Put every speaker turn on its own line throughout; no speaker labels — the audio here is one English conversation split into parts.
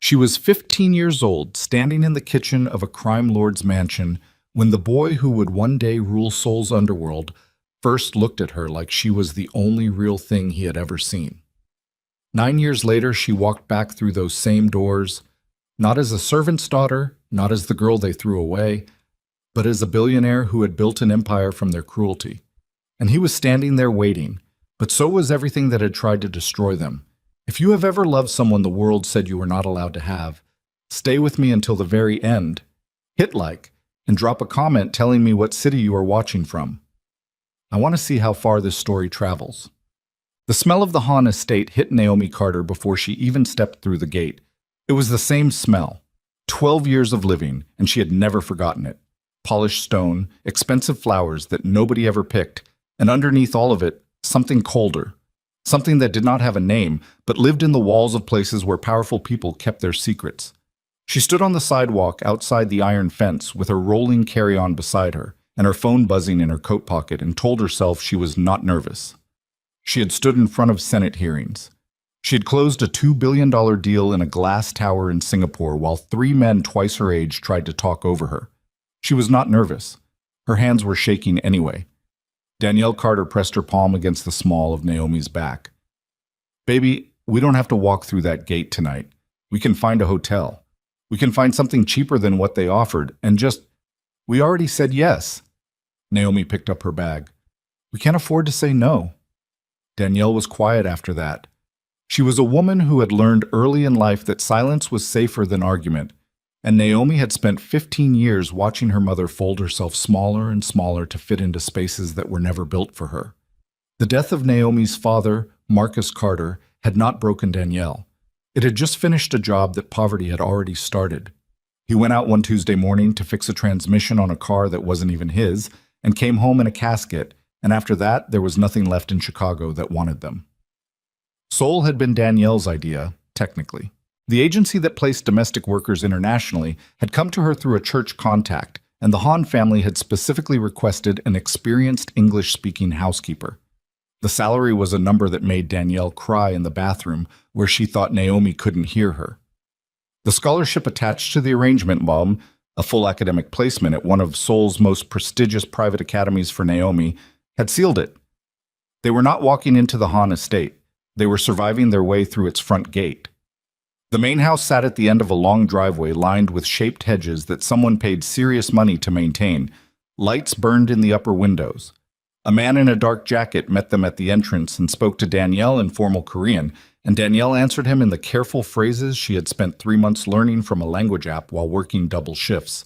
She was 15 years old, standing in the kitchen of a crime lord's mansion when the boy who would one day rule Seoul's underworld first looked at her like she was the only real thing he had ever seen. 9 years later, she walked back through those same doors, not as a servant's daughter, not as the girl they threw away, but as a billionaire who had built an empire from their cruelty. And he was standing there waiting, but so was everything that had tried to destroy them. If you have ever loved someone the world said you were not allowed to have, stay with me until the very end, hit like, and drop a comment telling me what city you are watching from. I want to see how far this story travels. The smell of the Han estate hit Naomi Carter before she even stepped through the gate. It was the same smell. 12 years of living, and she had never forgotten it. Polished stone, expensive flowers that nobody ever picked, and underneath all of it, something colder. Something that did not have a name, but lived in the walls of places where powerful people kept their secrets. She stood on the sidewalk outside the iron fence with her rolling carry-on beside her, and her phone buzzing in her coat pocket, and told herself she was not nervous. She had stood in front of Senate hearings. She had closed a $2 billion deal in a glass tower in Singapore while 3 men twice her age tried to talk over her. She was not nervous. Her hands were shaking anyway. Danielle Carter pressed her palm against the small of Naomi's back. "Baby, we don't have to walk through that gate tonight. We can find a hotel. We can find something cheaper than what they offered, and we already said yes." Naomi picked up her bag. "We can't afford to say no." Danielle was quiet after that. She was a woman who had learned early in life that silence was safer than argument, and Naomi had spent 15 years watching her mother fold herself smaller and smaller to fit into spaces that were never built for her. The death of Naomi's father, Marcus Carter, had not broken Danielle. It had just finished a job that poverty had already started. He went out one Tuesday morning to fix a transmission on a car that wasn't even his, and came home in a casket, and after that, there was nothing left in Chicago that wanted them. Seoul had been Danielle's idea, technically. The agency that placed domestic workers internationally had come to her through a church contact, and the Han family had specifically requested an experienced English-speaking housekeeper. The salary was a number that made Danielle cry in the bathroom, where she thought Naomi couldn't hear her. The scholarship attached to the arrangement, Mom, a full academic placement at one of Seoul's most prestigious private academies for Naomi, had sealed it. They were not walking into the Han estate. They were surviving their way through its front gate. The main house sat at the end of a long driveway lined with shaped hedges that someone paid serious money to maintain. Lights burned in the upper windows. A man in a dark jacket met them at the entrance and spoke to Danielle in formal Korean, and Danielle answered him in the careful phrases she had spent 3 months learning from a language app while working double shifts.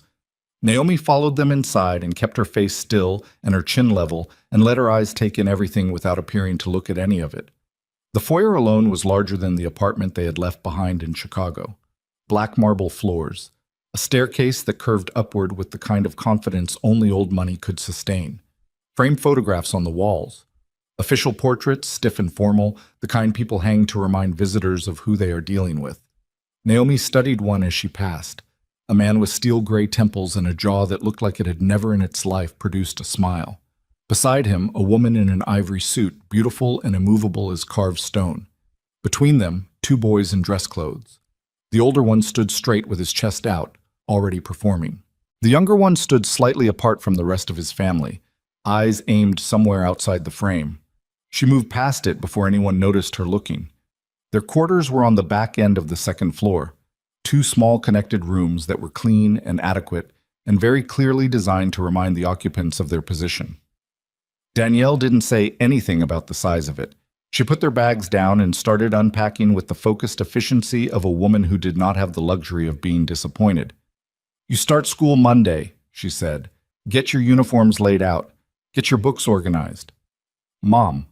Naomi followed them inside and kept her face still and her chin level and let her eyes take in everything without appearing to look at any of it. The foyer alone was larger than the apartment they had left behind in Chicago. Black marble floors, a staircase that curved upward with the kind of confidence only old money could sustain. Framed photographs on the walls. Official portraits, stiff and formal, the kind people hang to remind visitors of who they are dealing with. Naomi studied one as she passed. A man with steel-gray temples and a jaw that looked like it had never in its life produced a smile. Beside him, a woman in an ivory suit, beautiful and immovable as carved stone. Between them, 2 boys in dress clothes. The older one stood straight with his chest out, already performing. The younger one stood slightly apart from the rest of his family, eyes aimed somewhere outside the frame. She moved past it before anyone noticed her looking. Their quarters were on the back end of the second floor, 2 small connected rooms that were clean and adequate and very clearly designed to remind the occupants of their position. Danielle didn't say anything about the size of it. She put their bags down and started unpacking with the focused efficiency of a woman who did not have the luxury of being disappointed. "You start school Monday," she said. "Get your uniforms laid out. Get your books organized." "Mom."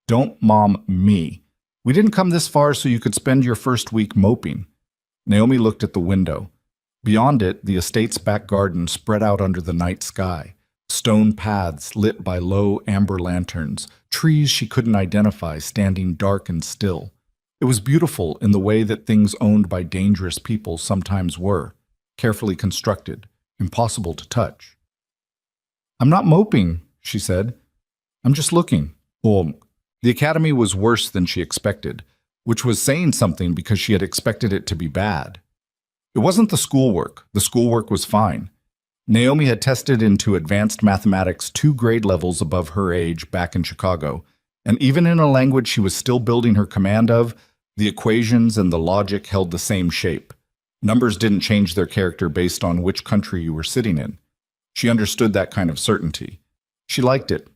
"Don't mom me. We didn't come this far so you could spend your first week moping." Naomi looked at the window. Beyond it, the estate's back garden spread out under the night sky. Stone paths lit by low amber lanterns, trees she couldn't identify standing dark and still. It was beautiful in the way that things owned by dangerous people sometimes were, carefully constructed, impossible to touch. "I'm not moping," she said. "I'm just looking." The academy was worse than she expected. which was saying something because she had expected it to be bad. It wasn't the schoolwork. The schoolwork was fine. Naomi had tested into advanced mathematics 2 grade levels above her age back in Chicago, and even in a language she was still building her command of, the equations and the logic held the same shape. Numbers didn't change their character based on which country you were sitting in. She understood that kind of certainty. She liked it.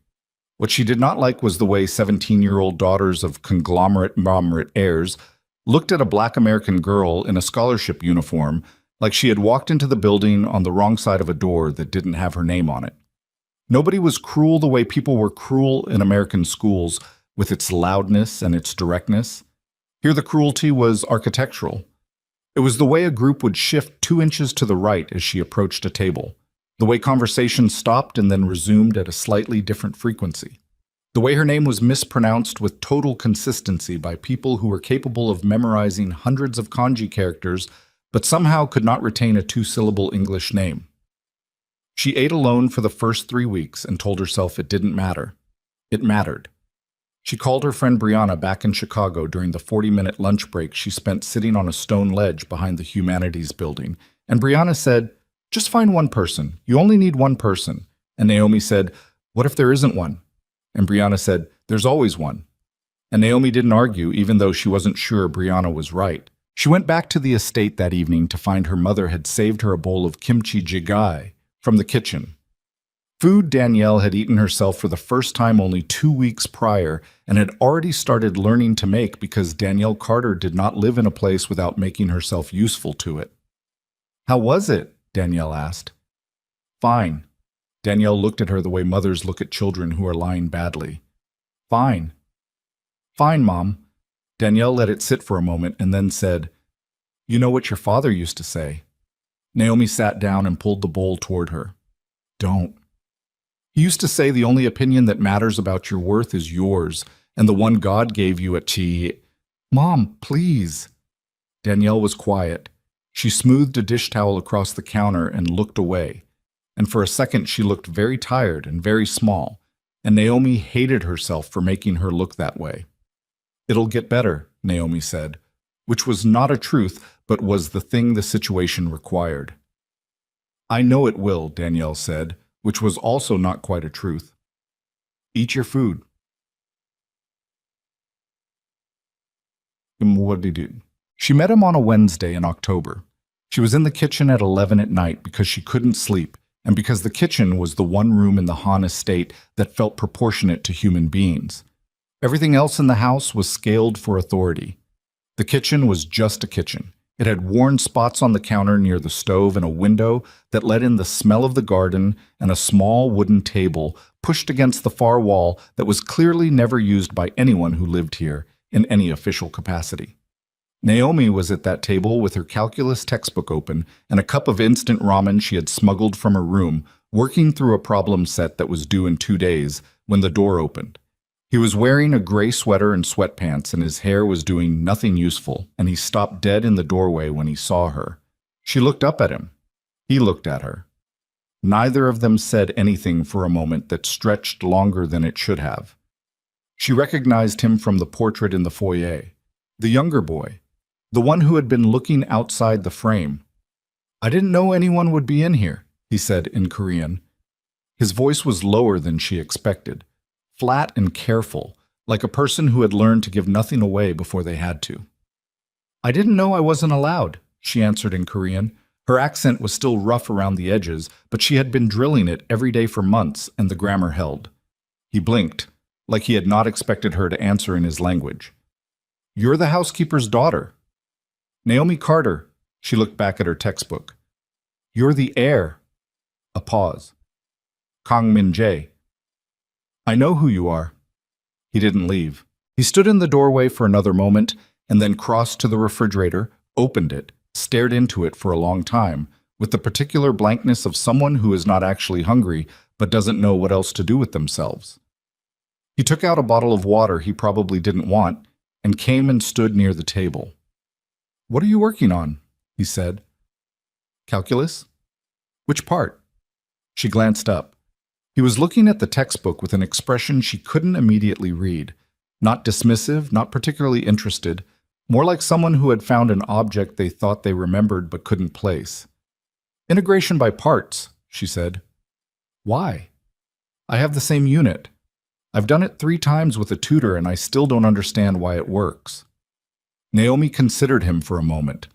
What she did not like was the way 17-year-old daughters of conglomerate heirs looked at a black American girl in a scholarship uniform like she had walked into the building on the wrong side of a door that didn't have her name on it. Nobody was cruel the way people were cruel in American schools, with its loudness and its directness. Here the cruelty was architectural. It was the way a group would shift 2 inches to the right as she approached a table, the way conversation stopped and then resumed at a slightly different frequency, the way her name was mispronounced with total consistency by people who were capable of memorizing hundreds of kanji characters but somehow could not retain a 2-syllable English name. She ate alone for the first 3 weeks and told herself it didn't matter. It mattered. She called her friend Brianna back in Chicago during the 40-minute lunch break she spent sitting on a stone ledge behind the Humanities building, and Brianna said, "Just find one person. You only need one person." And Naomi said, "What if there isn't one?" And Brianna said, "There's always one." And Naomi didn't argue, even though she wasn't sure Brianna was right. She went back to the estate that evening to find her mother had saved her a bowl of kimchi jjigae from the kitchen. Food Danielle had eaten herself for the first time only 2 weeks prior and had already started learning to make because Danielle Carter did not live in a place without making herself useful to it. "How was it?" Danielle asked. "Fine." Danielle looked at her the way mothers look at children who are lying badly. "Fine." "Fine, Mom." Danielle let it sit for a moment and then said, "You know what your father used to say." Naomi sat down and pulled the bowl toward her. "Don't." "He used to say the only opinion that matters about your worth is yours, and the one God gave you at Chi." "Mom, please." Danielle was quiet. She smoothed a dish towel across the counter and looked away. And for a second she looked very tired and very small, and Naomi hated herself for making her look that way. "It'll get better," Naomi said, which was not a truth, but was the thing the situation required. "I know it will," Danielle said, which was also not quite a truth. "Eat your food." What did he do? She met him on a Wednesday in October. She was in the kitchen at 11 at night because she couldn't sleep, and because the kitchen was the one room in the Han estate that felt proportionate to human beings. Everything else in the house was scaled for authority. The kitchen was just a kitchen. It had worn spots on the counter near the stove and a window that let in the smell of the garden and a small wooden table pushed against the far wall that was clearly never used by anyone who lived here in any official capacity. Naomi was at that table with her calculus textbook open and a cup of instant ramen she had smuggled from her room, working through a problem set that was due in 2 days when the door opened. He was wearing a gray sweater and sweatpants, and his hair was doing nothing useful, and he stopped dead in the doorway when he saw her. She looked up at him. He looked at her. Neither of them said anything for a moment that stretched longer than it should have. She recognized him from the portrait in the foyer. The younger boy. The one who had been looking outside the frame. "I didn't know anyone would be in here," he said in Korean. His voice was lower than she expected. Flat and careful, like a person who had learned to give nothing away before they had to. "I didn't know I wasn't allowed," she answered in Korean. Her accent was still rough around the edges, but she had been drilling it every day for months, and the grammar held. He blinked, like he had not expected her to answer in his language. "You're the housekeeper's daughter." "Naomi Carter." She looked back at her textbook. "You're the heir." A pause. "Kang Min-jae." "I know who you are." He didn't leave. He stood in the doorway for another moment and then crossed to the refrigerator, opened it, stared into it for a long time, with the particular blankness of someone who is not actually hungry but doesn't know what else to do with themselves. He took out a bottle of water he probably didn't want and came and stood near the table. "What are you working on?" he said. "Calculus?" "Which part?" She glanced up. He was looking at the textbook with an expression she couldn't immediately read. Not dismissive, not particularly interested, more like someone who had found an object they thought they remembered but couldn't place. Integration by parts, she said. Why? I have the same unit. I've done it 3 times with a tutor and I still don't understand why it works. Naomi considered him for a moment.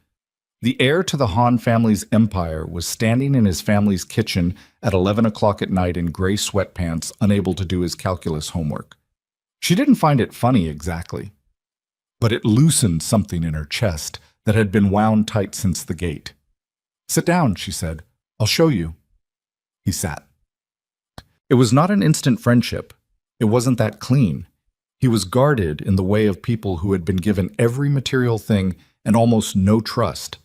The heir to the Han family's empire was standing in his family's kitchen at 11 o'clock at night in gray sweatpants, unable to do his calculus homework. She didn't find it funny exactly, but it loosened something in her chest that had been wound tight since the gate. Sit down, she said. I'll show you. He sat. It was not an instant friendship. It wasn't that clean. He was guarded in the way of people who had been given every material thing and almost no trust.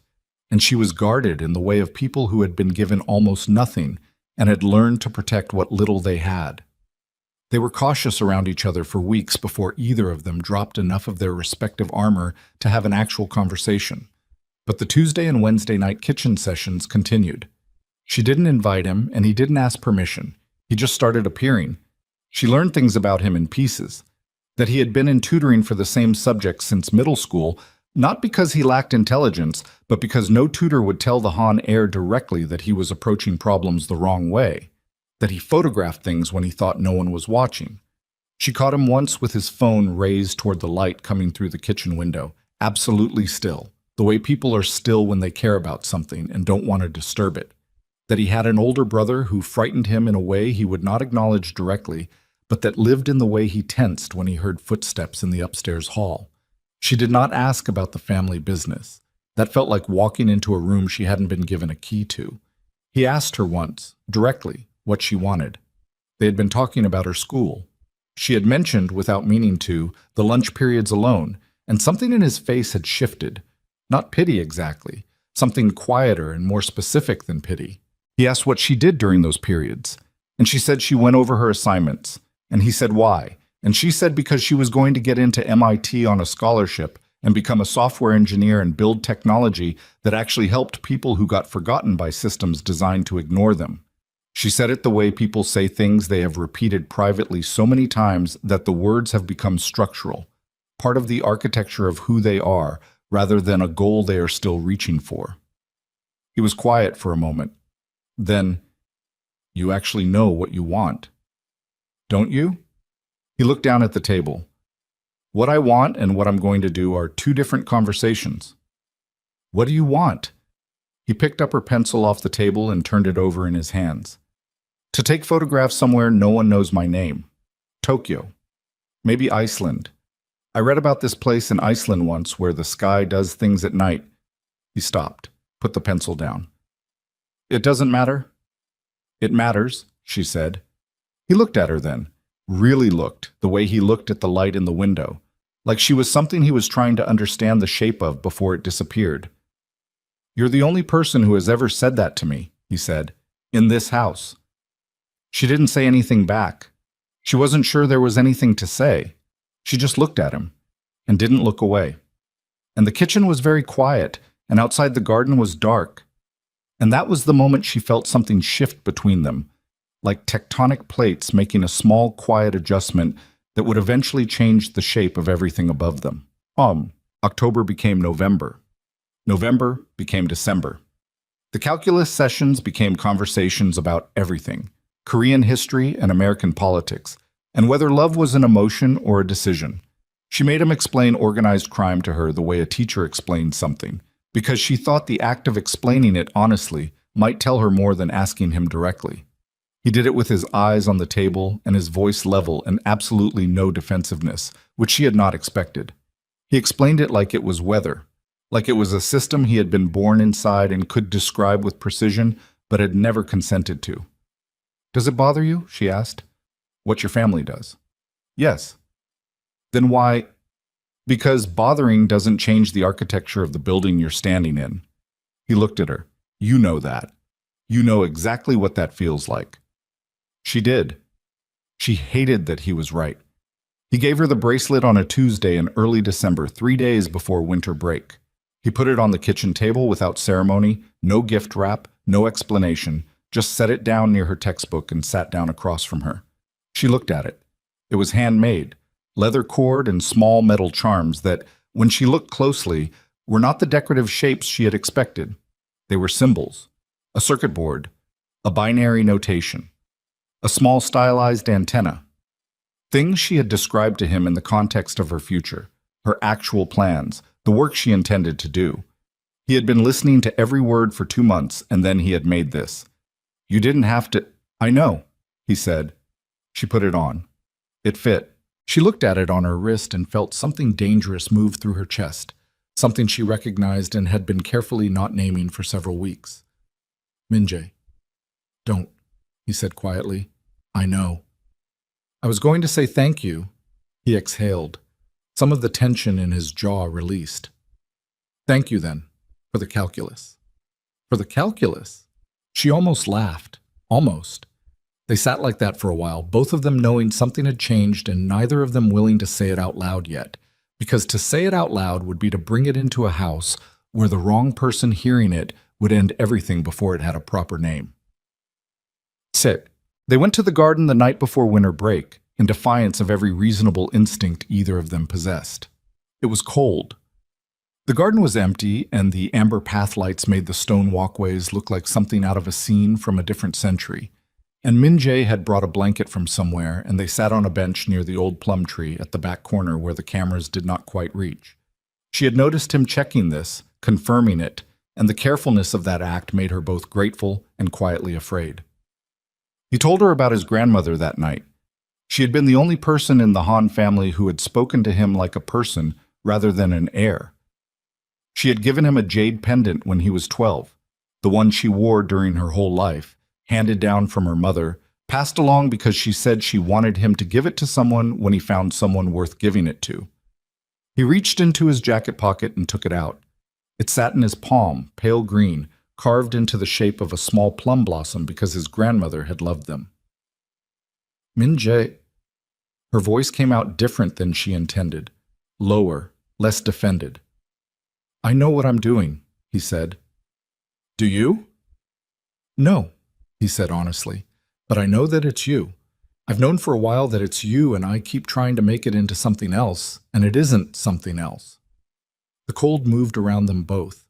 And she was guarded in the way of people who had been given almost nothing and had learned to protect what little they had. They were cautious around each other for weeks before either of them dropped enough of their respective armor to have an actual conversation. But the Tuesday and Wednesday night kitchen sessions continued. She didn't invite him, and he didn't ask permission. He just started appearing. She learned things about him in pieces. That he had been in tutoring for the same subject since middle school, not because he lacked intelligence, but because no tutor would tell the Han heir directly that he was approaching problems the wrong way. That he photographed things when he thought no one was watching. She caught him once with his phone raised toward the light coming through the kitchen window, absolutely still, the way people are still when they care about something and don't want to disturb it. That he had an older brother who frightened him in a way he would not acknowledge directly, but that lived in the way he tensed when he heard footsteps in the upstairs hall. She did not ask about the family business. That felt like walking into a room she hadn't been given a key to. He asked her once, directly, what she wanted. They had been talking about her school. She had mentioned, without meaning to, the lunch periods alone, and something in his face had shifted. Not pity exactly, something quieter and more specific than pity. He asked what she did during those periods, and she said she went over her assignments, and he said why, and she said because she was going to get into MIT on a scholarship and become a software engineer and build technology that actually helped people who got forgotten by systems designed to ignore them. She said it the way people say things they have repeated privately so many times that the words have become structural, part of the architecture of who they are, rather than a goal they are still reaching for. He was quiet for a moment. Then, you actually know what you want, don't you? He looked down at the table. What I want and what I'm going to do are 2 different conversations. What do you want? He picked up her pencil off the table and turned it over in his hands. To take photographs somewhere no one knows my name. Tokyo. Maybe Iceland. I read about this place in Iceland once where the sky does things at night. He stopped, put the pencil down. It doesn't matter? It matters, she said. He looked at her then, really looked, the way he looked at the light in the window, like she was something he was trying to understand the shape of before it disappeared. You're the only person who has ever said that to me, he said, in this house. She didn't say anything back. She wasn't sure there was anything to say. She just looked at him and didn't look away. And the kitchen was very quiet, and outside the garden was dark. And that was the moment she felt something shift between them, like tectonic plates making a small, quiet adjustment that would eventually change the shape of everything above them. October became November. November became December. The calculus sessions became conversations about everything, Korean history and American politics, and whether love was an emotion or a decision. She made him explain organized crime to her the way a teacher explains something, because she thought the act of explaining it honestly might tell her more than asking him directly. He did it with his eyes on the table and his voice level and absolutely no defensiveness, which she had not expected. He explained it like it was weather, like it was a system he had been born inside and could describe with precision, but had never consented to. Does it bother you? She asked. What your family does. Yes. Then why? Because bothering doesn't change the architecture of the building you're standing in. He looked at her. You know that. You know exactly what that feels like. She did. She hated that he was right. He gave her the bracelet on a Tuesday in early December, 3 days before winter break. He put it on the kitchen table without ceremony, no gift wrap, no explanation, just set it down near her textbook and sat down across from her. She looked at it. It was handmade, leather cord and small metal charms that, when she looked closely, were not the decorative shapes she had expected. They were symbols, a circuit board, a binary notation, a small stylized antenna. Things she had described to him in the context of her future, her actual plans, the work she intended to do. He had been listening to every word for 2 months, and then he had made this. You didn't have to. I know, he said. She put it on. It fit. She looked at it on her wrist and felt something dangerous move through her chest, something she recognized and had been carefully not naming for several weeks. Minjae. Don't, he said quietly. I know. I was going to say thank you. He exhaled. Some of the tension in his jaw released. Thank you, then, for the calculus. For the calculus? She almost laughed. Almost. They sat like that for a while, both of them knowing something had changed and neither of them willing to say it out loud yet, because to say it out loud would be to bring it into a house where the wrong person hearing it would end everything before it had a proper name. Sit. They went to the garden the night before winter break, in defiance of every reasonable instinct either of them possessed. It was cold. The garden was empty, and the amber path lights made the stone walkways look like something out of a scene from a different century. And Minjae had brought a blanket from somewhere, and they sat on a bench near the old plum tree at the back corner where the cameras did not quite reach. She had noticed him checking this, confirming it, and the carefulness of that act made her both grateful and quietly afraid. He told her about his grandmother that night. She had been the only person in the Han family who had spoken to him like a person rather than an heir. She had given him a jade pendant when he was 12, the one she wore during her whole life, handed down from her mother, passed along because she said she wanted him to give it to someone when he found someone worth giving it to. He reached into his jacket pocket and took it out. It sat in his palm, pale green, carved into the shape of a small plum blossom because his grandmother had loved them. Minjae. Her voice came out different than she intended, lower, less defended. I know what I'm doing, he said. Do you? No, he said honestly, but I know that it's you. I've known for a while that it's you, and I keep trying to make it into something else, and it isn't something else. The cold moved around them both.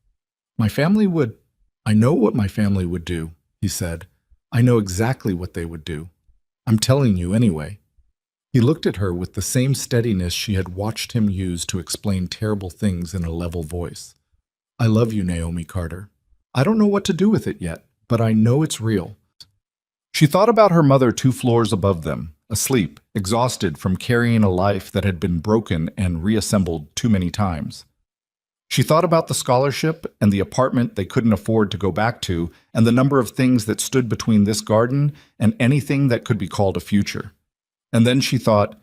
I know what my family would do, he said. I know exactly what they would do. I'm telling you anyway. He looked at her with the same steadiness she had watched him use to explain terrible things in a level voice. I love you, Naomi Carter. I don't know what to do with it yet, but I know it's real. She thought about her mother 2 floors above them, asleep, exhausted from carrying a life that had been broken and reassembled too many times. She thought about the scholarship and the apartment they couldn't afford to go back to, and the number of things that stood between this garden and anything that could be called a future. And then she thought,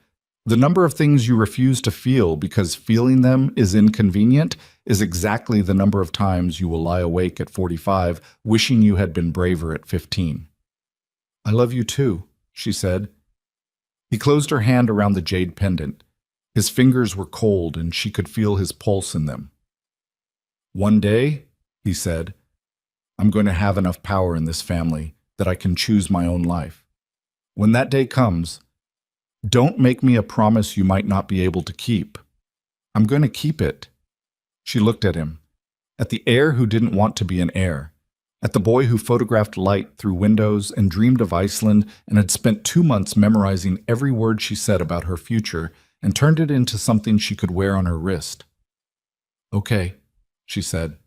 the number of things you refuse to feel because feeling them is inconvenient is exactly the number of times you will lie awake at 45 wishing you had been braver at 15. I love you too, she said. He closed her hand around the jade pendant. His fingers were cold and she could feel his pulse in them. One day, he said, I'm going to have enough power in this family that I can choose my own life. When that day comes, don't make me a promise you might not be able to keep. I'm going to keep it. She looked at him, at the heir who didn't want to be an heir, at the boy who photographed light through windows and dreamed of Iceland and had spent 2 months memorizing every word she said about her future and turned it into something she could wear on her wrist. Okay, she said.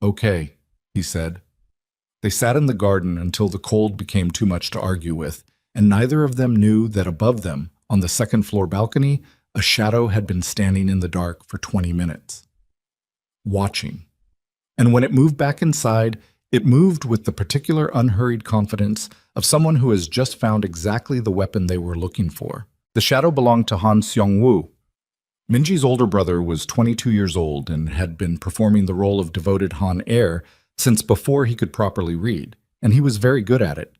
Okay, he said. They sat in the garden until the cold became too much to argue with, and neither of them knew that above them, on the second-floor balcony, a shadow had been standing in the dark for 20 minutes. Watching. And when it moved back inside, it moved with the particular unhurried confidence of someone who has just found exactly the weapon they were looking for. The shadow belonged to Han Seong-woo. Minji's older brother was 22 years old and had been performing the role of devoted Han heir since before he could properly read, and he was very good at it.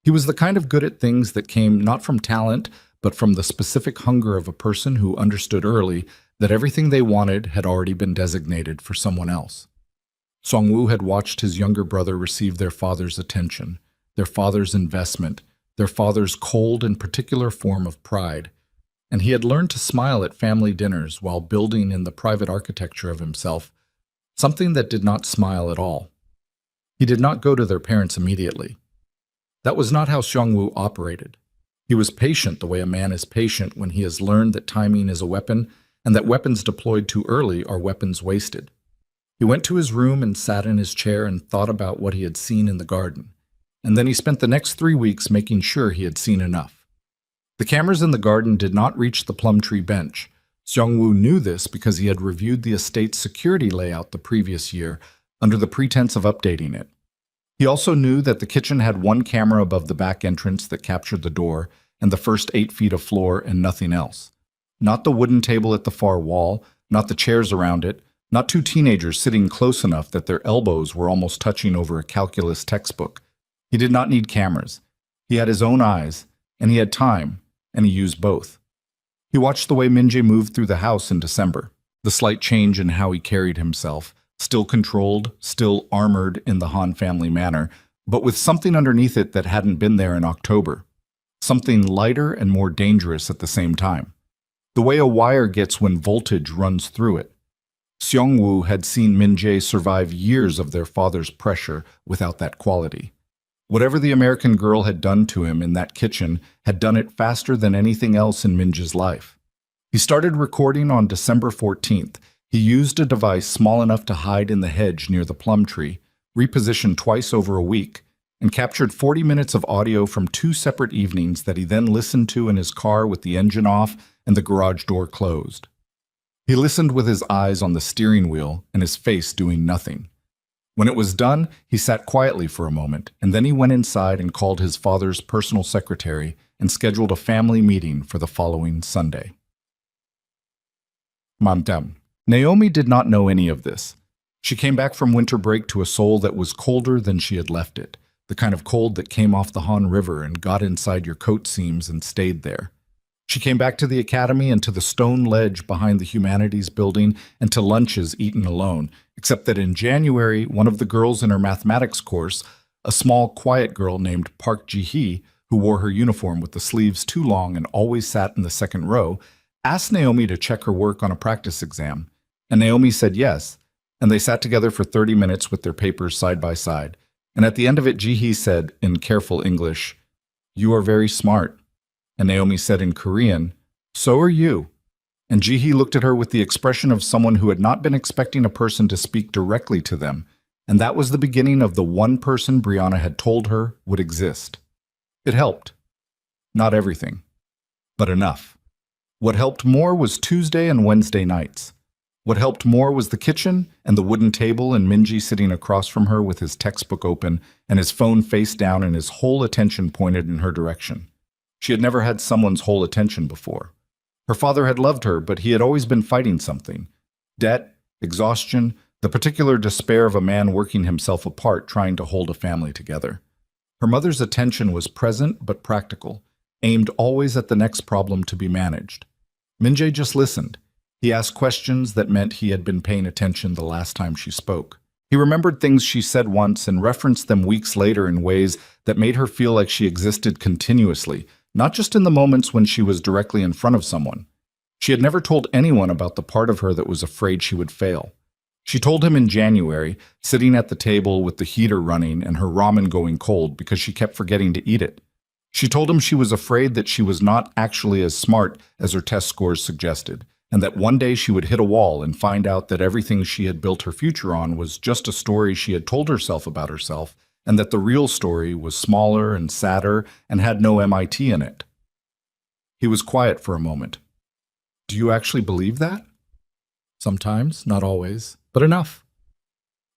He was the kind of good at things that came not from talent, but from the specific hunger of a person who understood early that everything they wanted had already been designated for someone else. Song-woo had watched his younger brother receive their father's attention, their father's investment, their father's cold and particular form of pride, and he had learned to smile at family dinners while building in the private architecture of himself, something that did not smile at all. He did not go to their parents immediately. That was not how Seong-woo operated. He was patient the way a man is patient when he has learned that timing is a weapon and that weapons deployed too early are weapons wasted. He went to his room and sat in his chair and thought about what he had seen in the garden, and then he spent the next 3 weeks making sure he had seen enough. The cameras in the garden did not reach the plum tree bench. Seong-woo knew this because he had reviewed the estate's security layout the previous year under the pretense of updating it. He also knew that the kitchen had one camera above the back entrance that captured the door and the first 8 feet of floor and nothing else. Not the wooden table at the far wall, not the chairs around it, not 2 teenagers sitting close enough that their elbows were almost touching over a calculus textbook. He did not need cameras. He had his own eyes, and he had time, and he used both. He watched the way Min-jae moved through the house in December, the slight change in how he carried himself, still controlled, still armored in the Han family manner, but with something underneath it that hadn't been there in October. Something lighter and more dangerous at the same time. The way a wire gets when voltage runs through it. Seong-woo had seen Min-jae survive years of their father's pressure without that quality. Whatever the American girl had done to him in that kitchen had done it faster than anything else in Min-jae's life. He started recording on December 14th. He used a device small enough to hide in the hedge near the plum tree, repositioned twice over a week, and captured 40 minutes of audio from 2 separate evenings that he then listened to in his car with the engine off and the garage door closed. He listened with his eyes on the steering wheel and his face doing nothing. When it was done, he sat quietly for a moment, and then he went inside and called his father's personal secretary and scheduled a family meeting for the following Sunday. Mamdam. Naomi did not know any of this. She came back from winter break to a Seoul that was colder than she had left it, the kind of cold that came off the Han River and got inside your coat seams and stayed there. She came back to the academy and to the stone ledge behind the humanities building and to lunches eaten alone, except that in January, one of the girls in her mathematics course, a small, quiet girl named Park Ji-hee, who wore her uniform with the sleeves too long and always sat in the second row, asked Naomi to check her work on a practice exam, and Naomi said yes, and they sat together for 30 minutes with their papers side by side, and at the end of it Ji-hee said, in careful English, "You are very smart." And Naomi said in Korean, "So are you." And Ji-hee looked at her with the expression of someone who had not been expecting a person to speak directly to them, and that was the beginning of the one person Brianna had told her would exist. It helped. Not everything, but enough. What helped more was Tuesday and Wednesday nights. What helped more was the kitchen and the wooden table and Min-jae sitting across from her with his textbook open and his phone face down and his whole attention pointed in her direction. She had never had someone's whole attention before. Her father had loved her, but he had always been fighting something. Debt, exhaustion, the particular despair of a man working himself apart trying to hold a family together. Her mother's attention was present but practical, aimed always at the next problem to be managed. Min-jae just listened. He asked questions that meant he had been paying attention the last time she spoke. He remembered things she said once and referenced them weeks later in ways that made her feel like she existed continuously, not just in the moments when she was directly in front of someone. She had never told anyone about the part of her that was afraid she would fail. She told him in January, sitting at the table with the heater running and her ramen going cold because she kept forgetting to eat it. She told him she was afraid that she was not actually as smart as her test scores suggested, and that one day she would hit a wall and find out that everything she had built her future on was just a story she had told herself about herself, and that the real story was smaller and sadder and had no MIT in it. He was quiet for a moment. "Do you actually believe that?" "Sometimes, not always, but enough."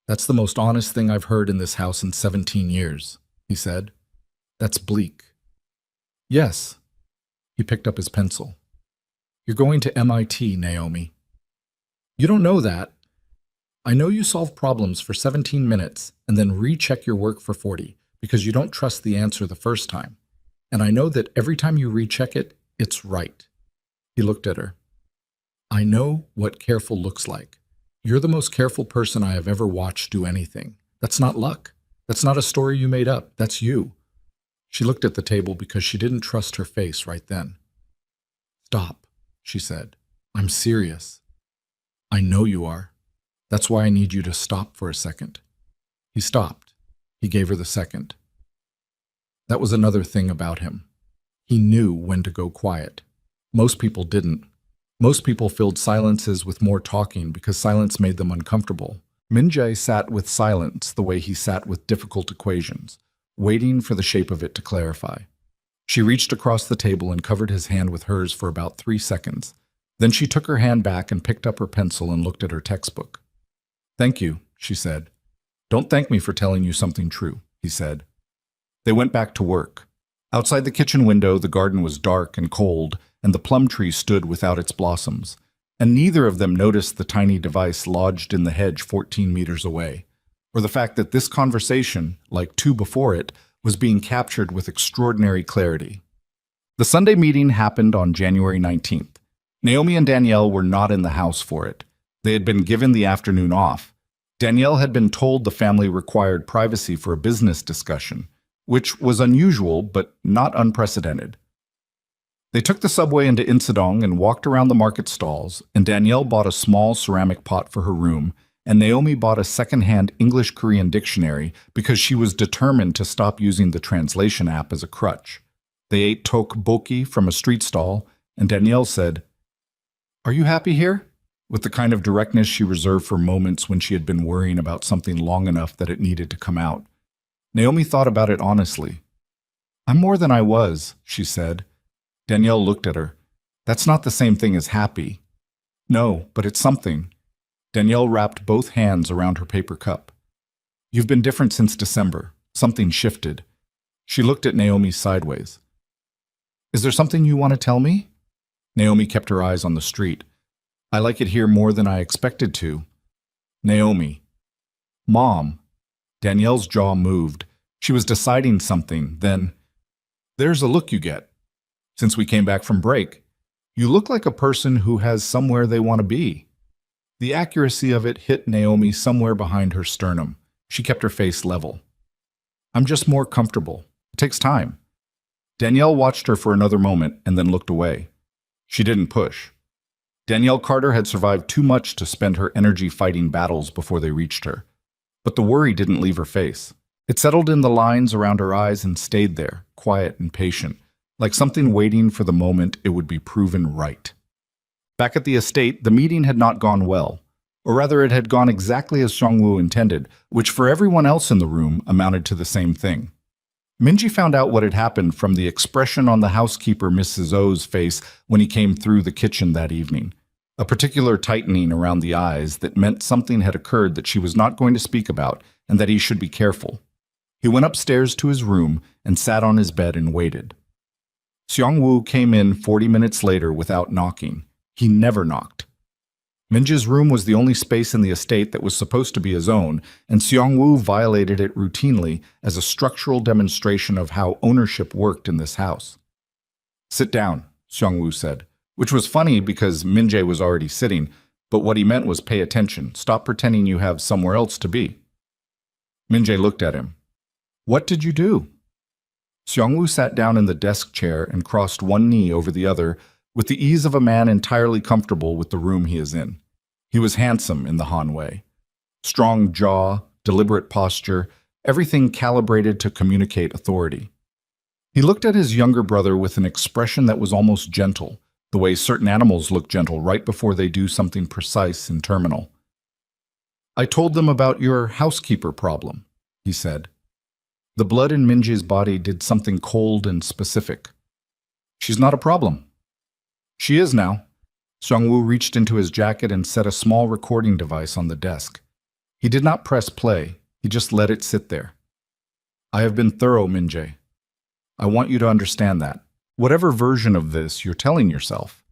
"That's the most honest thing I've heard in this house in 17 years, he said. "That's bleak." "Yes." He picked up his pencil. "You're going to MIT, Naomi." "You don't know that. I know you solve problems for 17 minutes and then recheck your work for 40 because you don't trust the answer the first time. And I know that every time you recheck it, it's right." He looked at her. "I know what careful looks like. You're the most careful person I have ever watched do anything. That's not luck. That's not a story you made up. That's you." She looked at the table because she didn't trust her face right then. "Stop," she said. I'm serious. I know you are. That's why I need you to stop for a second. He stopped. He gave her the second. That was another thing about him. He knew when to go quiet. Most people didn't. Most people filled silences with more talking because silence made them uncomfortable. Min-jae sat with silence the way he sat with difficult equations, waiting for the shape of it to clarify. She reached across the table and covered his hand with hers for about 3 seconds. Then she took her hand back and picked up her pencil and looked at her textbook. Thank you, she said. Don't thank me for telling you something true, he said. They went back to work. Outside the kitchen window, the garden was dark and cold, and the plum tree stood without its blossoms, and neither of them noticed the tiny device lodged in the hedge 14 meters away, or the fact that this conversation, like 2 before it, was being captured with extraordinary clarity. The Sunday meeting happened on January 19th. Naomi and Danielle were not in the house for it. They had been given the afternoon off. Danielle had been told the family required privacy for a business discussion, which was unusual but not unprecedented. They took the subway into Insadong and walked around the market stalls, and Danielle bought a small ceramic pot for her room, and Naomi bought a second-hand English-Korean dictionary because she was determined to stop using the translation app as a crutch. They ate tteokbokki from a street stall, and Danielle said, "Are you happy here?" with the kind of directness she reserved for moments when she had been worrying about something long enough that it needed to come out. Naomi thought about it honestly. "I'm more than I was," she said. Danielle looked at her. "That's not the same thing as happy." "No, but it's something." Danielle wrapped both hands around her paper cup. "You've been different since December. Something shifted." She looked at Naomi sideways. "Is there something you want to tell me?" Naomi kept her eyes on the street. "I like it here more than I expected to." "Naomi." "Mom." Danielle's jaw moved. She was deciding something, then, "There's a look you get. Since we came back from break, you look like a person who has somewhere they want to be." The accuracy of it hit Naomi somewhere behind her sternum. She kept her face level. "I'm just more comfortable. It takes time." Danielle watched her for another moment and then looked away. She didn't push. Danielle Carter had survived too much to spend her energy fighting battles before they reached her. But the worry didn't leave her face. It settled in the lines around her eyes and stayed there, quiet and patient, like something waiting for the moment it would be proven right. Back at the estate, the meeting had not gone well, or rather it had gone exactly as Seong-woo intended, which for everyone else in the room amounted to the same thing. Minji found out what had happened from the expression on the housekeeper Mrs. O's face when he came through the kitchen that evening, a particular tightening around the eyes that meant something had occurred that she was not going to speak about and that he should be careful. He went upstairs to his room and sat on his bed and waited. Seong-woo came in 40 minutes later without knocking. He never knocked. Minji's room was the only space in the estate that was supposed to be his own, and Seong-woo violated it routinely as a structural demonstration of how ownership worked in this house. "Sit down," Seong-woo said, which was funny because Min-jae was already sitting, but what he meant was pay attention, stop pretending you have somewhere else to be. Min-jae looked at him. "What did you do?" Seong-woo sat down in the desk chair and crossed one knee over the other with the ease of a man entirely comfortable with the room he is in. He was handsome in the Han way. Strong jaw, deliberate posture, everything calibrated to communicate authority. He looked at his younger brother with an expression that was almost gentle, the way certain animals look gentle right before they do something precise and terminal. "I told them about your housekeeper problem," he said. The blood in Minji's body did something cold and specific. "She's not a problem." "She is now." Seong-woo reached into his jacket and set a small recording device on the desk. He did not press play, he just let it sit there. "I have been thorough, Min-jae. I want you to understand that. Whatever version of this you're telling yourself,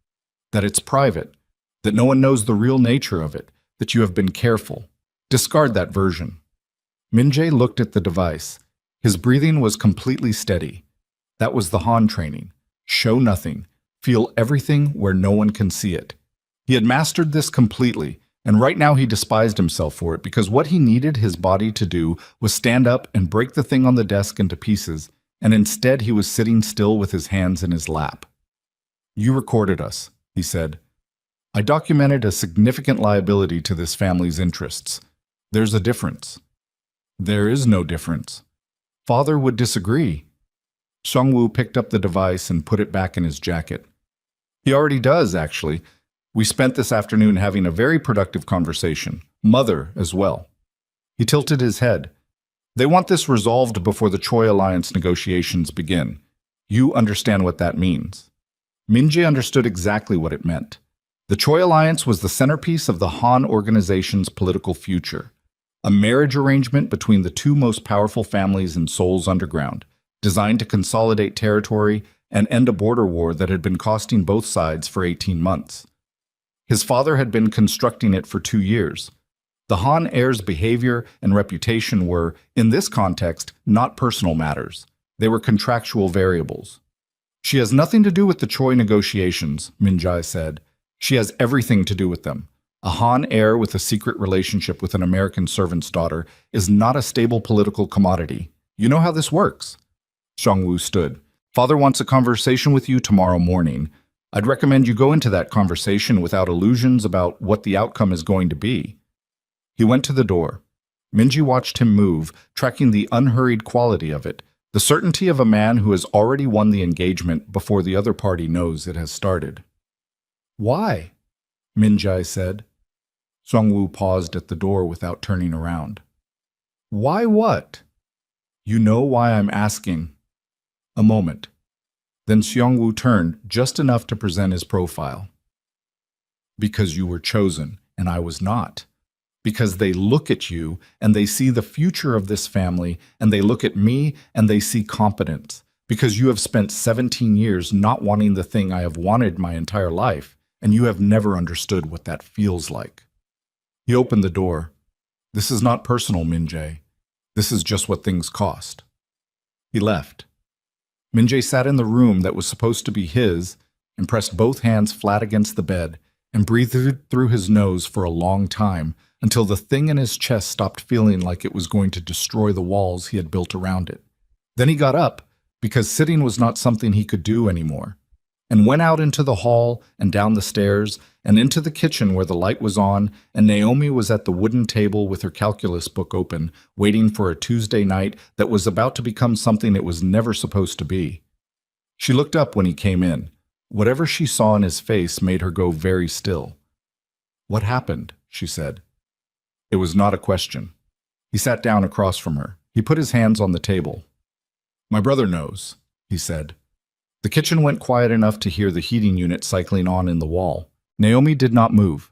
that it's private, that no one knows the real nature of it, that you have been careful. Discard that version." Min-jae looked at the device. His breathing was completely steady. That was the Han training. Show nothing. Feel everything where no one can see it. He had mastered this completely, and right now he despised himself for it because what he needed his body to do was stand up and break the thing on the desk into pieces, and instead he was sitting still with his hands in his lap. "You recorded us," he said. I documented a significant liability to this family's interests. There's a difference. There is no difference. Father would disagree. Seongwoo picked up the device and put it back in his jacket. He already does, actually. We spent this afternoon having a very productive conversation. Mother as well. He tilted his head. They want this resolved before the Choi Alliance negotiations begin. You understand what that means. Min-jae understood exactly what it meant. The Choi Alliance was the centerpiece of the Han organization's political future. A marriage arrangement between the two most powerful families in Seoul's underground, designed to consolidate territory and end a border war that had been costing both sides for 18 months. His father had been constructing it for 2 years. The Han heir's behavior and reputation were, in this context, not personal matters. They were contractual variables. She has nothing to do with the Choi negotiations, Min-jae said. She has everything to do with them. A Han heir with a secret relationship with an American servant's daughter is not a stable political commodity. You know how this works. Seongwoo stood. Father wants a conversation with you tomorrow morning. I'd recommend you go into that conversation without illusions about what the outcome is going to be. He went to the door. Min-jae watched him move, tracking the unhurried quality of it, the certainty of a man who has already won the engagement before the other party knows it has started. Why? Min-jae said. Seongwoo paused at the door without turning around. Why what? You know why I'm asking. A moment. Then Seongwoo turned just enough to present his profile. Because you were chosen, and I was not. Because they look at you, and they see the future of this family, and they look at me, and they see competence. Because you have spent 17 years not wanting the thing I have wanted my entire life, and you have never understood what that feels like. He opened the door. This is not personal, Min-jae. This is just what things cost. He left. Min-jae sat in the room that was supposed to be his and pressed both hands flat against the bed and breathed through his nose for a long time until the thing in his chest stopped feeling like it was going to destroy the walls he had built around it. Then he got up, because sitting was not something he could do anymore, and went out into the hall and down the stairs and into the kitchen where the light was on, and Naomi was at the wooden table with her calculus book open, waiting for a Tuesday night that was about to become something it was never supposed to be. She looked up when he came in. Whatever she saw in his face made her go very still. What happened? She said. It was not a question. He sat down across from her. He put his hands on the table. My brother knows, he said. The kitchen went quiet enough to hear the heating unit cycling on in the wall. Naomi did not move.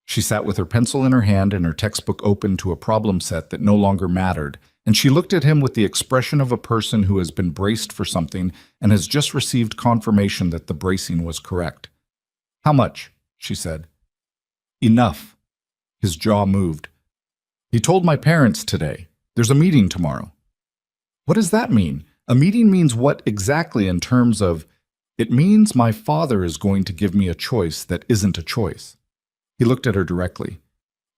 She sat with her pencil in her hand and her textbook open to a problem set that no longer mattered, and she looked at him with the expression of a person who has been braced for something and has just received confirmation that the bracing was correct. How much? She said. Enough. His jaw moved. He told my parents today. There's a meeting tomorrow. What does that mean? A meeting means what exactly in terms of, it means my father is going to give me a choice that isn't a choice. He looked at her directly.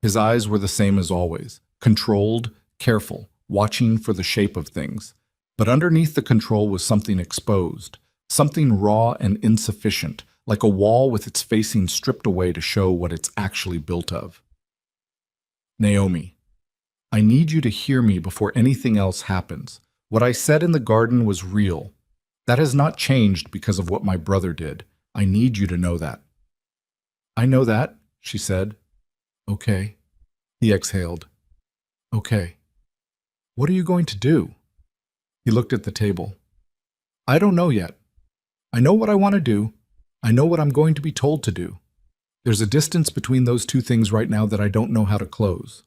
His eyes were the same as always, controlled, careful, watching for the shape of things. But underneath the control was something exposed, something raw and insufficient, like a wall with its facing stripped away to show what it's actually built of. Naomi, I need you to hear me before anything else happens. What I said in the garden was real. That has not changed because of what my brother did. I need you to know that. I know that, she said. Okay. He exhaled. Okay. What are you going to do? He looked at the table. I don't know yet. I know what I want to do. I know what I'm going to be told to do. There's a distance between those two things right now that I don't know how to close.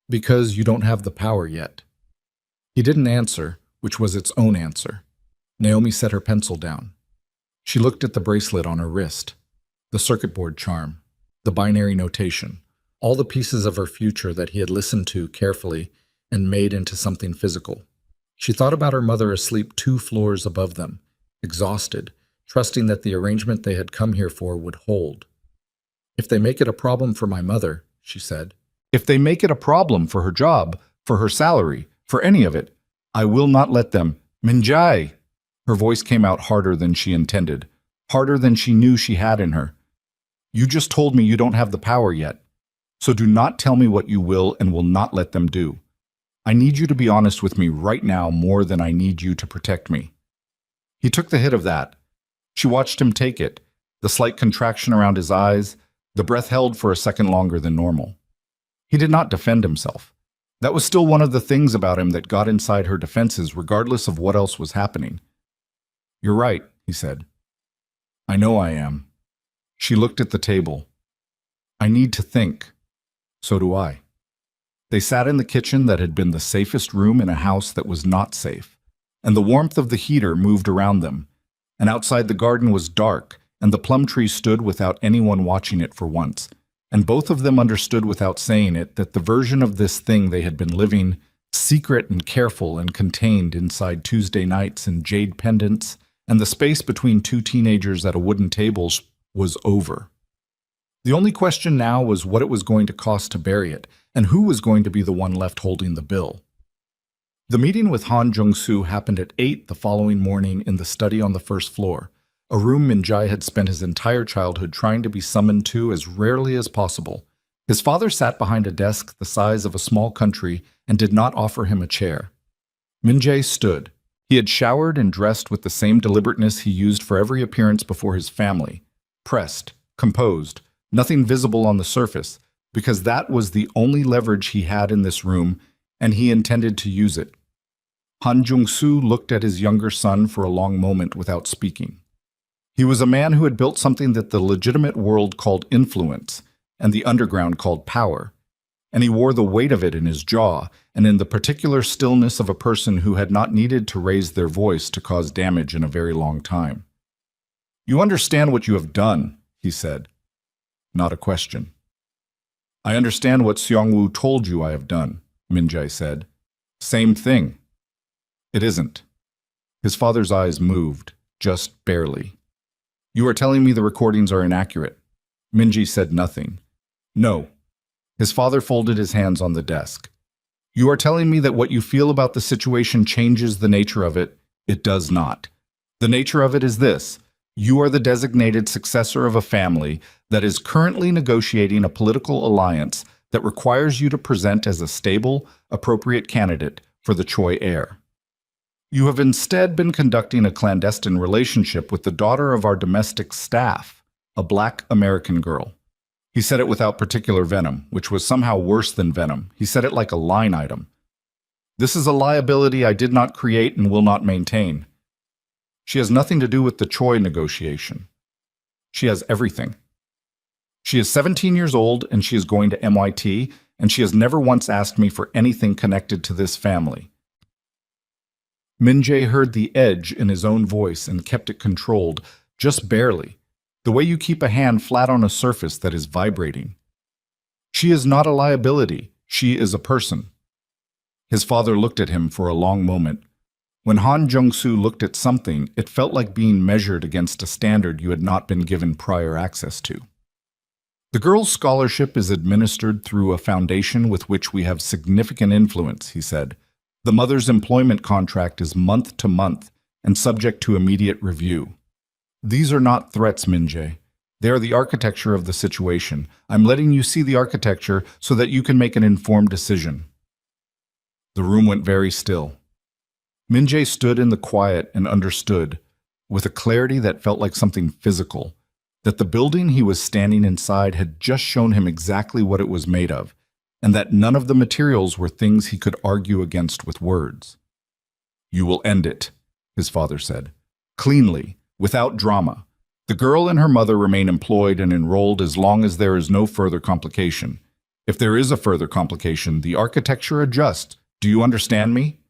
Because you don't have the power yet. He didn't answer, which was its own answer. Naomi set her pencil down. She looked at the bracelet on her wrist, the circuit board charm, the binary notation, all the pieces of her future that he had listened to carefully and made into something physical. She thought about her mother asleep 2 floors above them, exhausted, trusting that the arrangement they had come here for would hold. If they make it a problem for my mother, she said, if they make it a problem for her job, for her salary, for any of it, I will not let them. Min-jae! Her voice came out harder than she intended, harder than she knew she had in her. You just told me you don't have the power yet. So do not tell me what you will and will not let them do. I need you to be honest with me right now more than I need you to protect me." He took the hit of that. She watched him take it, the slight contraction around his eyes, the breath held for a second longer than normal. He did not defend himself. That was still one of the things about him that got inside her defenses regardless of what else was happening. "You're right," he said. "I know I am." She looked at the table. "I need to think." "So do I." They sat in the kitchen that had been the safest room in a house that was not safe, and the warmth of the heater moved around them, and outside the garden was dark, and the plum tree stood without anyone watching it for once, and both of them understood without saying it that the version of this thing they had been living, secret and careful and contained inside Tuesday nights and jade pendants, and the space between two teenagers at a wooden table was over. The only question now was what it was going to cost to bury it, and who was going to be the one left holding the bill. The meeting with Han Jung-soo happened at 8 the following morning in the study on the first floor, a room Min-jae had spent his entire childhood trying to be summoned to as rarely as possible. His father sat behind a desk the size of a small country and did not offer him a chair. Min-jae stood. He had showered and dressed with the same deliberateness he used for every appearance before his family. Pressed, composed, nothing visible on the surface, because that was the only leverage he had in this room, and he intended to use it. Han Jung-soo looked at his younger son for a long moment without speaking. He was a man who had built something that the legitimate world called influence, and the underground called power, and he wore the weight of it in his jaw, and in the particular stillness of a person who had not needed to raise their voice to cause damage in a very long time. "You understand what you have done," he said. Not a question. "I understand what Seong-woo told you I have done," Min-jae said. "Same thing." "It isn't." His father's eyes moved, just barely. "You are telling me the recordings are inaccurate." Min-jae said nothing. "No." His father folded his hands on the desk. "You are telling me that what you feel about the situation changes the nature of it. It does not. The nature of it is this. You are the designated successor of a family that is currently negotiating a political alliance that requires you to present as a stable, appropriate candidate for the Choi heir. You have instead been conducting a clandestine relationship with the daughter of our domestic staff, a black American girl." He said it without particular venom, which was somehow worse than venom. He said it like a line item. "This is a liability I did not create and will not maintain. She has nothing to do with the Choi negotiation. She has everything. She is 17 years old and she is going to MIT, and she has never once asked me for anything connected to this family." Min-jae heard the edge in his own voice and kept it controlled, just barely, the way you keep a hand flat on a surface that is vibrating. "She is not a liability. She is a person." His father looked at him for a long moment. When Han Jung-soo looked at something, it felt like being measured against a standard you had not been given prior access to. "The girl's scholarship is administered through a foundation with which we have significant influence," he said. "The mother's employment contract is month to month and subject to immediate review." "These are not threats, Min-jae. They are the architecture of the situation. I'm letting you see the architecture so that you can make an informed decision." The room went very still. Min-jae stood in the quiet and understood, with a clarity that felt like something physical, that the building he was standing inside had just shown him exactly what it was made of, and that none of the materials were things he could argue against with words. "You will end it," his father said. "Cleanly, without drama. The girl and her mother remain employed and enrolled as long as there is no further complication. If there is a further complication, the architecture adjusts. Do you understand me?"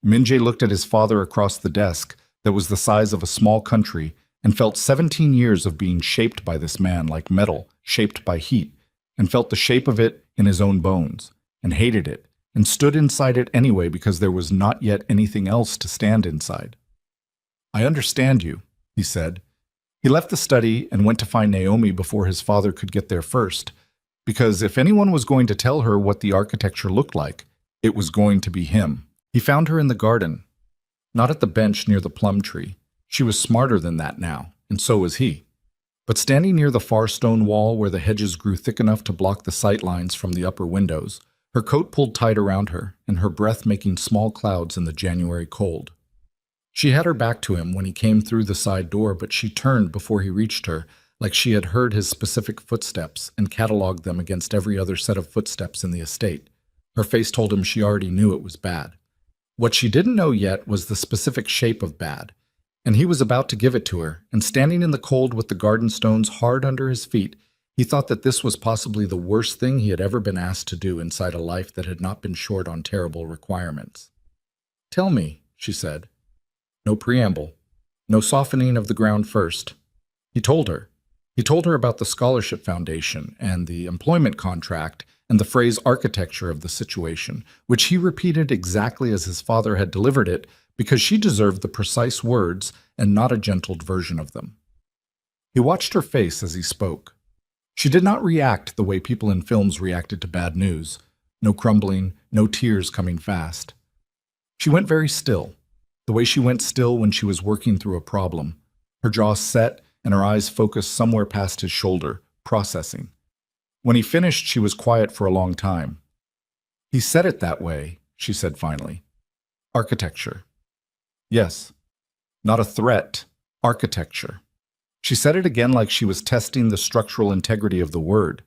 Min-jae looked at his father across the desk that was the size of a small country and felt 17 years of being shaped by this man like metal, shaped by heat, and felt the shape of it in his own bones, and hated it, and stood inside it anyway because there was not yet anything else to stand inside. "I understand you," he said. He left the study and went to find Naomi before his father could get there first, because if anyone was going to tell her what the architecture looked like, it was going to be him. He found her in the garden, not at the bench near the plum tree. She was smarter than that now, and so was he. But standing near the far stone wall where the hedges grew thick enough to block the sight lines from the upper windows, her coat pulled tight around her, and her breath making small clouds in the January cold. She had her back to him when he came through the side door, but she turned before he reached her, like she had heard his specific footsteps and catalogued them against every other set of footsteps in the estate. Her face told him she already knew it was bad. What she didn't know yet was the specific shape of bad, and he was about to give it to her, and standing in the cold with the garden stones hard under his feet, he thought that this was possibly the worst thing he had ever been asked to do inside a life that had not been short on terrible requirements. "Tell me," she said. No preamble. No softening of the ground first. He told her. He told her about the scholarship foundation and the employment contract and the phrase architecture of the situation, which he repeated exactly as his father had delivered it because she deserved the precise words and not a gentled version of them. He watched her face as he spoke. She did not react the way people in films reacted to bad news. No crumbling, no tears coming fast. She went very still, the way she went still when she was working through a problem, her jaw set and her eyes focused somewhere past his shoulder, processing. When he finished, she was quiet for a long time. "He said it that way," she said finally. "Architecture." "Yes. Not a threat. Architecture." She said it again like she was testing the structural integrity of the word.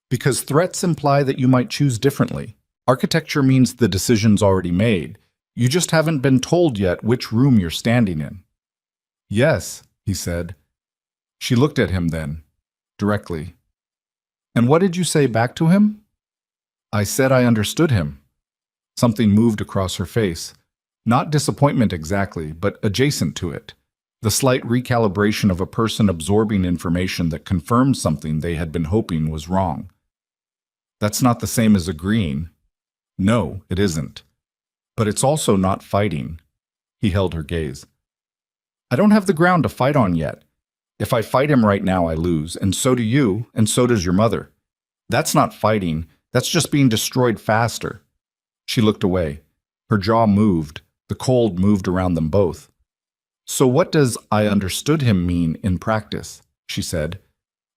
"Because threats imply that you might choose differently. Architecture means the decision's already made. You just haven't been told yet which room you're standing in." "Yes," he said. She looked at him then, directly. "And what did you say back to him?" "I said I understood him." Something moved across her face. Not disappointment exactly, but adjacent to it. The slight recalibration of a person absorbing information that confirmed something they had been hoping was wrong. "That's not the same as agreeing." "No, it isn't. But it's also not fighting." He held her gaze. "I don't have the ground to fight on yet. If I fight him right now, I lose, and so do you, and so does your mother. That's not fighting, that's just being destroyed faster." She looked away. Her jaw moved. The cold moved around them both. "So what does 'I understood him' mean in practice?" she said.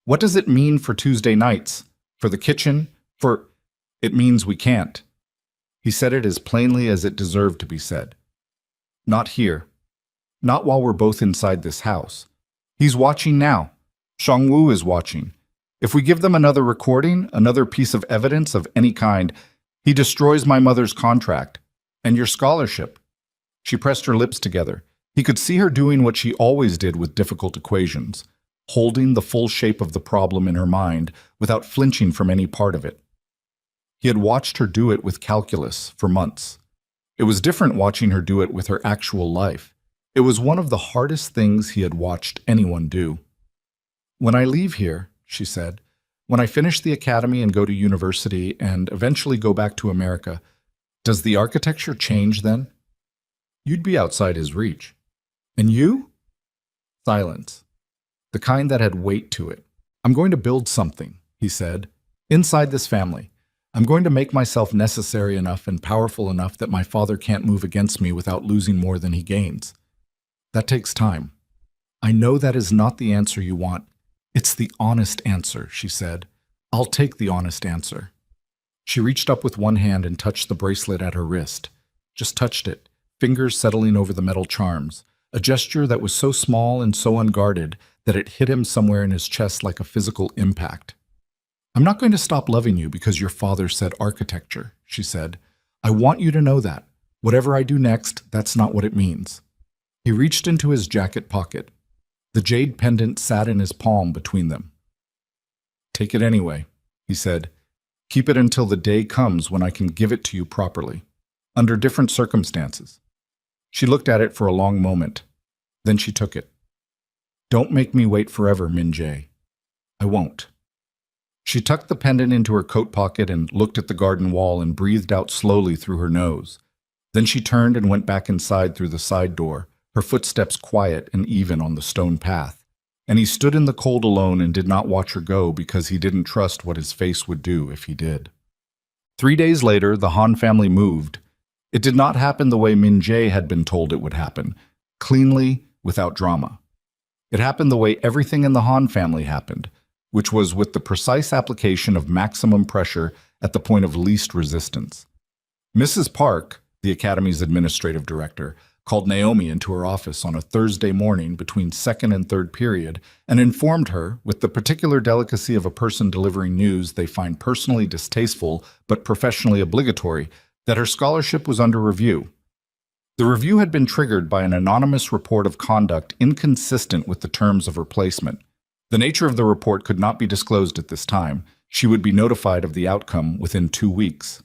"What does it mean for Tuesday nights? For the kitchen? For—" "It means we can't." He said it as plainly as it deserved to be said. "Not here. Not while we're both inside this house. He's watching now. Shangwu is watching. If we give them another recording, another piece of evidence of any kind, he destroys my mother's contract. And your scholarship." She pressed her lips together. He could see her doing what she always did with difficult equations, holding the full shape of the problem in her mind without flinching from any part of it. He had watched her do it with calculus for months. It was different watching her do it with her actual life. It was one of the hardest things he had watched anyone do. "When I leave here," she said, "when I finish the academy and go to university and eventually go back to America, does the architecture change then?" "You'd be outside his reach." "And you?" Silence. The kind that had weight to it. "I'm going to build something," he said, "inside this family. I'm going to make myself necessary enough and powerful enough that my father can't move against me without losing more than he gains. That takes time. I know that is not the answer you want. It's the honest answer," she said. "I'll take the honest answer." She reached up with one hand and touched the bracelet at her wrist. Just touched it, fingers settling over the metal charms, a gesture that was so small and so unguarded that it hit him somewhere in his chest like a physical impact. "I'm not going to stop loving you because your father said architecture," she said. "I want you to know that. Whatever I do next, that's not what it means." He reached into his jacket pocket. The jade pendant sat in his palm between them. "Take it anyway," he said. "Keep it until the day comes when I can give it to you properly, under different circumstances." She looked at it for a long moment. Then she took it. "Don't make me wait forever, Min Jae." "I won't." She tucked the pendant into her coat pocket and looked at the garden wall and breathed out slowly through her nose. Then she turned and went back inside through the side door, her footsteps quiet and even on the stone path. And he stood in the cold alone and did not watch her go because he didn't trust what his face would do if he did. 3 days later, the Han family moved. It did not happen the way Min Jae had been told it would happen, cleanly, without drama. It happened the way everything in the Han family happened, which was with the precise application of maximum pressure at the point of least resistance. Mrs. Park, the Academy's administrative director, called Naomi into her office on a Thursday morning between second and third period and informed her, with the particular delicacy of a person delivering news they find personally distasteful but professionally obligatory, that her scholarship was under review. The review had been triggered by an anonymous report of conduct inconsistent with the terms of her placement. The nature of the report could not be disclosed at this time. She would be notified of the outcome within 2 weeks.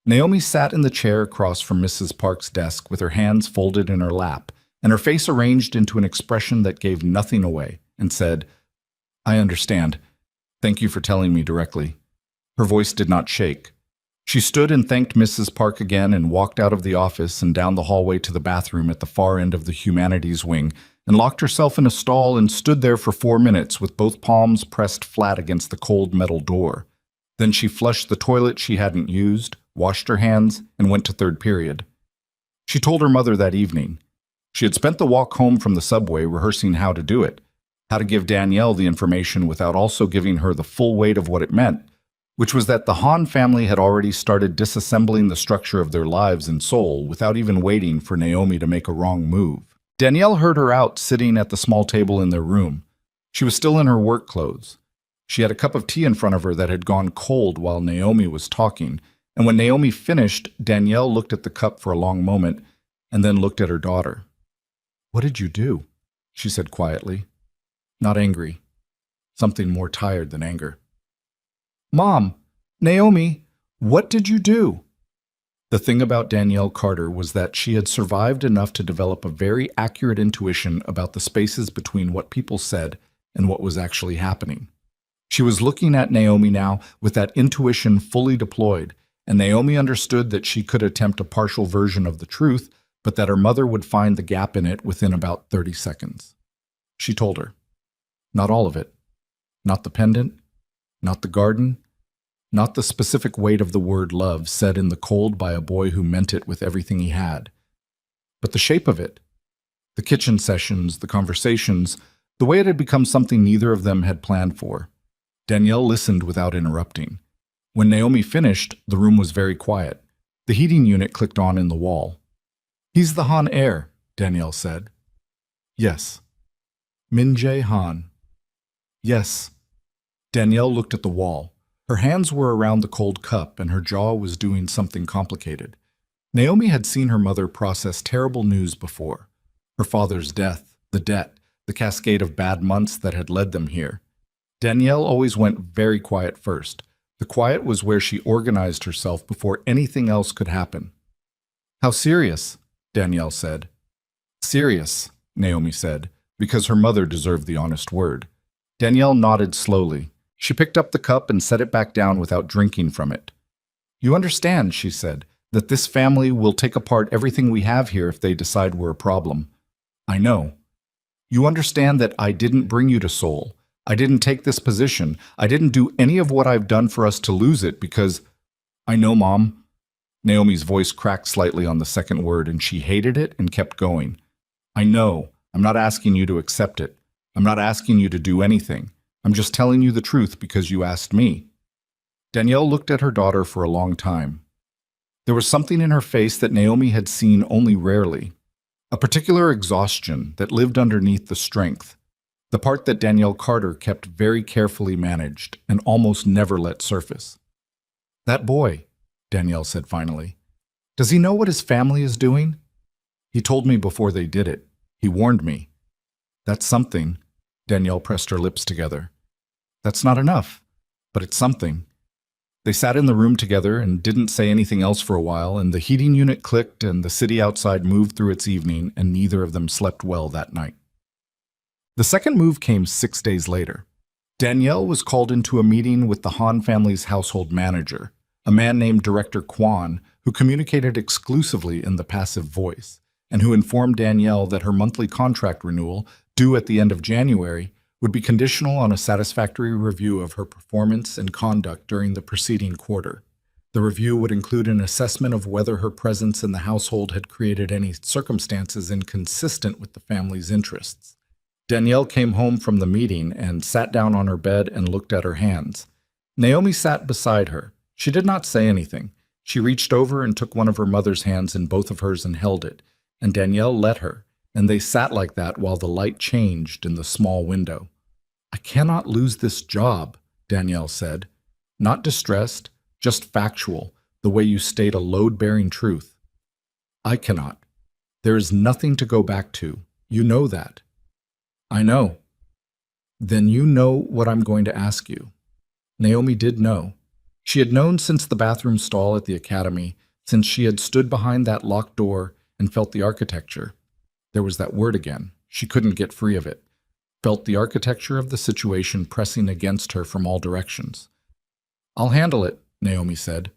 Naomi sat in the chair across from Mrs. Park's desk with her hands folded in her lap and her face arranged into an expression that gave nothing away, and said, "I understand. Thank you for telling me directly." Her voice did not shake. She stood and thanked Mrs. Park again and walked out of the office and down the hallway to the bathroom at the far end of the humanities wing and locked herself in a stall and stood there for 4 minutes with both palms pressed flat against the cold metal door. Then she flushed the toilet she hadn't used, washed her hands, and went to third period. She told her mother that evening. She had spent the walk home from the subway rehearsing how to do it, how to give Danielle the information without also giving her the full weight of what it meant, which was that the Han family had already started disassembling the structure of their lives and soul without even waiting for Naomi to make a wrong move. Danielle heard her out sitting at the small table in their room. She was still in her work clothes. She had a cup of tea in front of her that had gone cold while Naomi was talking, and when Naomi finished, Danielle looked at the cup for a long moment and then looked at her daughter. "What did you do?" she said quietly. Not angry. Something more tired than anger. "Mom, Naomi, what did you do?" The thing about Danielle Carter was that she had survived enough to develop a very accurate intuition about the spaces between what people said and what was actually happening. She was looking at Naomi now with that intuition fully deployed, and Naomi understood that she could attempt a partial version of the truth, but that her mother would find the gap in it within about 30 seconds. She told her. Not all of it. Not the pendant. Not the garden. Not the specific weight of the word love said in the cold by a boy who meant it with everything he had. But the shape of it. The kitchen sessions, the conversations, the way it had become something neither of them had planned for. Danielle listened without interrupting. When Naomi finished, the room was very quiet. The heating unit clicked on in the wall. "He's the Han heir," Danielle said. "Yes." "Min-jae Han." "Yes." Danielle looked at the wall. Her hands were around the cold cup and her jaw was doing something complicated. Naomi had seen her mother process terrible news before. Her father's death, the debt, the cascade of bad months that had led them here. Danielle always went very quiet first. The quiet was where she organized herself before anything else could happen. "How serious?" Danielle said. "Serious," Naomi said, because her mother deserved the honest word. Danielle nodded slowly. She picked up the cup and set it back down without drinking from it. "You understand," she said, "that this family will take apart everything we have here if they decide we're a problem." "I know." "You understand that I didn't bring you to Seoul. I didn't take this position. I didn't do any of what I've done for us to lose it because—" "I know, Mom." Naomi's voice cracked slightly on the second word, and she hated it and kept going. "I know. I'm not asking you to accept it. I'm not asking you to do anything. I'm just telling you the truth because you asked me." Danielle looked at her daughter for a long time. There was something in her face that Naomi had seen only rarely, a particular exhaustion that lived underneath the strength, the part that Danielle Carter kept very carefully managed and almost never let surface. "That boy," Danielle said finally, "does he know what his family is doing?" "He told me before they did it. He warned me." "That's something." Danielle pressed her lips together. "That's not enough, but it's something." They sat in the room together and didn't say anything else for a while, and the heating unit clicked and the city outside moved through its evening, and neither of them slept well that night. The second move came 6 days later. Danielle was called into a meeting with the Han family's household manager, a man named Director Kwan, who communicated exclusively in the passive voice, and who informed Danielle that her monthly contract renewal, due at the end of January, would be conditional on a satisfactory review of her performance and conduct during the preceding quarter. The review would include an assessment of whether her presence in the household had created any circumstances inconsistent with the family's interests. Danielle came home from the meeting and sat down on her bed and looked at her hands. Naomi sat beside her. She did not say anything. She reached over and took one of her mother's hands in both of hers and held it, and Danielle let her, and they sat like that while the light changed in the small window. "I cannot lose this job," Danielle said. Not distressed, just factual, the way you state a load-bearing truth. "I cannot. There is nothing to go back to. You know that." "I know." "Then you know what I'm going to ask you." Naomi did know. She had known since the bathroom stall at the academy, since she had stood behind that locked door and felt the architecture. There was that word again. She couldn't get free of it. Felt the architecture of the situation pressing against her from all directions. "I'll handle it," Naomi said.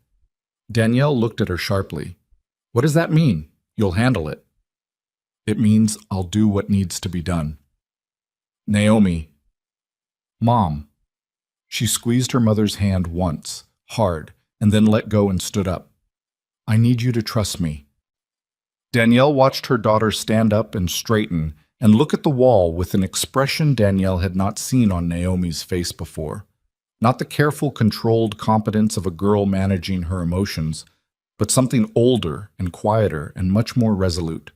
Danielle looked at her sharply. "What does that mean? You'll handle it?" "It means I'll do what needs to be done." "Naomi." "Mom." She squeezed her mother's hand once, hard, and then let go and stood up. "I need you to trust me." Danielle watched her daughter stand up and straighten and look at the wall with an expression Danielle had not seen on Naomi's face before. Not the careful, controlled competence of a girl managing her emotions, but something older and quieter and much more resolute.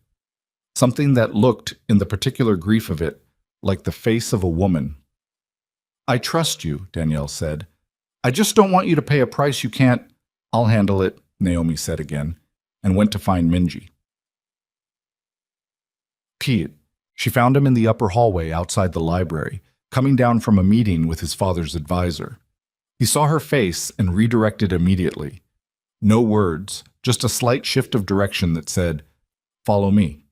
Something that looked, in the particular grief of it, like the face of a woman. "I trust you," Danielle said. "I just don't want you to pay a price you can't—" "I'll handle it," Naomi said again, and went to find Minji. Pete. She found him in the upper hallway outside the library, coming down from a meeting with his father's advisor. He saw her face and redirected immediately. No words, just a slight shift of direction that said, "Follow me."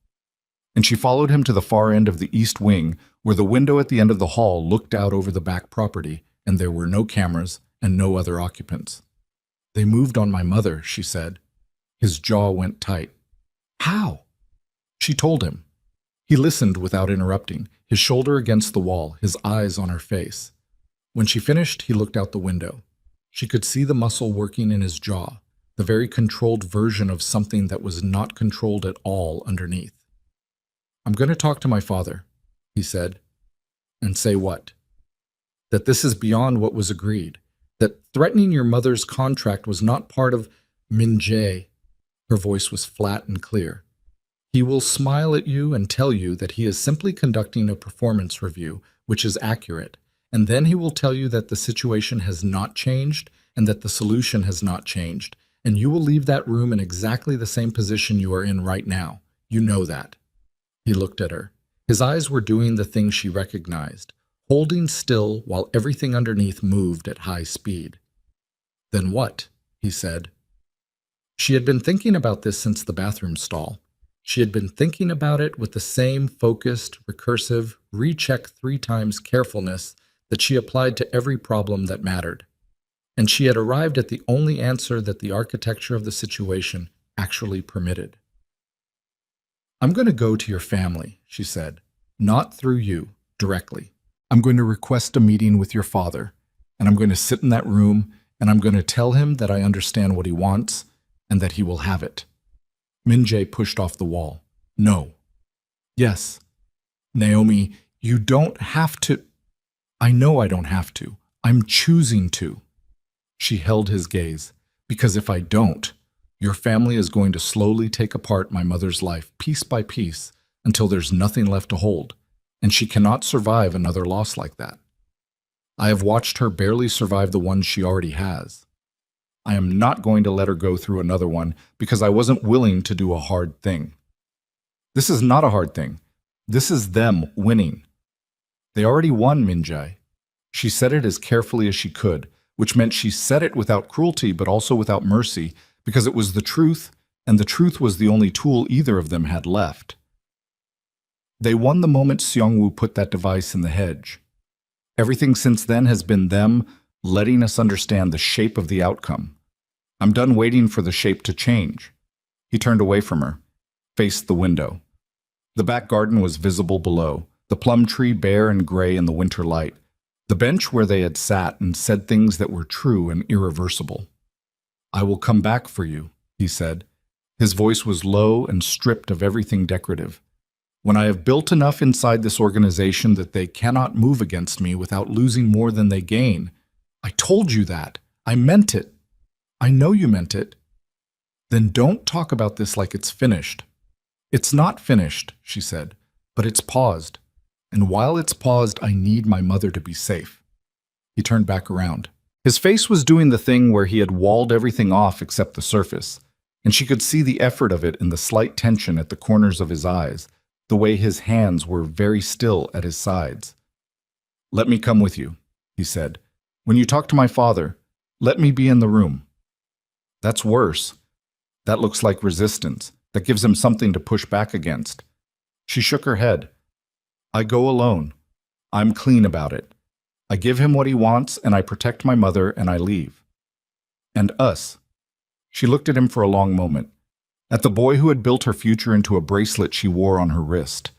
And she followed him to the far end of the east wing, where the window at the end of the hall looked out over the back property, and there were no cameras and no other occupants. "They moved on my mother," she said. His jaw went tight. "How?" She told him. He listened without interrupting, his shoulder against the wall, his eyes on her face. When she finished, he looked out the window. She could see the muscle working in his jaw, the very controlled version of something that was not controlled at all underneath. "I'm going to talk to my father," he said. "And say what?" "That this is beyond what was agreed. That threatening your mother's contract was not part of Minjae." Her voice was flat and clear. "He will smile at you and tell you that he is simply conducting a performance review, which is accurate, and then he will tell you that the situation has not changed and that the solution has not changed, and you will leave that room in exactly the same position you are in right now. You know that." He looked at her. His eyes were doing the thing she recognized, holding still while everything underneath moved at high speed. "Then what?" he said. She had been thinking about this since the bathroom stall. She had been thinking about it with the same focused, recursive, recheck 3 times carefulness that she applied to every problem that mattered. And she had arrived at the only answer that the architecture of the situation actually permitted. "I'm going to go to your family," she said. "Not through you, directly. I'm going to request a meeting with your father, and I'm going to sit in that room, and I'm going to tell him that I understand what he wants, and that he will have it." Minjae pushed off the wall. "No." "Yes." "Naomi, you don't have to." "I know I don't have to. I'm choosing to." She held his gaze. "Because if I don't, your family is going to slowly take apart my mother's life, piece by piece, until there's nothing left to hold, and she cannot survive another loss like that. I have watched her barely survive the one she already has. I am not going to let her go through another one because I wasn't willing to do a hard thing. This is not a hard thing. This is them winning. They already won, Minjae." She said it as carefully as she could, which meant she said it without cruelty but also without mercy, because it was the truth, and the truth was the only tool either of them had left. They won the moment Seongwoo put that device in the hedge. Everything since then has been them letting us understand the shape of the outcome. I'm done waiting for the shape to change. He turned away from her, faced the window. The back garden was visible below, the plum tree bare and gray in the winter light, the bench where they had sat and said things that were true and irreversible. "I will come back for you," he said. His voice was low and stripped of everything decorative. When I have built enough inside this organization that they cannot move against me without losing more than they gain. I told you that. I meant it. I know you meant it. Then don't talk about this like it's finished. It's not finished, she said, but it's paused. And while it's paused, I need my mother to be safe. He turned back around. His face was doing the thing where he had walled everything off except the surface, and she could see the effort of it in the slight tension at the corners of his eyes, the way his hands were very still at his sides. Let me come with you, he said. When you talk to my father, let me be in the room. That's worse. That looks like resistance. That gives him something to push back against. She shook her head. I go alone. I'm clean about it. I give him what he wants, and I protect my mother, and I leave. And us. She looked at him for a long moment. At the boy who had built her future into a bracelet she wore on her wrist.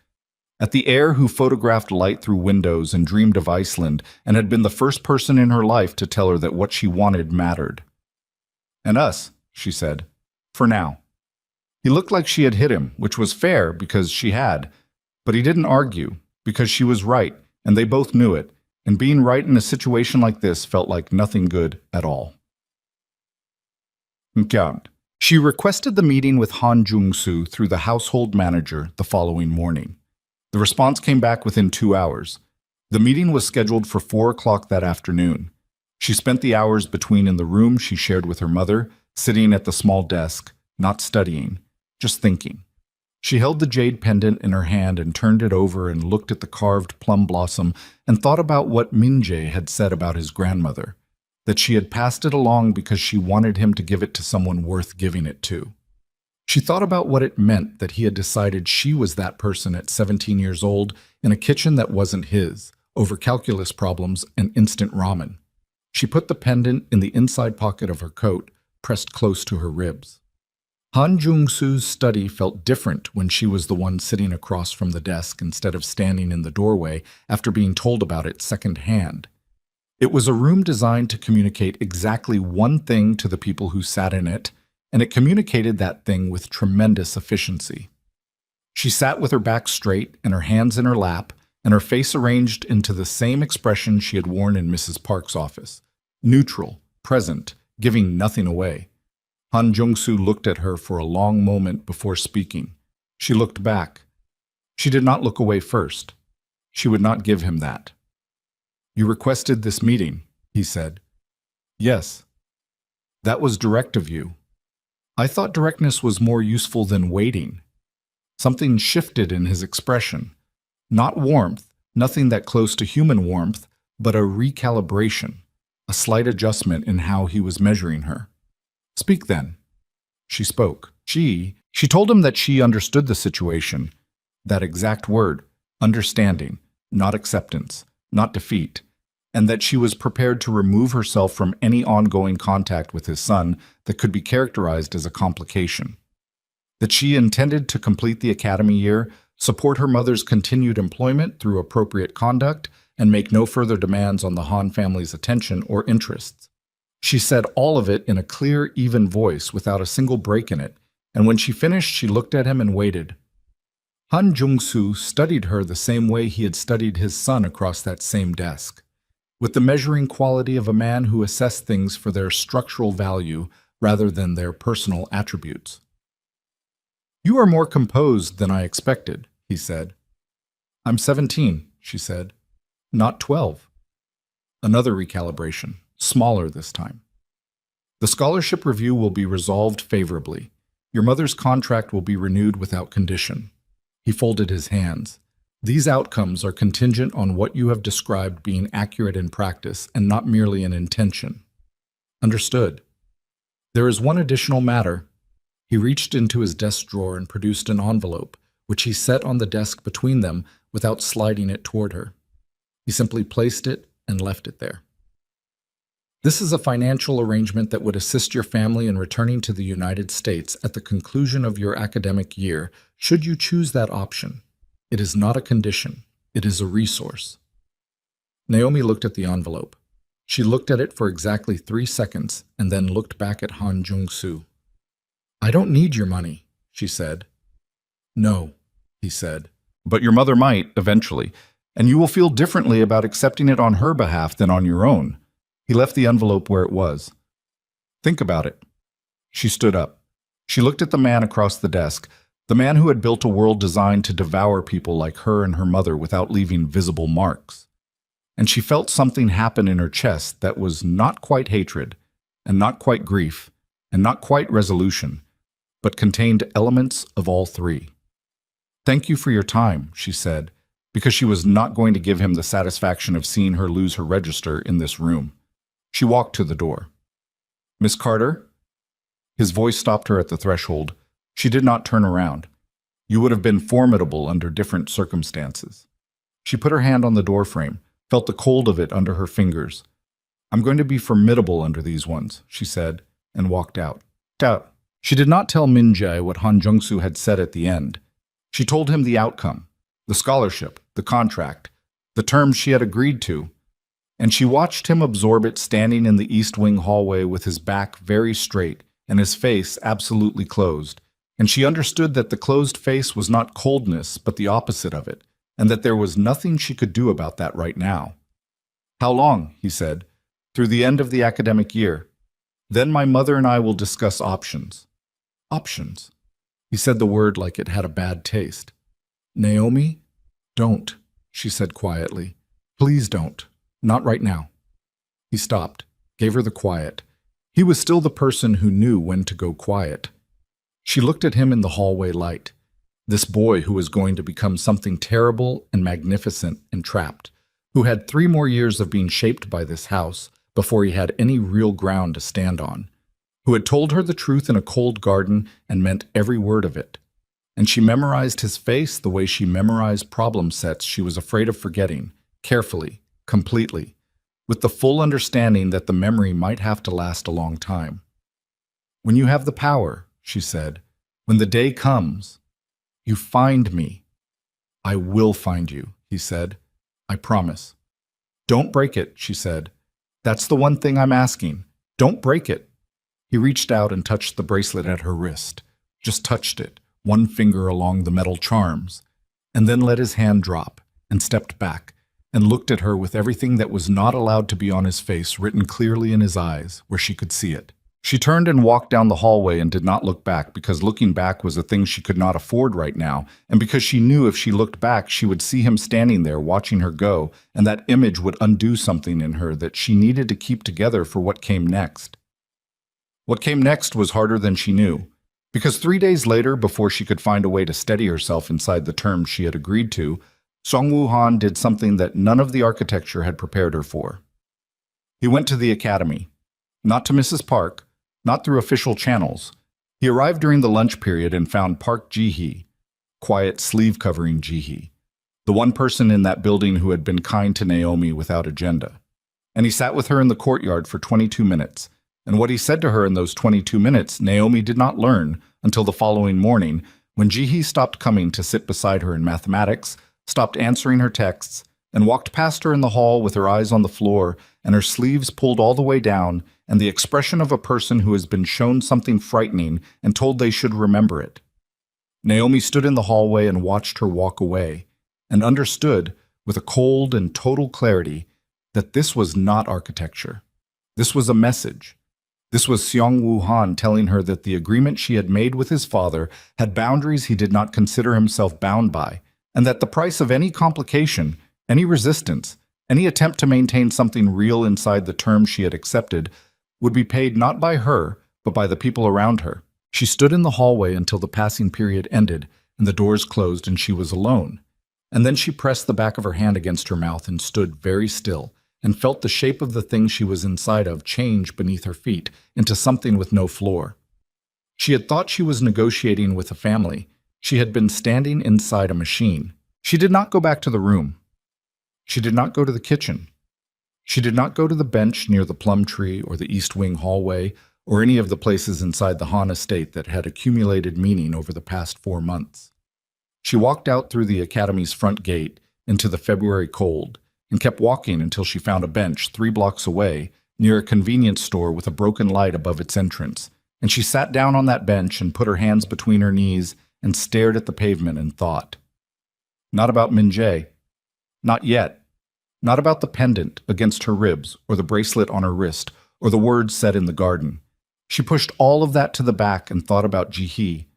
At the heir who photographed light through windows and dreamed of Iceland and had been the first person in her life to tell her that what she wanted mattered. And us, she said, for now. He looked like she had hit him, which was fair because she had, but he didn't argue because she was right, and they both knew it, and being right in a situation like this felt like nothing good at all. She requested the meeting with Han Jung-soo through the household manager the following morning. The response came back within 2 hours. The meeting was scheduled for 4 o'clock that afternoon. She spent the hours between in the room she shared with her mother, sitting at the small desk, not studying, just thinking. She held the jade pendant in her hand and turned it over and looked at the carved plum blossom and thought about what Min-jae had said about his grandmother, that she had passed it along because she wanted him to give it to someone worth giving it to. She thought about what it meant that he had decided she was that person at 17 years old in a kitchen that wasn't his, over calculus problems and instant ramen. She put the pendant in the inside pocket of her coat, pressed close to her ribs. Han Jung-soo's study felt different when she was the one sitting across from the desk instead of standing in the doorway after being told about it secondhand. It was a room designed to communicate exactly one thing to the people who sat in it, and it communicated that thing with tremendous efficiency. She sat with her back straight and her hands in her lap, and her face arranged into the same expression she had worn in Mrs. Park's office, neutral, present, giving nothing away. Han Jung-soo looked at her for a long moment before speaking. She looked back. She did not look away first. She would not give him that. You requested this meeting, he said. Yes. That was direct of you. I thought directness was more useful than waiting. Something shifted in his expression. Not warmth, nothing that close to human warmth, but a recalibration, a slight adjustment in how he was measuring her. Speak then. She spoke. She told him that she understood the situation. That exact word, understanding, not acceptance, not defeat, and that she was prepared to remove herself from any ongoing contact with his son that could be characterized as a complication. That she intended to complete the academy year, support her mother's continued employment through appropriate conduct, and make no further demands on the Han family's attention or interests. She said all of it in a clear, even voice without a single break in it, and when she finished, she looked at him and waited. Han Jung-soo studied her the same way he had studied his son across that same desk, with the measuring quality of a man who assessed things for their structural value rather than their personal attributes. You are more composed than I expected, he said. I'm 17, she said, not 12. Another recalibration. Smaller this time. The scholarship review will be resolved favorably. Your mother's contract will be renewed without condition. He folded his hands. These outcomes are contingent on what you have described being accurate in practice and not merely an intention. Understood. There is one additional matter. He reached into his desk drawer and produced an envelope, which he set on the desk between them without sliding it toward her. He simply placed it and left it there. This is a financial arrangement that would assist your family in returning to the United States at the conclusion of your academic year, should you choose that option. It is not a condition. It is a resource. Naomi looked at the envelope. She looked at it for exactly 3 seconds and then looked back at Han Jung-soo. I don't need your money, she said. No, he said. But your mother might, eventually, and you will feel differently about accepting it on her behalf than on your own. He left the envelope where it was. Think about it. She stood up. She looked at the man across the desk, the man who had built a world designed to devour people like her and her mother without leaving visible marks. And she felt something happen in her chest that was not quite hatred, and not quite grief, and not quite resolution, but contained elements of all three. Thank you for your time, she said, because she was not going to give him the satisfaction of seeing her lose her register in this room. She walked to the door. Miss Carter? His voice stopped her at the threshold. She did not turn around. You would have been formidable under different circumstances. She put her hand on the doorframe, felt the cold of it under her fingers. I'm going to be formidable under these ones, she said, and walked out. She did not tell Min Jae what Han Jung-soo had said at the end. She told him the outcome, the scholarship, the contract, the terms she had agreed to, and she watched him absorb it standing in the East Wing hallway with his back very straight and his face absolutely closed. And she understood that the closed face was not coldness, but the opposite of it, and that there was nothing she could do about that right now. How long, he said, through the end of the academic year. Then my mother and I will discuss options. Options. He said the word like it had a bad taste. Naomi, don't, she said quietly. Please don't. Not right now. He stopped, gave her the quiet. He was still the person who knew when to go quiet. She looked at him in the hallway light. This boy who was going to become something terrible and magnificent and trapped, who had 3 more years of being shaped by this house before he had any real ground to stand on, who had told her the truth in a cold garden and meant every word of it. And she memorized his face the way she memorized problem sets she was afraid of forgetting, carefully, completely, with the full understanding that the memory might have to last a long time. When you have the power, she said, when the day comes, you find me. I will find you, he said. I promise. Don't break it, she said. That's the one thing I'm asking. Don't break it. He reached out and touched the bracelet at her wrist, just touched it, one finger along the metal charms, and then let his hand drop and stepped back and looked at her with everything that was not allowed to be on his face written clearly in his eyes, where she could see it. She turned and walked down the hallway and did not look back because looking back was a thing she could not afford right now, and because she knew if she looked back she would see him standing there watching her go, and that image would undo something in her that she needed to keep together for what came next. What came next was harder than she knew, because 3 days later, before she could find a way to steady herself inside the terms she had agreed to, Song-woo Han did something that none of the architecture had prepared her for. He went to the academy, not to Mrs. Park, not through official channels. He arrived during the lunch period and found Park Ji-hee, quiet, sleeve-covering Ji-hee, the one person in that building who had been kind to Naomi without agenda. And he sat with her in the courtyard for 22 minutes, and what he said to her in those 22 minutes, Naomi did not learn until the following morning when Ji-hee stopped coming to sit beside her in mathematics, stopped answering her texts, and walked past her in the hall with her eyes on the floor and her sleeves pulled all the way down and the expression of a person who has been shown something frightening and told they should remember it. Naomi stood in the hallway and watched her walk away and understood, with a cold and total clarity, that this was not architecture. This was a message. This was Seong-woo Han telling her that the agreement she had made with his father had boundaries he did not consider himself bound by, and that the price of any complication, any resistance, any attempt to maintain something real inside the terms she had accepted would be paid not by her, but by the people around her. She stood in the hallway until the passing period ended and the doors closed and she was alone. And then she pressed the back of her hand against her mouth and stood very still and felt the shape of the thing she was inside of change beneath her feet into something with no floor. She had thought she was negotiating with a family. She had been standing inside a machine. She did not go back to the room. She did not go to the kitchen. She did not go to the bench near the plum tree or the East Wing hallway or any of the places inside the Han estate that had accumulated meaning over the past 4 months. She walked out through the academy's front gate into the February cold and kept walking until she found a bench 3 blocks away near a convenience store with a broken light above its entrance, and she sat down on that bench and put her hands between her knees and stared at the pavement and thought. Not about Min-jae. Not yet. Not about the pendant against her ribs, or the bracelet on her wrist, or the words said in the garden. She pushed all of that to the back and thought about Ji-hee,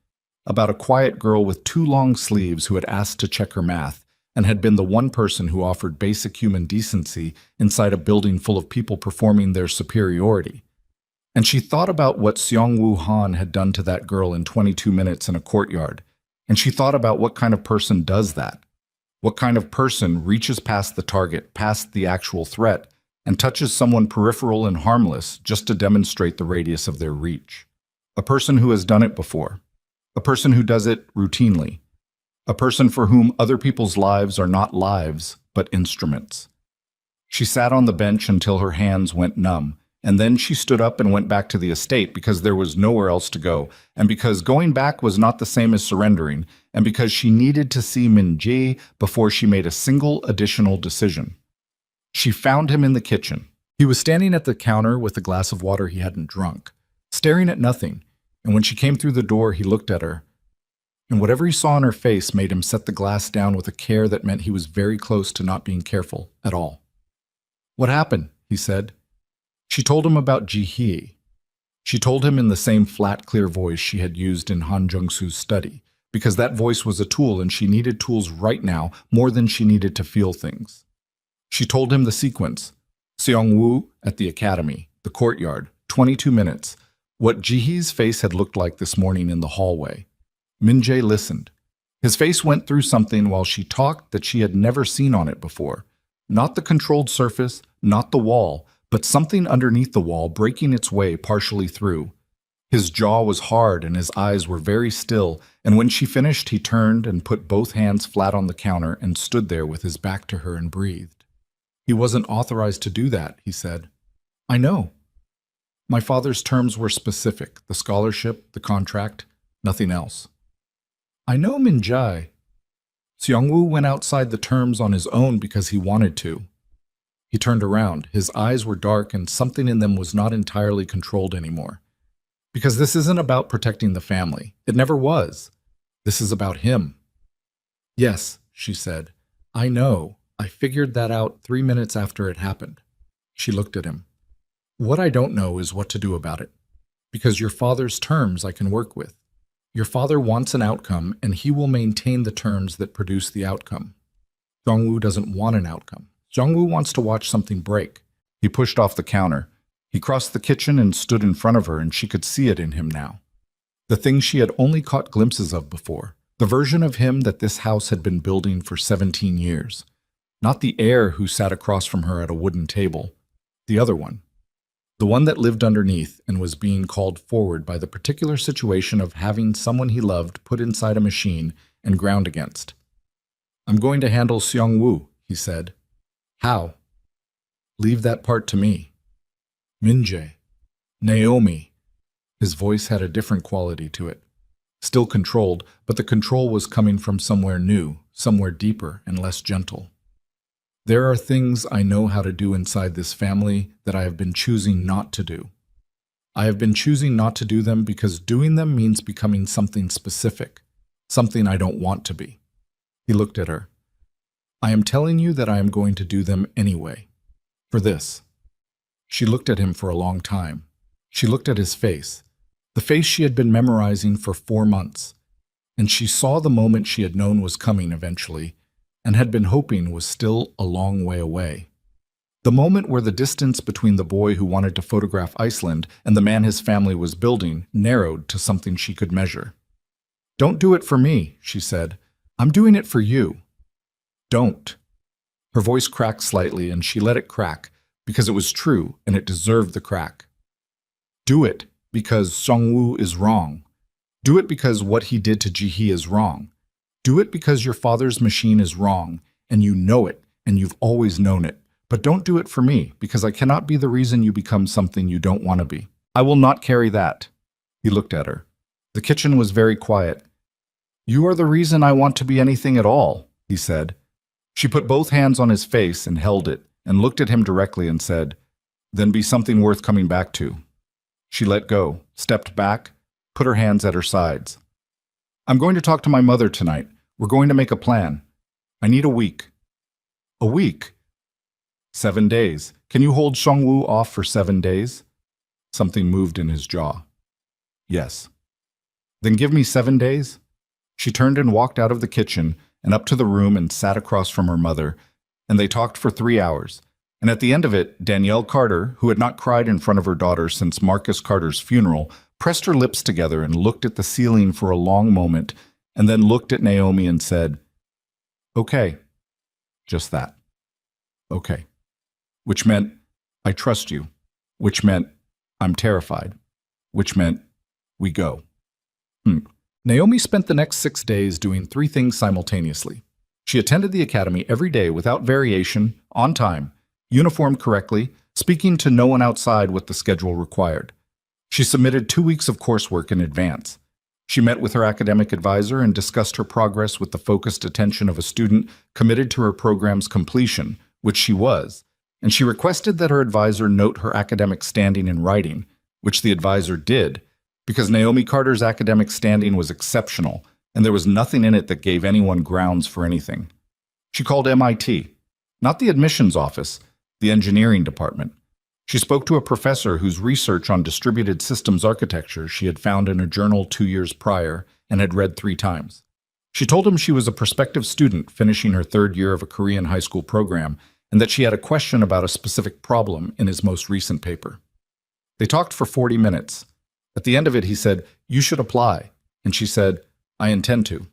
about a quiet girl with 2 long sleeves who had asked to check her math and had been the one person who offered basic human decency inside a building full of people performing their superiority. And she thought about what Seong-woo Han had done to that girl in 22 minutes in a courtyard, and she thought about what kind of person does that. What kind of person reaches past the target, past the actual threat, and touches someone peripheral and harmless just to demonstrate the radius of their reach. A person who has done it before. A person who does it routinely. A person for whom other people's lives are not lives, but instruments. She sat on the bench until her hands went numb, and then she stood up and went back to the estate because there was nowhere else to go, and because going back was not the same as surrendering, and because she needed to see Min-jae before she made a single additional decision. She found him in the kitchen. He was standing at the counter with a glass of water he hadn't drunk, staring at nothing, and when she came through the door, he looked at her. And whatever he saw on her face made him set the glass down with a care that meant he was very close to not being careful at all. "What happened?" he said. She told him about Ji-hee. She told him in the same flat, clear voice she had used in Han Jung-soo's study, because that voice was a tool and she needed tools right now more than she needed to feel things. She told him the sequence. Seong-woo at the academy, the courtyard, 22 minutes, what Ji-hee's face had looked like this morning in the hallway. Min-jae listened. His face went through something while she talked that she had never seen on it before. Not the controlled surface, not the wall, but something underneath the wall breaking its way partially through. His jaw was hard and his eyes were very still, and when she finished he turned and put both hands flat on the counter and stood there with his back to her and breathed. "He wasn't authorized to do that," he said. "I know. My father's terms were specific, the scholarship, the contract, nothing else." "I know, Min-jae." Seong-woo went outside the terms on his own because he wanted to. He turned around. His eyes were dark and something in them was not entirely controlled anymore. "Because this isn't about protecting the family. It never was. This is about him." "Yes," she said. "I know. I figured that out 3 minutes after it happened." She looked at him. "What I don't know is what to do about it. Because your father's terms I can work with. Your father wants an outcome, and he will maintain the terms that produce the outcome. Seong-woo doesn't want an outcome. Seong-woo wants to watch something break." He pushed off the counter. He crossed the kitchen and stood in front of her, and she could see it in him now. The thing she had only caught glimpses of before. The version of him that this house had been building for 17 years. Not the heir who sat across from her at a wooden table. The other one. The one that lived underneath and was being called forward by the particular situation of having someone he loved put inside a machine and ground against. "I'm going to handle Seong-woo," he said. "How?" "Leave that part to me." "Min-jae. Naomi." His voice had a different quality to it. Still controlled, but the control was coming from somewhere new, somewhere deeper and less gentle. "There are things I know how to do inside this family that I have been choosing not to do. I have been choosing not to do them because doing them means becoming something specific, something I don't want to be." He looked at her. "I am telling you that I am going to do them anyway. For this." She looked at him for a long time. She looked at his face, the face she had been memorizing for 4 months, and she saw the moment she had known was coming eventually, and had been hoping was still a long way away. The moment where the distance between the boy who wanted to photograph Iceland and the man his family was building narrowed to something she could measure. "Don't do it for me," she said. "I'm doing it for you. Don't." Her voice cracked slightly, and she let it crack, because it was true and it deserved the crack. "Do it because Seong-woo is wrong. Do it because what he did to Ji-hee is wrong. Do it because your father's machine is wrong, and you know it, and you've always known it. But don't do it for me, because I cannot be the reason you become something you don't want to be. I will not carry that." He looked at her. The kitchen was very quiet. "You are the reason I want to be anything at all," he said. She put both hands on his face and held it, and looked at him directly and said, "Then be something worth coming back to." She let go, stepped back, put her hands at her sides. "I'm going to talk to my mother tonight. We're going to make a plan. I need a week. A week? 7 days. Can you hold Xiongwu off for 7 days? Something moved in his jaw. Yes. Then give me 7 days. She turned and walked out of the kitchen and up to the room and sat across from her mother, and they talked for 3 hours. And at the end of it, Danielle Carter, who had not cried in front of her daughter since Marcus Carter's funeral, pressed her lips together and looked at the ceiling for a long moment, and then looked at Naomi and said, "Okay." Just that. Okay. Which meant, "I trust you." Which meant, "I'm terrified." Which meant, "We go." Naomi spent the next 6 days doing 3 things simultaneously. She attended the academy every day without variation, on time, uniformed correctly, speaking to no one outside what the schedule required. She submitted 2 weeks of coursework in advance. She met with her academic advisor and discussed her progress with the focused attention of a student committed to her program's completion, which she was, and she requested that her advisor note her academic standing in writing, which the advisor did, because Naomi Carter's academic standing was exceptional, and there was nothing in it that gave anyone grounds for anything. She called MIT, not the admissions office, the engineering department. She spoke to a professor whose research on distributed systems architecture she had found in a journal 2 years prior and had read 3 times. She told him she was a prospective student finishing her 3rd year of a Korean high school program and that she had a question about a specific problem in his most recent paper. They talked for 40 minutes. At the end of it, he said, "You should apply." And she said, "I intend to."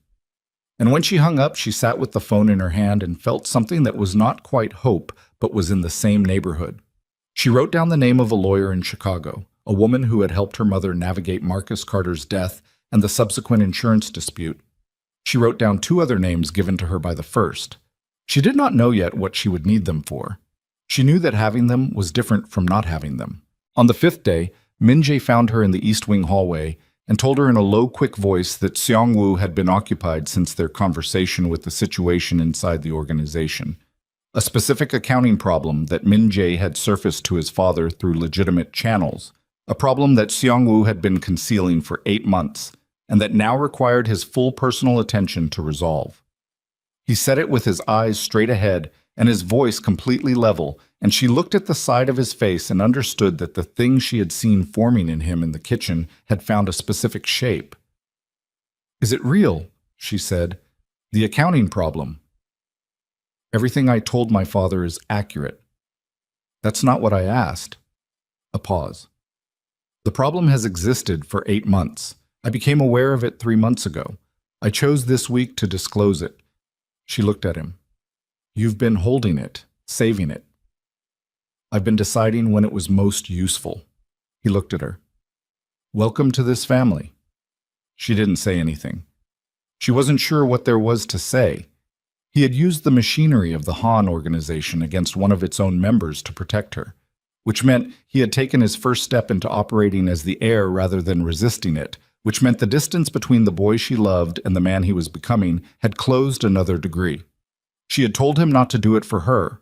And when she hung up, she sat with the phone in her hand and felt something that was not quite hope, but was in the same neighborhood. She wrote down the name of a lawyer in Chicago, a woman who had helped her mother navigate Marcus Carter's death and the subsequent insurance dispute. She wrote down 2 other names given to her by the first. She did not know yet what she would need them for. She knew that having them was different from not having them. On the 5th day, Min-jae found her in the East Wing hallway and told her in a low, quick voice that Seong-woo had been occupied since their conversation with the situation inside the organization. A specific accounting problem that Min-jae had surfaced to his father through legitimate channels, a problem that Seong-woo had been concealing for 8 months, and that now required his full personal attention to resolve. He said it with his eyes straight ahead and his voice completely level, and she looked at the side of his face and understood that the thing she had seen forming in him in the kitchen had found a specific shape. "Is it real?" she said. "The accounting problem." "Everything I told my father is accurate." "That's not what I asked." A pause. "The problem has existed for 8 months. I became aware of it 3 months ago. I chose this week to disclose it." She looked at him. "You've been holding it, saving it." "I've been deciding when it was most useful." He looked at her. "Welcome to this family." She didn't say anything. She wasn't sure what there was to say. He had used the machinery of the Han organization against one of its own members to protect her, which meant he had taken his first step into operating as the heir rather than resisting it, which meant the distance between the boy she loved and the man he was becoming had closed another degree. She had told him not to do it for her.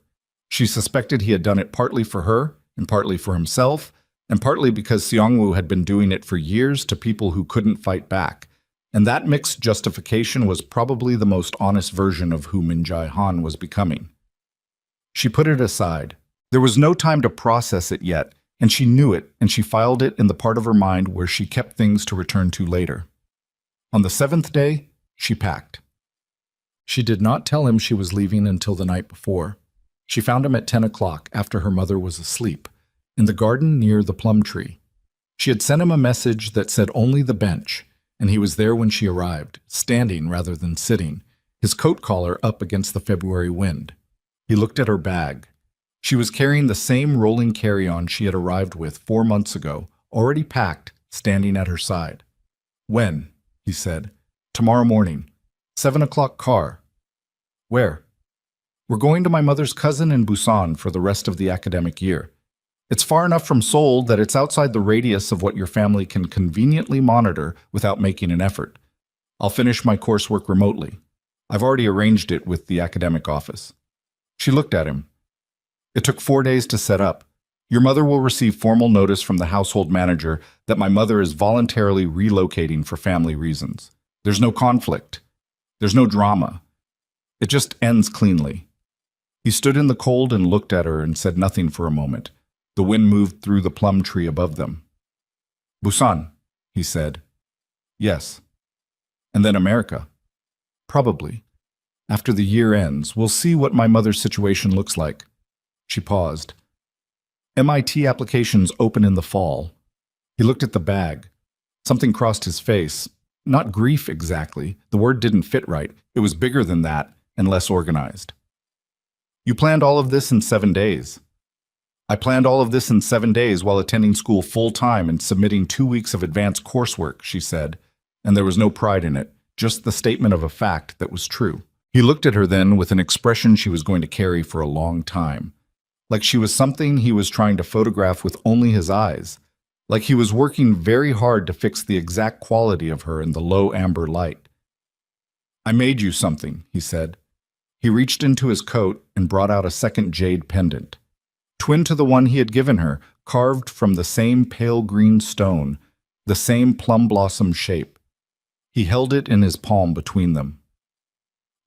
She suspected he had done it partly for her, and partly for himself, and partly because Seong-woo had been doing it for years to people who couldn't fight back. And that mixed justification was probably the most honest version of who Min-jae Han was becoming. She put it aside. There was no time to process it yet, and she knew it, and she filed it in the part of her mind where she kept things to return to later. On the 7th day, she packed. She did not tell him she was leaving until the night before. She found him at 10 o'clock after her mother was asleep, in the garden near the plum tree. She had sent him a message that said only the bench, and he was there when she arrived, standing rather than sitting, his coat collar up against the February wind. He looked at her bag. She was carrying the same rolling carry-on she had arrived with 4 months ago, already packed, standing at her side. "When?" he said. "Tomorrow morning. 7 o'clock car." "Where?" "We're going to my mother's cousin in Busan for the rest of the academic year. It's far enough from Seoul that it's outside the radius of what your family can conveniently monitor without making an effort. I'll finish my coursework remotely. I've already arranged it with the academic office." She looked at him. "It took 4 days to set up. Your mother will receive formal notice from the household manager that my mother is voluntarily relocating for family reasons. There's no conflict. There's no drama. It just ends cleanly. He stood in the cold and looked at her and said nothing for a moment. The wind moved through the plum tree above them. Busan, he said. Yes. And then America. Probably. After the year ends, we'll see what my mother's situation looks like. She paused. MIT applications open in the fall. He looked at the bag. Something crossed his face. Not grief exactly. The word didn't fit right. It was bigger than that and less organized. You planned all of this in 7 days. I planned all of this in 7 days while attending school full-time and submitting 2 weeks of advanced coursework, she said, and there was no pride in it, just the statement of a fact that was true. He looked at her then with an expression she was going to carry for a long time, like she was something he was trying to photograph with only his eyes, like he was working very hard to fix the exact quality of her in the low amber light. I made you something, he said. He reached into his coat and brought out a second jade pendant, twin to the one he had given her, carved from the same pale green stone, the same plum blossom shape. He held it in his palm between them.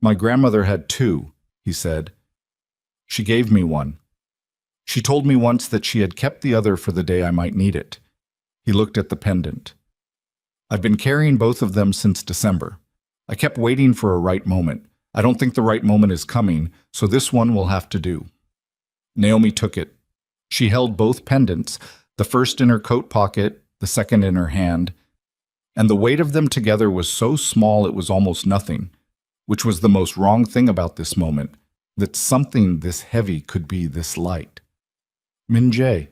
My grandmother had 2, he said. She gave me one. She told me once that she had kept the other for the day I might need it. He looked at the pendant. I've been carrying both of them since December. I kept waiting for a right moment. I don't think the right moment is coming, so this one will have to do. Naomi took it. She held both pendants, the first in her coat pocket, the second in her hand, and the weight of them together was so small it was almost nothing, which was the most wrong thing about this moment, that something this heavy could be this light. Min Jae.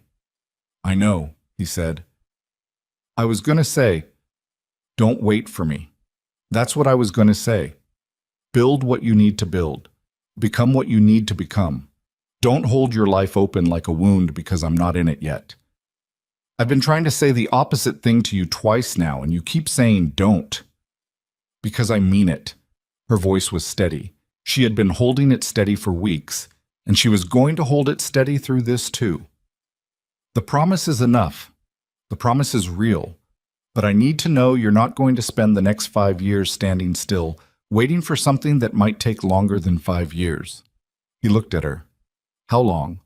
I know, he said. I was going to say, don't wait for me. That's what I was going to say. Build what you need to build. Become what you need to become. Don't hold your life open like a wound because I'm not in it yet. I've been trying to say the opposite thing to you twice now, and you keep saying don't. Because I mean it. Her voice was steady. She had been holding it steady for weeks, and she was going to hold it steady through this too. The promise is enough. The promise is real. But I need to know you're not going to spend the next 5 years standing still, waiting for something that might take longer than 5 years. He looked at her. How long?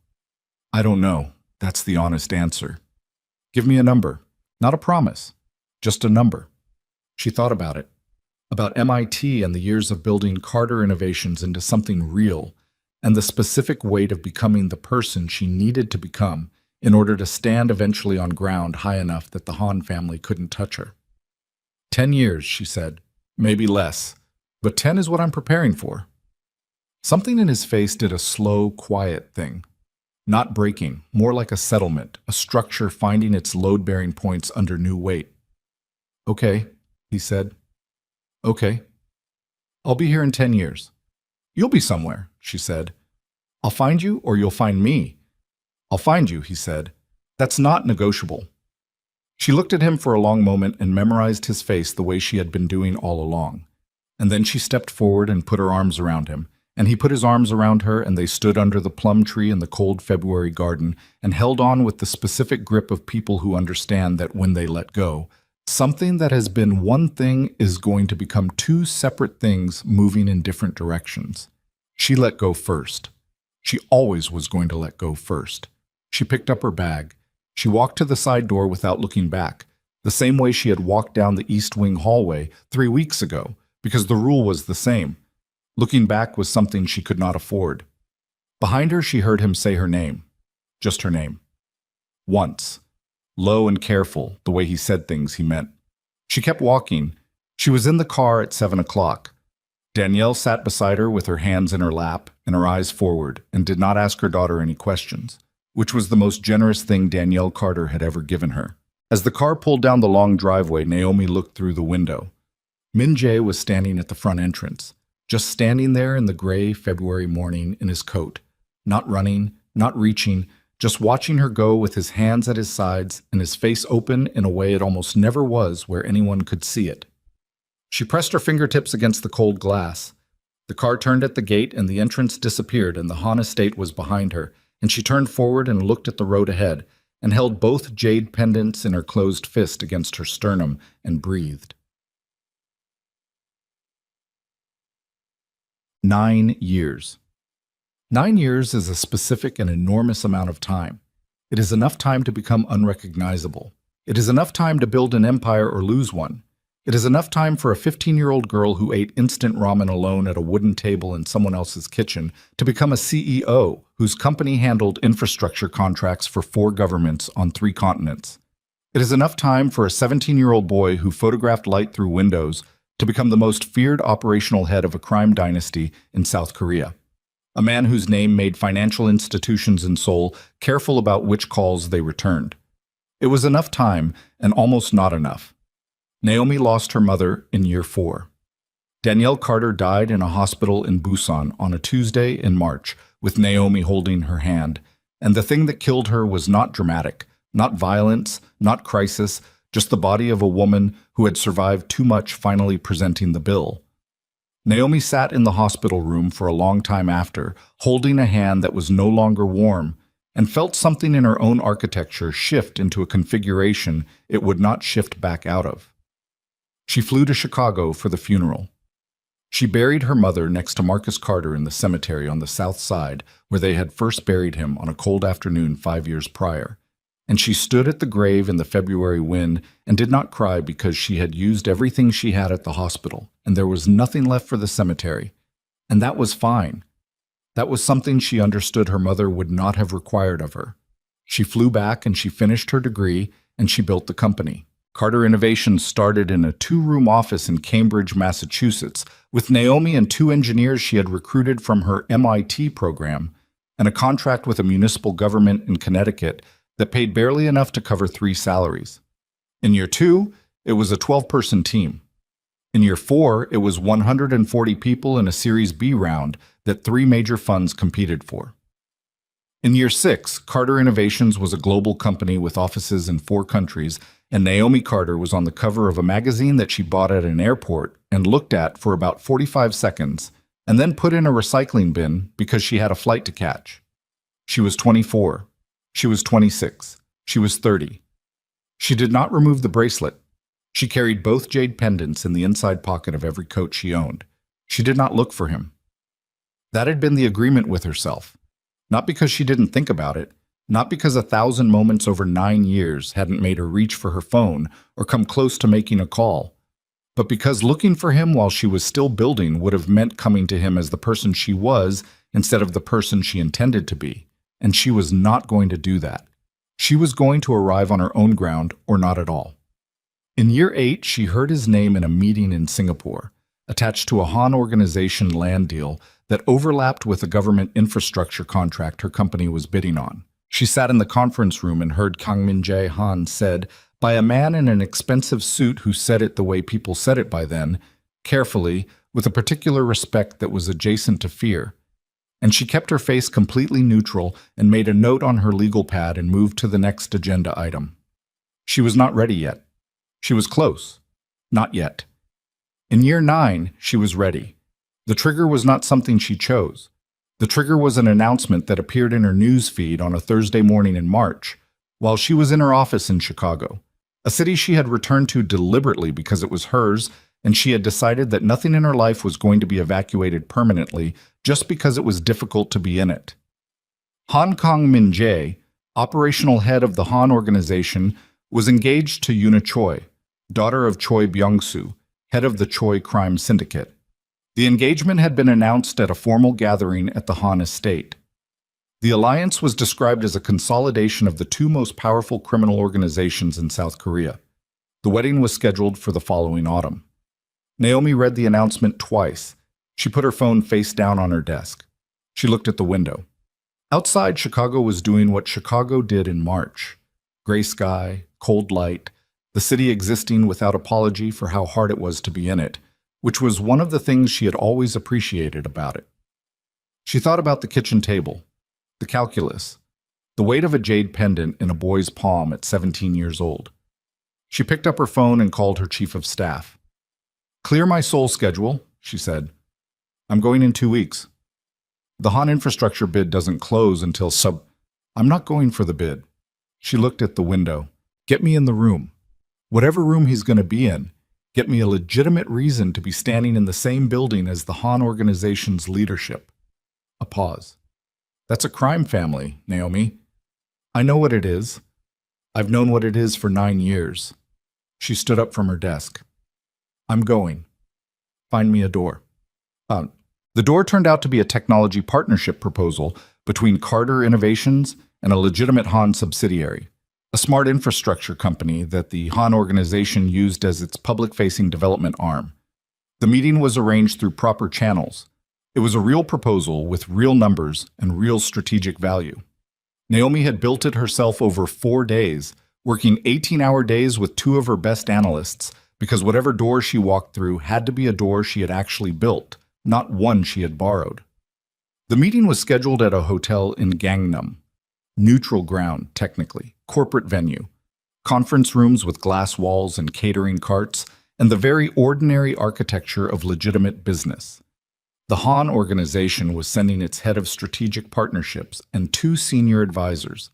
I don't know. That's the honest answer. Give me a number. Not a promise. Just a number. She thought about it. About MIT and the years of building Carter innovations into something real, and the specific weight of becoming the person she needed to become in order to stand eventually on ground high enough that the Han family couldn't touch her. 10 years, she said. Maybe less. But 10 is what I'm preparing for. Something in his face did a slow, quiet thing. Not breaking, more like a settlement, a structure finding its load-bearing points under new weight. Okay, he said. Okay. I'll be here in 10 years. You'll be somewhere, she said. I'll find you or you'll find me. I'll find you, he said. That's not negotiable. She looked at him for a long moment and memorized his face the way she had been doing all along. And then she stepped forward and put her arms around him, and he put his arms around her, and they stood under the plum tree in the cold February garden and held on with the specific grip of people who understand that when they let go, something that has been one thing is going to become 2 separate things moving in different directions. She let go first. She always was going to let go first. She picked up her bag. She walked to the side door without looking back, the same way she had walked down the East Wing hallway 3 weeks ago, because the rule was the same. Looking back was something she could not afford. Behind her, she heard him say her name. Just her name. Once. Low and careful, the way he said things he meant. She kept walking. She was in the car at 7 o'clock. Danielle sat beside her with her hands in her lap and her eyes forward and did not ask her daughter any questions, which was the most generous thing Danielle Carter had ever given her. As the car pulled down the long driveway, Naomi looked through the window. Min Jae was standing at the front entrance, just standing there in the gray February morning in his coat, not running, not reaching, just watching her go with his hands at his sides and his face open in a way it almost never was where anyone could see it. She pressed her fingertips against the cold glass. The car turned at the gate and the entrance disappeared and the Han estate was behind her, and she turned forward and looked at the road ahead and held both jade pendants in her closed fist against her sternum and breathed. 9 years. 9 years is a specific and enormous amount of time. It is enough time to become unrecognizable. It is enough time to build an empire or lose one. It is enough time for a 15-year-old girl who ate instant ramen alone at a wooden table in someone else's kitchen to become a CEO whose company handled infrastructure contracts for 4 governments on 3 continents. It is enough time for a 17-year-old boy who photographed light through windows to become the most feared operational head of a crime dynasty in South Korea. A man whose name made financial institutions in Seoul careful about which calls they returned. It was enough time and almost not enough. Naomi lost her mother in year 4. Danielle Carter died in a hospital in Busan on a Tuesday in March, with Naomi holding her hand. And the thing that killed her was not dramatic, not violence, not crisis, just the body of a woman who had survived too much finally presenting the bill. Naomi sat in the hospital room for a long time after, holding a hand that was no longer warm, and felt something in her own architecture shift into a configuration it would not shift back out of. She flew to Chicago for the funeral. She buried her mother next to Marcus Carter in the cemetery on the south side, where they had first buried him on a cold afternoon 5 years prior. And she stood at the grave in the February wind and did not cry because she had used everything she had at the hospital, and there was nothing left for the cemetery. And that was fine. That was something she understood her mother would not have required of her. She flew back and she finished her degree, and she built the company. Carter Innovations started in a 2-room office in Cambridge, Massachusetts, with Naomi and 2 engineers she had recruited from her MIT program, and a contract with a municipal government in Connecticut that paid barely enough to cover 3 salaries. In year 2, it was a 12-person team. In year 4, it was 140 people in a Series B round that 3 major funds competed for. In year 6, Carter Innovations was a global company with offices in 4 countries, and Naomi Carter was on the cover of a magazine that she bought at an airport and looked at for about 45 seconds, and then put in a recycling bin because she had a flight to catch. She was 24. She was 26. She was 30. She did not remove the bracelet. She carried both jade pendants in the inside pocket of every coat she owned. She did not look for him. That had been the agreement with herself. Not because she didn't think about it, not because 1,000 moments over 9 years hadn't made her reach for her phone or come close to making a call, but because looking for him while she was still building would have meant coming to him as the person she was instead of the person she intended to be, and she was not going to do that. She was going to arrive on her own ground or not at all. In year 8, she heard his name in a meeting in Singapore, attached to a Han organization land deal that overlapped with a government infrastructure contract her company was bidding on. She sat in the conference room and heard Kang Min-jae Han said by a man in an expensive suit who said it the way people said it by then, carefully, with a particular respect that was adjacent to fear. And she kept her face completely neutral and made a note on her legal pad and moved to the next agenda item. She was not ready yet. She was close. Not yet. In year 9, she was ready. The trigger was not something she chose. The trigger was an announcement that appeared in her news feed on a Thursday morning in March, while she was in her office in Chicago, a city she had returned to deliberately because it was hers, and she had decided that nothing in her life was going to be evacuated permanently just because it was difficult to be in it. Han Kang Min-jae, operational head of the Han organization, was engaged to Yoona Choi, daughter of Choi Byung-soo, head of the Choi crime syndicate. The engagement had been announced at a formal gathering at the Han estate. The alliance was described as a consolidation of the 2 most powerful criminal organizations in South Korea. The wedding was scheduled for the following autumn. Naomi read the announcement twice. She put her phone face down on her desk. She looked at the window. Outside, Chicago was doing what Chicago did in March. Gray sky, cold light, the city existing without apology for how hard it was to be in it, which was one of the things she had always appreciated about it. She thought about the kitchen table, the calculus, the weight of a jade pendant in a boy's palm at 17 years old. She picked up her phone and called her chief of staff. "Clear my Seoul schedule," she said. "I'm going in 2 weeks. The Han infrastructure bid doesn't close until I'm not going for the bid." She looked at the window. "Get me in the room. Whatever room he's going to be in. Get me a legitimate reason to be standing in the same building as the Han organization's leadership. A pause. That's a crime family, Naomi. I know what it is. I've known what it is for 9 years. She stood up from her desk. I'm going. Find me a door. The door turned out to be a technology partnership proposal between Carter Innovations and a legitimate Han subsidiary, a smart infrastructure company that the Han organization used as its public-facing development arm. The meeting was arranged through proper channels. It was a real proposal with real numbers and real strategic value. Naomi had built it herself over 4 days, working 18-hour days with 2 of her best analysts, because whatever door she walked through had to be a door she had actually built, not one she had borrowed. The meeting was scheduled at a hotel in Gangnam. Neutral ground, technically, corporate venue, conference rooms with glass walls and catering carts, and the very ordinary architecture of legitimate business. The Han organization was sending its head of strategic partnerships and 2 senior advisors.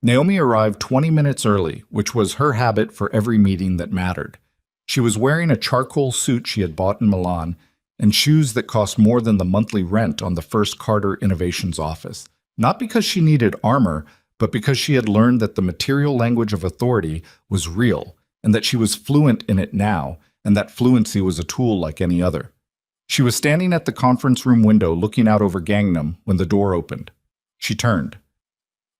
Naomi arrived 20 minutes early, which was her habit for every meeting that mattered. She was wearing a charcoal suit she had bought in Milan and shoes that cost more than the monthly rent on the first Carter Innovations office, not because she needed armor, but because she had learned that the material language of authority was real and that she was fluent in it now, and that fluency was a tool like any other. She was standing at the conference room window looking out over Gangnam when the door opened. She turned.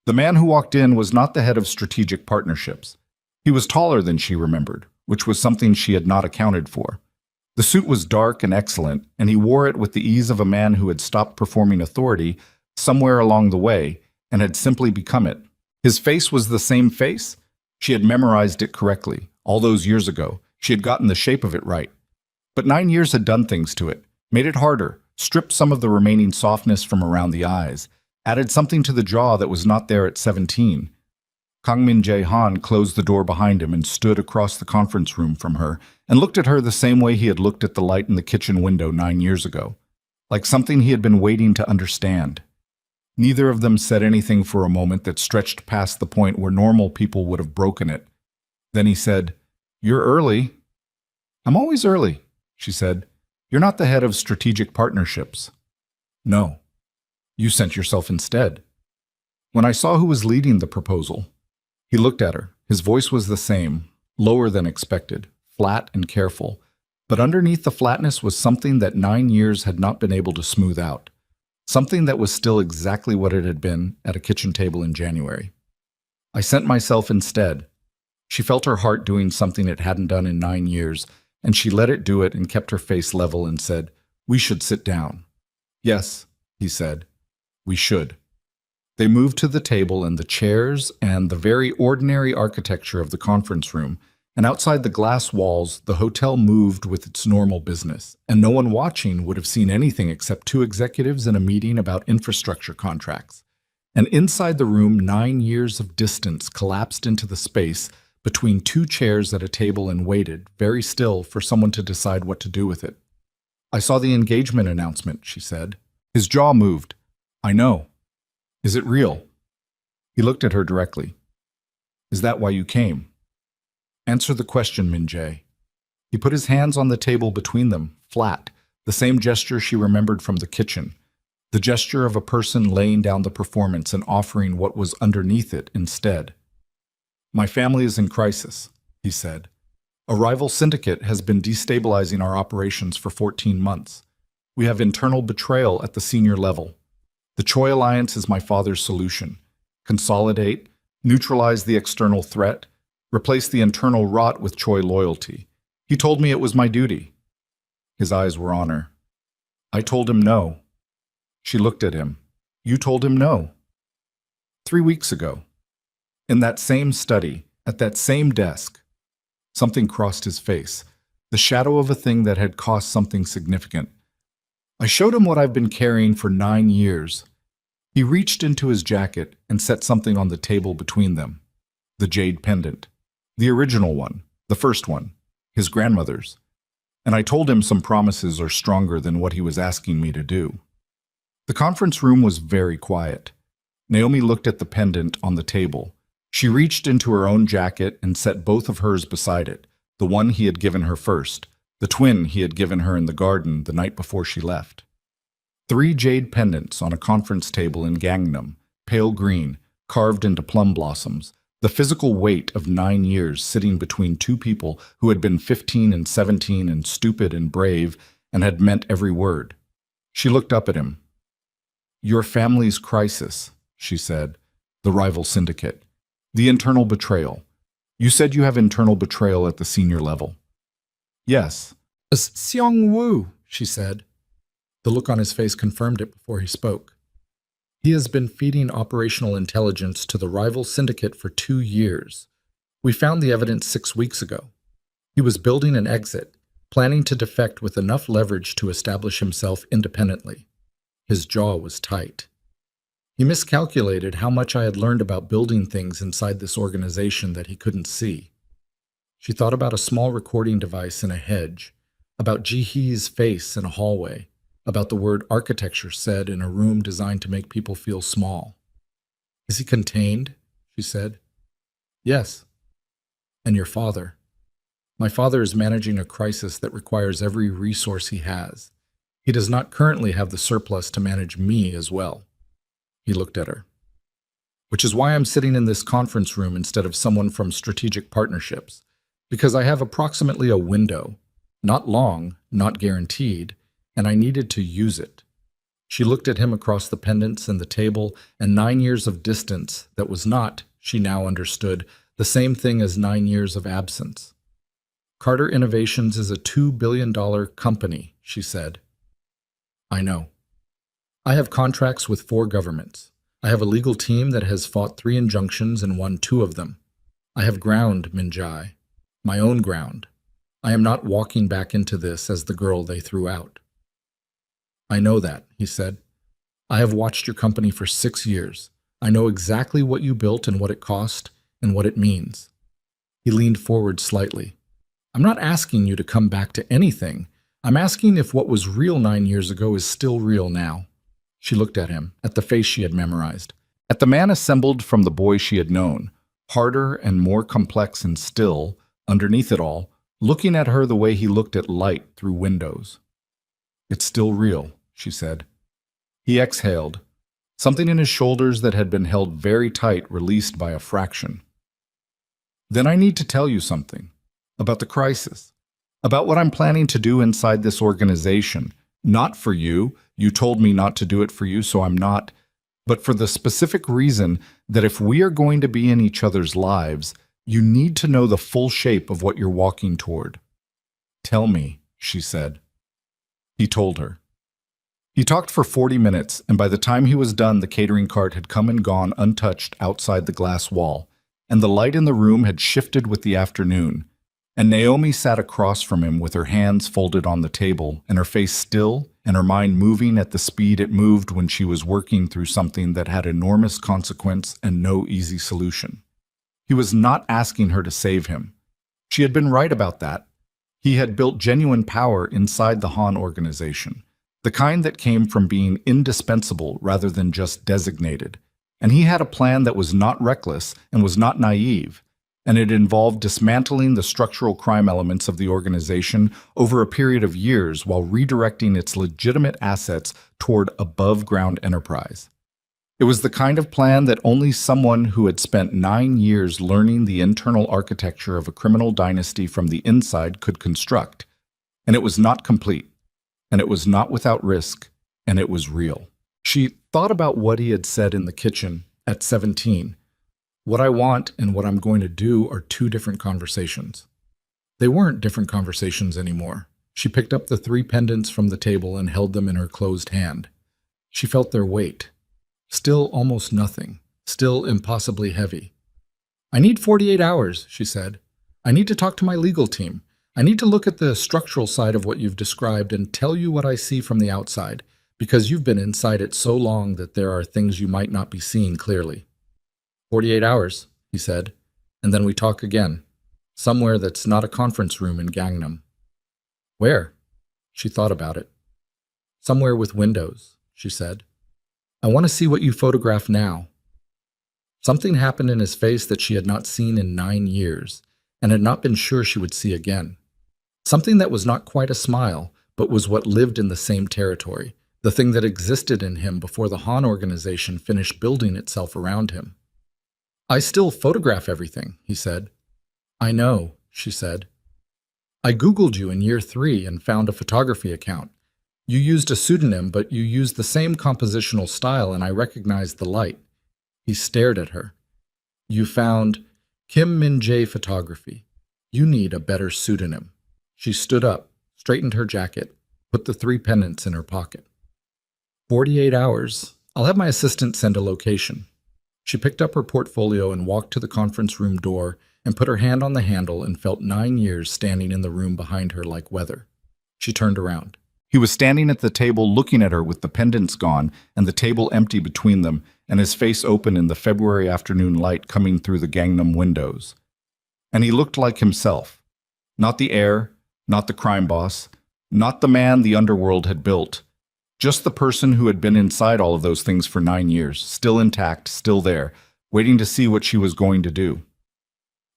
The man who walked in was not the head of strategic partnerships. He was taller than she remembered, which was something she had not accounted for. The suit was dark and excellent, and he wore it with the ease of a man who had stopped performing authority somewhere along the way and had simply become it. His face was the same face. She had memorized it correctly. All those years ago, she had gotten the shape of it right. But 9 years had done things to it, made it harder, stripped some of the remaining softness from around the eyes, added something to the jaw that was not there at 17. Kangmin Jae Han closed the door behind him and stood across the conference room from her and looked at her the same way he had looked at the light in the kitchen window 9 years ago, like something he had been waiting to understand. Neither of them said anything for a moment that stretched past the point where normal people would have broken it. Then he said, "You're early." "I'm always early," she said. "You're not the head of strategic partnerships." "No. You sent yourself instead." When I saw who was leading the proposal, he looked at her. His voice was the same, lower than expected, flat and careful. But underneath the flatness was something that 9 years had not been able to smooth out. Something that was still exactly what it had been at a kitchen table in January. "I sent myself instead." She felt her heart doing something it hadn't done in 9 years, and she let it do it and kept her face level and said, "We should sit down." "Yes," he said, "we should." They moved to the table and the chairs and the very ordinary architecture of the conference room, and outside the glass walls, the hotel moved with its normal business, and no one watching would have seen anything except 2 executives in a meeting about infrastructure contracts. And inside the room, 9 years of distance collapsed into the space between 2 chairs at a table and waited, very still, for someone to decide what to do with it. "I saw the engagement announcement," she said. His jaw moved. "I know. Is it real?" He looked at her directly. "Is that why you came?" "Answer the question, Min Jae." He put his hands on the table between them, flat, the same gesture she remembered from the kitchen, the gesture of a person laying down the performance and offering what was underneath it instead. "My family is in crisis," he said. "A rival syndicate has been destabilizing our operations for 14 months. We have internal betrayal at the senior level. The Choi Alliance is my father's solution. Consolidate, neutralize the external threat, replace the internal rot with Choi loyalty. He told me it was my duty." His eyes were on her. "I told him no." She looked at him. "You told him no." 3 weeks ago. In that same study, at that same desk. Something crossed his face, the shadow of a thing that had cost something significant. "I showed him what I've been carrying for 9 years. He reached into his jacket and set something on the table between them. The jade pendant. The original one, the first one, his grandmother's. And I told him some promises are stronger than what he was asking me to do." The conference room was very quiet. Naomi looked at the pendant on the table. She reached into her own jacket and set both of hers beside it, the one he had given her first, the twin he had given her in the garden the night before she left. 3 jade pendants on a conference table in Gangnam, pale green, carved into plum blossoms, the physical weight of 9 years sitting between 2 people who had been 15 and 17 and stupid and brave and had meant every word. She looked up at him. "Your family's crisis," she said, "the rival syndicate, the internal betrayal. You said you have internal betrayal at the senior level." "Yes." "Seong-woo," she said. The look on his face confirmed it before he spoke. "He has been feeding operational intelligence to the rival syndicate for 2 years. We found the evidence 6 weeks ago. He was building an exit, planning to defect with enough leverage to establish himself independently." His jaw was tight. He miscalculated how much I had learned about building things inside this organization that he couldn't see. She thought about a small recording device in a hedge, about Ji-hee's face in a hallway, about the word architecture said in a room designed to make people feel small. "Is he contained?" she said. "Yes." "And your father?" "My father is managing a crisis that requires every resource he has. He does not currently have the surplus to manage me as well." He looked at her. "Which is why I'm sitting in this conference room instead of someone from strategic partnerships, because I have approximately a window, not long, not guaranteed, and I needed to use it." She looked at him across the pendants and the table, and 9 years of distance that was not, she now understood, the same thing as 9 years of absence. "Carter Innovations is a $2 billion company," she said. "I know. I have contracts with 4 governments. I have a legal team that has fought 3 injunctions and won 2 of them. I have ground, Min-jae, my own ground. I am not walking back into this as the girl they threw out." "I know that," he said. "I have watched your company for 6 years. I know exactly what you built and what it cost and what it means." He leaned forward slightly. "I'm not asking you to come back to anything. I'm asking if what was real 9 years ago is still real now." She looked at him, at the face she had memorized, at the man assembled from the boy she had known, harder and more complex and still, underneath it all, looking at her the way he looked at light through windows. "It's still real," she said. He exhaled. Something in his shoulders that had been held very tight released by a fraction. "Then I need to tell you something. About the crisis. About what I'm planning to do inside this organization. Not for you. You told me not to do it for you, so I'm not. But for the specific reason that if we are going to be in each other's lives, you need to know the full shape of what you're walking toward." "Tell me," she said. He told her. He talked for 40 minutes, and by the time he was done, the catering cart had come and gone untouched outside the glass wall, and the light in the room had shifted with the afternoon. And Naomi sat across from him with her hands folded on the table, and her face still, and her mind moving at the speed it moved when she was working through something that had enormous consequence and no easy solution. He was not asking her to save him. She had been right about that. He had built genuine power inside the Han organization, the kind that came from being indispensable rather than just designated. And he had a plan that was not reckless and was not naive, and it involved dismantling the structural crime elements of the organization over a period of years while redirecting its legitimate assets toward above-ground enterprise. It was the kind of plan that only someone who had spent 9 years learning the internal architecture of a criminal dynasty from the inside could construct. And it was not complete, and it was not without risk, and it was real. She thought about what he had said in the kitchen at 17. What I want and what I'm going to do are 2 different conversations. They weren't different conversations anymore. She picked up the 3 pendants from the table and held them in her closed hand. She felt their weight. Still almost nothing. Still impossibly heavy. "I need 48 hours, she said. "I need to talk to my legal team. I need to look at the structural side of what you've described and tell you what I see from the outside, because you've been inside it so long that there are things you might not be seeing clearly." 48 hours, he said, "and then we talk again. Somewhere that's not a conference room in Gangnam." "Where?" She thought about it. "Somewhere with windows," she said. "I want to see what you photograph now." Something happened in his face that she had not seen in 9 years, and had not been sure she would see again. Something that was not quite a smile, but was what lived in the same territory, the thing that existed in him before the Han organization finished building itself around him. "I still photograph everything," he said. "I know," she said. "I Googled you in year 3 and found a photography account. You used a pseudonym, but you used the same compositional style, and I recognized the light." He stared at her. "You found Kim Min-jae Photography. You need a better pseudonym." She stood up, straightened her jacket, put the 3 pendants in her pocket. 48 hours. I'll have my assistant send a location." She picked up her portfolio and walked to the conference room door and put her hand on the handle and felt 9 years standing in the room behind her like weather. She turned around. He was standing at the table looking at her with the pendants gone and the table empty between them and his face open in the February afternoon light coming through the Gangnam windows. And he looked like himself. Not the heir, not the crime boss, not the man the underworld had built. Just the person who had been inside all of those things for 9 years, still intact, still there, waiting to see what she was going to do.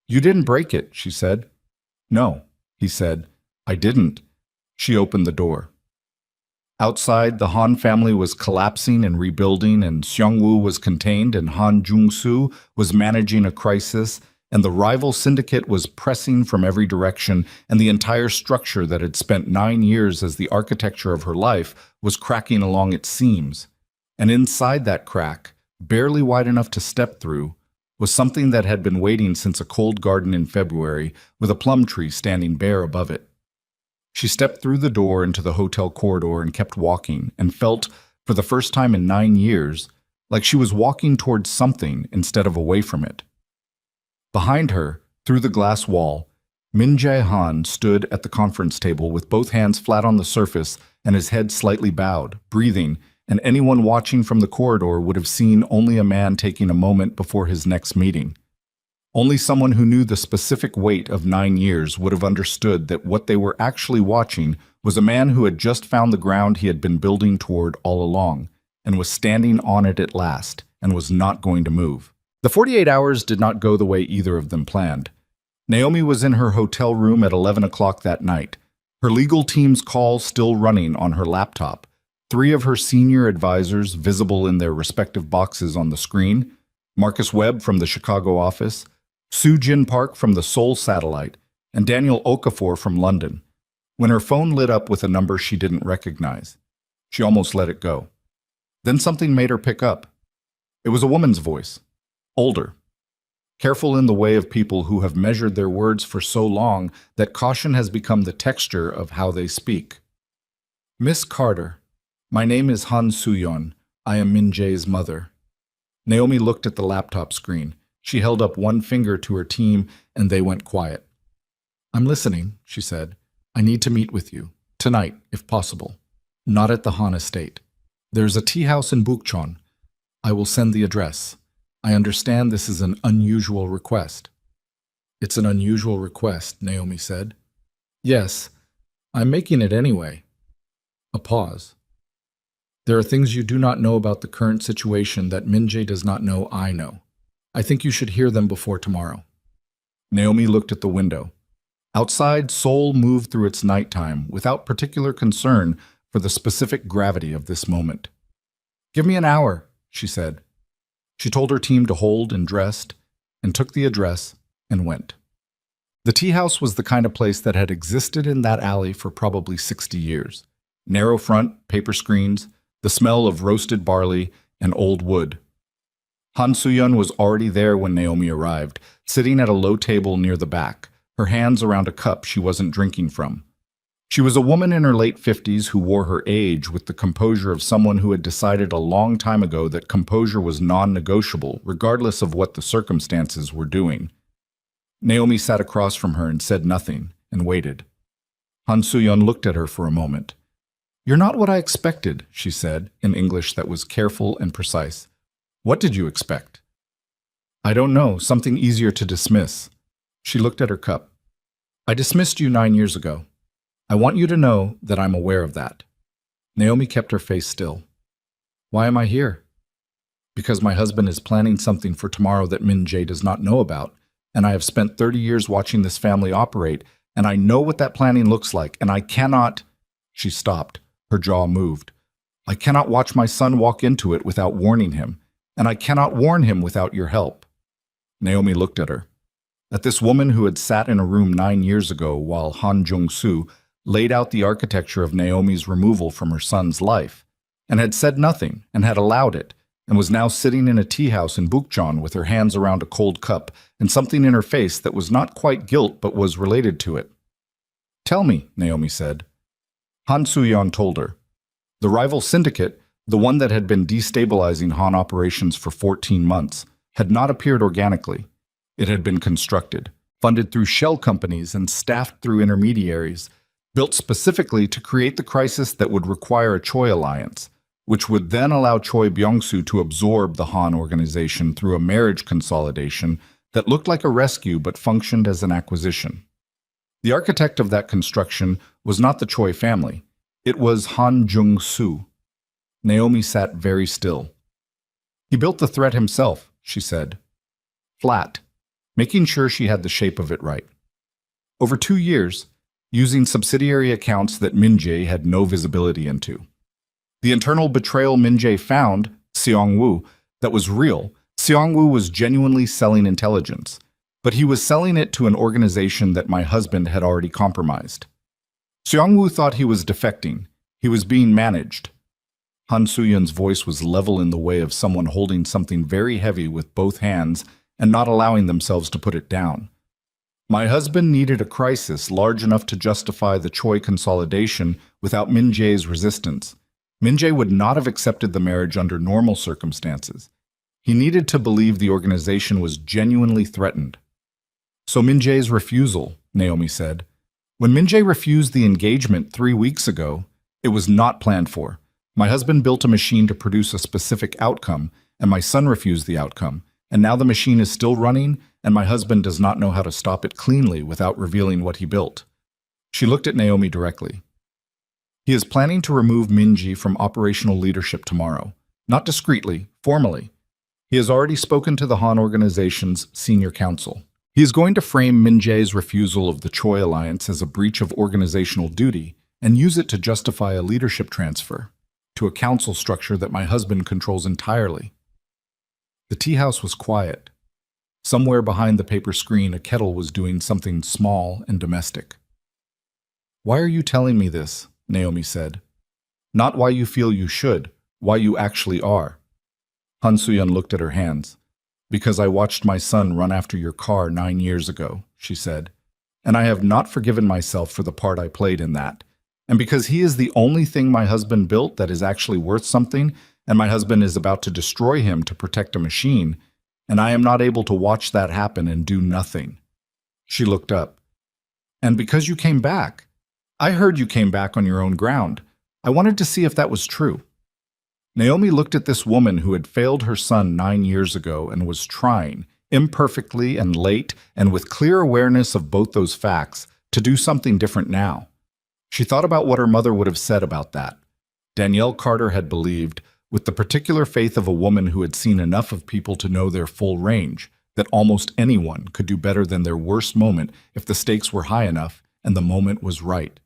"You didn't break it," she said. "No," he said. "I didn't." She opened the door. Outside, the Han family was collapsing and rebuilding, and Seongwoo was contained, and Han Jung-soo was managing a crisis, and the rival syndicate was pressing from every direction, and the entire structure that had spent 9 years as the architecture of her life was cracking along its seams. And inside that crack, barely wide enough to step through, was something that had been waiting since a cold garden in February, with a plum tree standing bare above it. She stepped through the door into the hotel corridor and kept walking, and felt, for the first time in 9 years, like she was walking towards something instead of away from it. Behind her, through the glass wall, Min Jae-han stood at the conference table with both hands flat on the surface and his head slightly bowed, breathing, and anyone watching from the corridor would have seen only a man taking a moment before his next meeting. Only someone who knew the specific weight of 9 years would have understood that what they were actually watching was a man who had just found the ground he had been building toward all along, and was standing on it at last, and was not going to move. The 48 hours did not go the way either of them planned. Naomi was in her hotel room at 11 o'clock that night, her legal team's call still running on her laptop, 3 of her senior advisors visible in their respective boxes on the screen, Marcus Webb from the Chicago office, Soo Jin Park from the Seoul satellite, and Daniel Okafor from London, when her phone lit up with a number she didn't recognize. She almost let it go. Then something made her pick up. It was a woman's voice, older, careful in the way of people who have measured their words for so long that caution has become the texture of how they speak. "Miss Carter, my name is Han Soo-yeon. I am Min Jae's mother." Naomi looked at the laptop screen. She held up one finger to her team, and they went quiet. "I'm listening," she said. "I need to meet with you. Tonight, if possible. Not at the Han estate. There's a tea house in Bukchon. I will send the address. I understand this is an unusual request." "It's an unusual request," Naomi said. "Yes, I'm making it anyway." A pause. "There are things you do not know about the current situation that Min Jae does not know I know. I think you should hear them before tomorrow." Naomi looked at the window. Outside, Seoul moved through its nighttime without particular concern for the specific gravity of this moment. "Give me an hour," she said. She told her team to hold and dressed, and took the address and went. The tea house was the kind of place that had existed in that alley for probably 60 years. Narrow front, paper screens, the smell of roasted barley and old wood. Han Soo-yeon was already there when Naomi arrived, sitting at a low table near the back, her hands around a cup she wasn't drinking from. She was a woman in her late 50s who wore her age with the composure of someone who had decided a long time ago that composure was non-negotiable, regardless of what the circumstances were doing. Naomi sat across from her and said nothing, and waited. Han Soo-yeon looked at her for a moment. "You're not what I expected," she said, in English that was careful and precise. "What did you expect?" "I don't know, something easier to dismiss." She looked at her cup. "I dismissed you 9 years ago. I want you to know that I'm aware of that." Naomi kept her face still. "Why am I here?" "Because my husband is planning something for tomorrow that Min Jae does not know about, and I have spent 30 years watching this family operate, and I know what that planning looks like, and I cannot—" She stopped. Her jaw moved. "I cannot watch my son walk into it without warning him, and I cannot warn him without your help." Naomi looked at her. At this woman who had sat in a room 9 years ago while Han Jung-soo laid out the architecture of Naomi's removal from her son's life, and had said nothing and had allowed it, and was now sitting in a tea house in Bukchon with her hands around a cold cup and something in her face that was not quite guilt but was related to it. "Tell me," Naomi said. Han Soo-yeon told her. The rival syndicate, the one that had been destabilizing Han operations for 14 months, had not appeared organically. It had been constructed, funded through shell companies and staffed through intermediaries, built specifically to create the crisis that would require a Choi alliance, which would then allow Choi Byung-soo to absorb the Han organization through a marriage consolidation that looked like a rescue but functioned as an acquisition. The architect of that construction was not the Choi family. It was Han Jung-soo. Naomi sat very still. "He built the threat himself," she said. Flat, making sure she had the shape of it right. Over 2 years, using subsidiary accounts that Min-jae had no visibility into. The internal betrayal Min-jae found, Seong-woo, that was real. Seong-woo was genuinely selling intelligence, but he was selling it to an organization that my husband had already compromised. Seong-woo thought he was defecting. He was being managed. Han Soo-yeon's voice was level in the way of someone holding something very heavy with both hands and not allowing themselves to put it down. My husband needed a crisis large enough to justify the Choi consolidation without Min-jae's resistance. Min-jae would not have accepted the marriage under normal circumstances. He needed to believe the organization was genuinely threatened. "So Min-jae's refusal," Naomi said. "When Min-jae refused the engagement 3 weeks ago, it was not planned for. My husband built a machine to produce a specific outcome, and my son refused the outcome. And now the machine is still running, and my husband does not know how to stop it cleanly without revealing what he built." She looked at Naomi directly. "He is planning to remove Min-jae from operational leadership tomorrow. Not discreetly, formally. He has already spoken to the Han organization's senior council. He is going to frame Min-jae's refusal of the Choi alliance as a breach of organizational duty and use it to justify a leadership transfer to a council structure that my husband controls entirely." The tea house was quiet. Somewhere behind the paper screen, a kettle was doing something small and domestic. "Why are you telling me this?" Naomi said. "Not why you feel you should, why you actually are." Han Soo-yeon looked at her hands. "Because I watched my son run after your car 9 years ago," she said. "And I have not forgiven myself for the part I played in that. And because he is the only thing my husband built that is actually worth something, and my husband is about to destroy him to protect a machine, and I am not able to watch that happen and do nothing." She looked up. "And because you came back. I heard you came back on your own ground. I wanted to see if that was true." Naomi looked at this woman who had failed her son 9 years ago and was trying, imperfectly and late and with clear awareness of both those facts, to do something different now. She thought about what her mother would have said about that. Danielle Carter had believed, with the particular faith of a woman who had seen enough of people to know their full range, that almost anyone could do better than their worst moment if the stakes were high enough and the moment was right.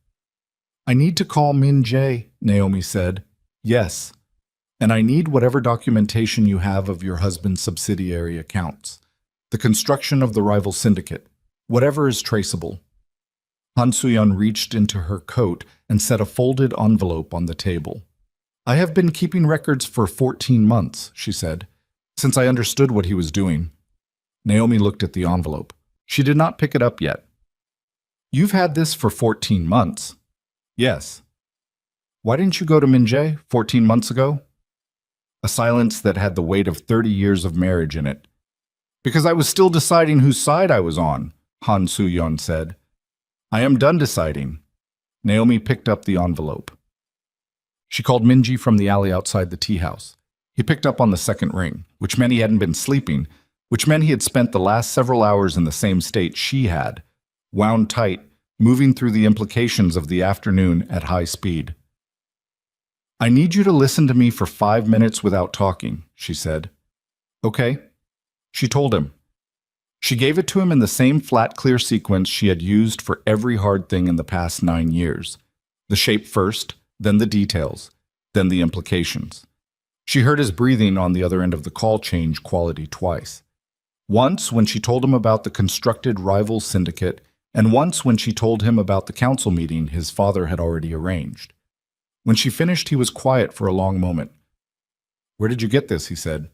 "I need to call Min-jae," Naomi said. "Yes. And I need whatever documentation you have of your husband's subsidiary accounts. The construction of the rival syndicate. Whatever is traceable." Han Soo-yeon reached into her coat and set a folded envelope on the table. "I have been keeping records for 14 months, she said, "since I understood what he was doing." Naomi looked at the envelope. She did not pick it up yet. "You've had this for 14 months. "Yes." "Why didn't you go to Min-jae 14 months ago?" A silence that had the weight of 30 years of marriage in it. "Because I was still deciding whose side I was on," Han Soo-yeon said. "I am done deciding." Naomi picked up the envelope. She called Min-jae from the alley outside the tea house. He picked up on the second ring, which meant he hadn't been sleeping, which meant he had spent the last several hours in the same state she had, wound tight, moving through the implications of the afternoon at high speed. "I need you to listen to me for 5 minutes without talking," she said. "Okay," she told him. She gave it to him in the same flat, clear sequence she had used for every hard thing in the past 9 years. The shape first, then the details, then the implications. She heard his breathing on the other end of the call change quality twice. Once when she told him about the constructed rival syndicate, and once when she told him about the council meeting his father had already arranged. When she finished, he was quiet for a long moment. "Where did you get this?" he said.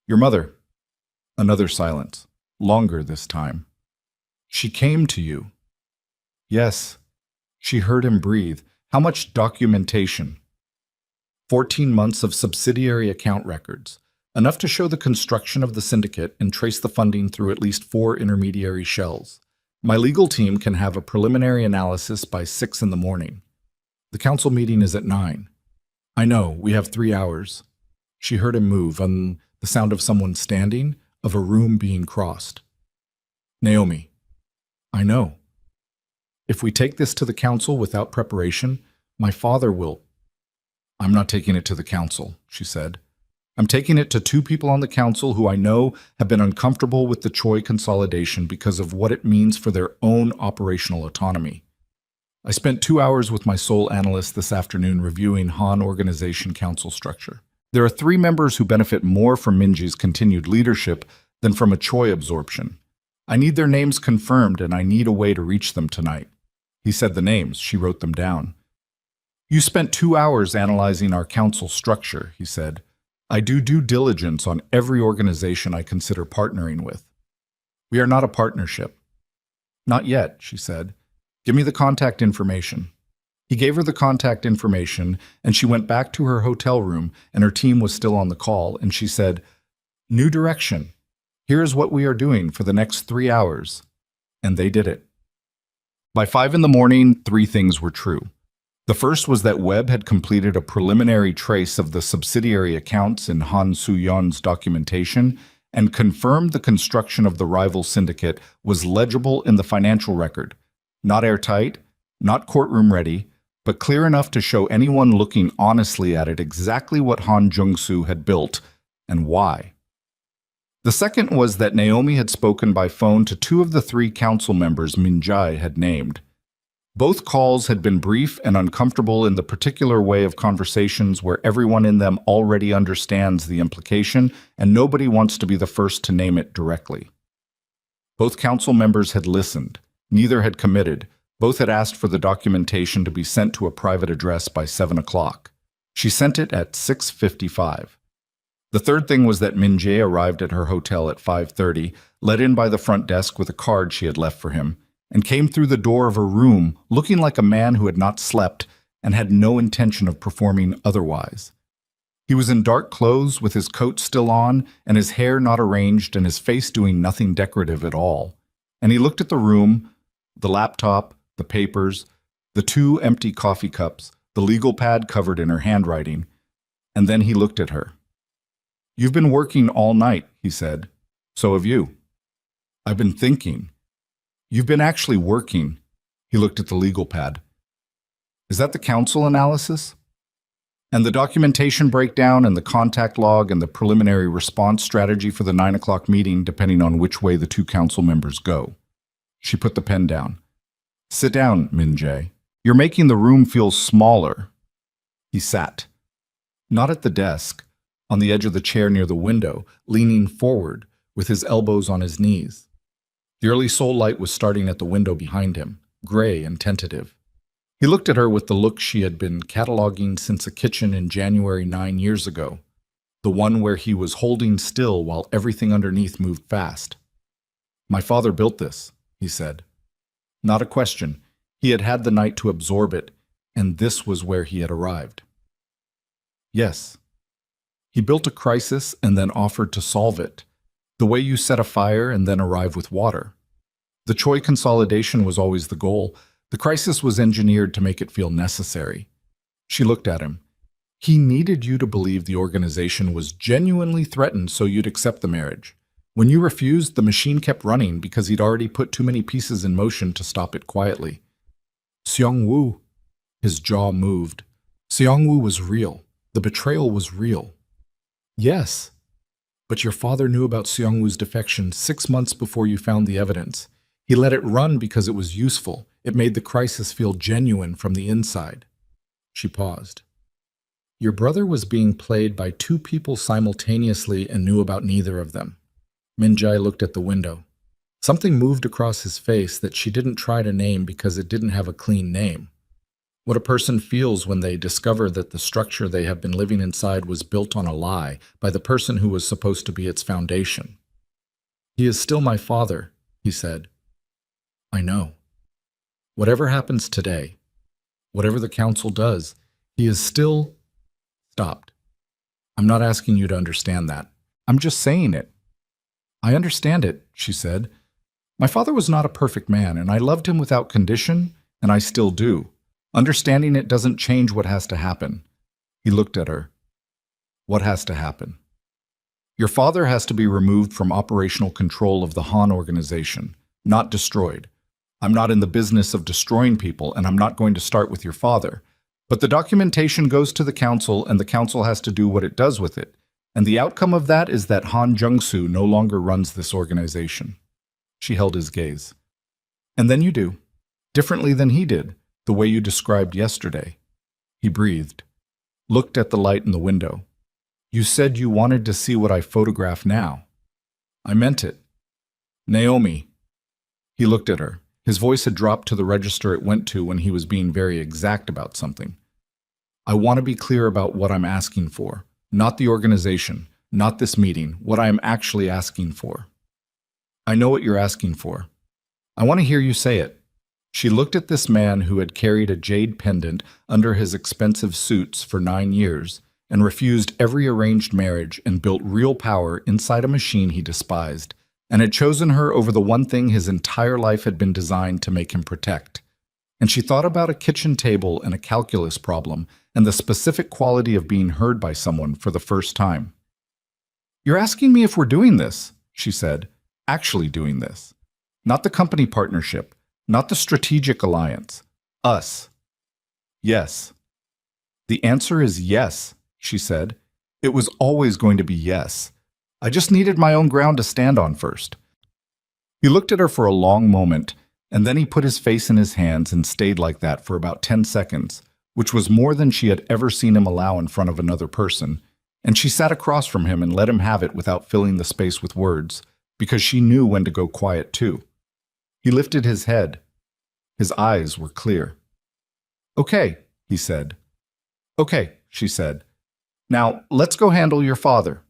"Your mother." Another silence, longer this time. "She came to you." "Yes." She heard him breathe. "How much documentation?" 14 months of subsidiary account records, enough to show the construction of the syndicate and trace the funding through at least 4 intermediary shells. "My legal team can have a preliminary analysis by 6 in the morning. The council meeting is at 9. "I know, we have 3 hours. She heard him move, and the sound of someone standing, of a room being crossed. "Naomi." "I know. If we take this to the council without preparation, my father will—" "I'm not taking it to the council," she said. "I'm taking it to 2 people on the council who I know have been uncomfortable with the Choi consolidation because of what it means for their own operational autonomy. I spent 2 hours with my sole analyst this afternoon reviewing Han Organization Council structure. There are 3 members who benefit more from Minji's continued leadership than from a Choi absorption. I need their names confirmed, and I need a way to reach them tonight." He said the names. She wrote them down. "You spent 2 hours analyzing our council structure," he said. "I do due diligence on every organization I consider partnering with. We are not a partnership." "Not yet," she said. "Give me the contact information." He gave her the contact information, and she went back to her hotel room, and her team was still on the call, and she said, "New direction. Here is what we are doing for the next 3 hours." And they did it. By 5 in the morning, 3 things were true. The first was that Webb had completed a preliminary trace of the subsidiary accounts in Han Soo-yeon's documentation and confirmed the construction of the rival syndicate was legible in the financial record, not airtight, not courtroom ready, but clear enough to show anyone looking honestly at it exactly what Han Jung-soo had built and why. The second was that Naomi had spoken by phone to 2 of the 3 council members Min-jae had named. Both calls had been brief and uncomfortable in the particular way of conversations where everyone in them already understands the implication and nobody wants to be the first to name it directly. Both council members had listened. Neither had committed. Both had asked for the documentation to be sent to a private address by 7 o'clock. She sent it at 6:55. The third thing was that Min-jae arrived at her hotel at 5:30, let in by the front desk with a card she had left for him, and came through the door of her room looking like a man who had not slept and had no intention of performing otherwise. He was in dark clothes with his coat still on and his hair not arranged and his face doing nothing decorative at all. And he looked at the room, the laptop, the papers, the 2 empty coffee cups, the legal pad covered in her handwriting, and then he looked at her. "You've been working all night," he said. "So have you." "I've been thinking." "You've been actually working." He looked at the legal pad. "Is that the council analysis?" "And the documentation breakdown and the contact log and the preliminary response strategy for the 9 o'clock meeting, depending on which way the 2 council members go." She put the pen down. "Sit down, Min-jae. You're making the room feel smaller." He sat. Not at the desk, on the edge of the chair near the window, leaning forward, with his elbows on his knees. The early soul light was starting at the window behind him, gray and tentative. He looked at her with the look she had been cataloging since a kitchen in January 9 years ago, the one where he was holding still while everything underneath moved fast. "My father built this," he said. Not a question. He had had the night to absorb it, and this was where he had arrived. "Yes. He built a crisis and then offered to solve it, the way you set a fire and then arrive with water. The Choi consolidation was always the goal. The crisis was engineered to make it feel necessary." She looked at him. "He needed you to believe the organization was genuinely threatened so you'd accept the marriage. When you refused, the machine kept running because he'd already put too many pieces in motion to stop it quietly." "Seong-woo." His jaw moved. "Seong-woo was real. The betrayal was real." "Yes." But your father knew about Seongwoo's defection 6 months before you found the evidence. He let it run because it was useful. It made the crisis feel genuine from the inside. She paused. Your brother was being played by two people simultaneously and knew about neither of them. Min-jae looked at the window. Something moved across his face that she didn't try to name because it didn't have a clean name. What a person feels when they discover that the structure they have been living inside was built on a lie by the person who was supposed to be its foundation. He is still my father, he said. I know. Whatever happens today, whatever the council does, he is still stopped. I'm not asking you to understand that. I'm just saying it. I understand it, she said. My father was not a perfect man, and I loved him without condition, and I still do. Understanding it doesn't change what has to happen. He looked at her. What has to happen? Your father has to be removed from operational control of the Han organization, not destroyed. I'm not in the business of destroying people, and I'm not going to start with your father. But the documentation goes to the council, and the council has to do what it does with it. And the outcome of that is that Han Jung-soo no longer runs this organization. She held his gaze. And then you do. Differently than he did, the way you described yesterday. He breathed. Looked at the light in the window. You said you wanted to see what I photograph now. I meant it. Naomi. He looked at her. His voice had dropped to the register it went to when he was being very exact about something. I want to be clear about what I'm asking for. Not the organization, not this meeting, what I am actually asking for. I know what you're asking for. I want to hear you say it. She looked at this man who had carried a jade pendant under his expensive suits for 9 years and refused every arranged marriage and built real power inside a machine he despised, and had chosen her over the one thing his entire life had been designed to make him protect. And she thought about a kitchen table and a calculus problem and the specific quality of being heard by someone for the first time. You're asking me if we're doing this, she said, actually doing this. Not the company partnership, not the strategic alliance. Us. Yes. The answer is yes, she said. It was always going to be yes. I just needed my own ground to stand on first. He looked at her for a long moment, and then he put his face in his hands and stayed like that for about 10 seconds, which was more than she had ever seen him allow in front of another person, and she sat across from him and let him have it without filling the space with words, because she knew when to go quiet too. He lifted his head. His eyes were clear. Okay, he said. Okay, she said. Now, let's go handle your father.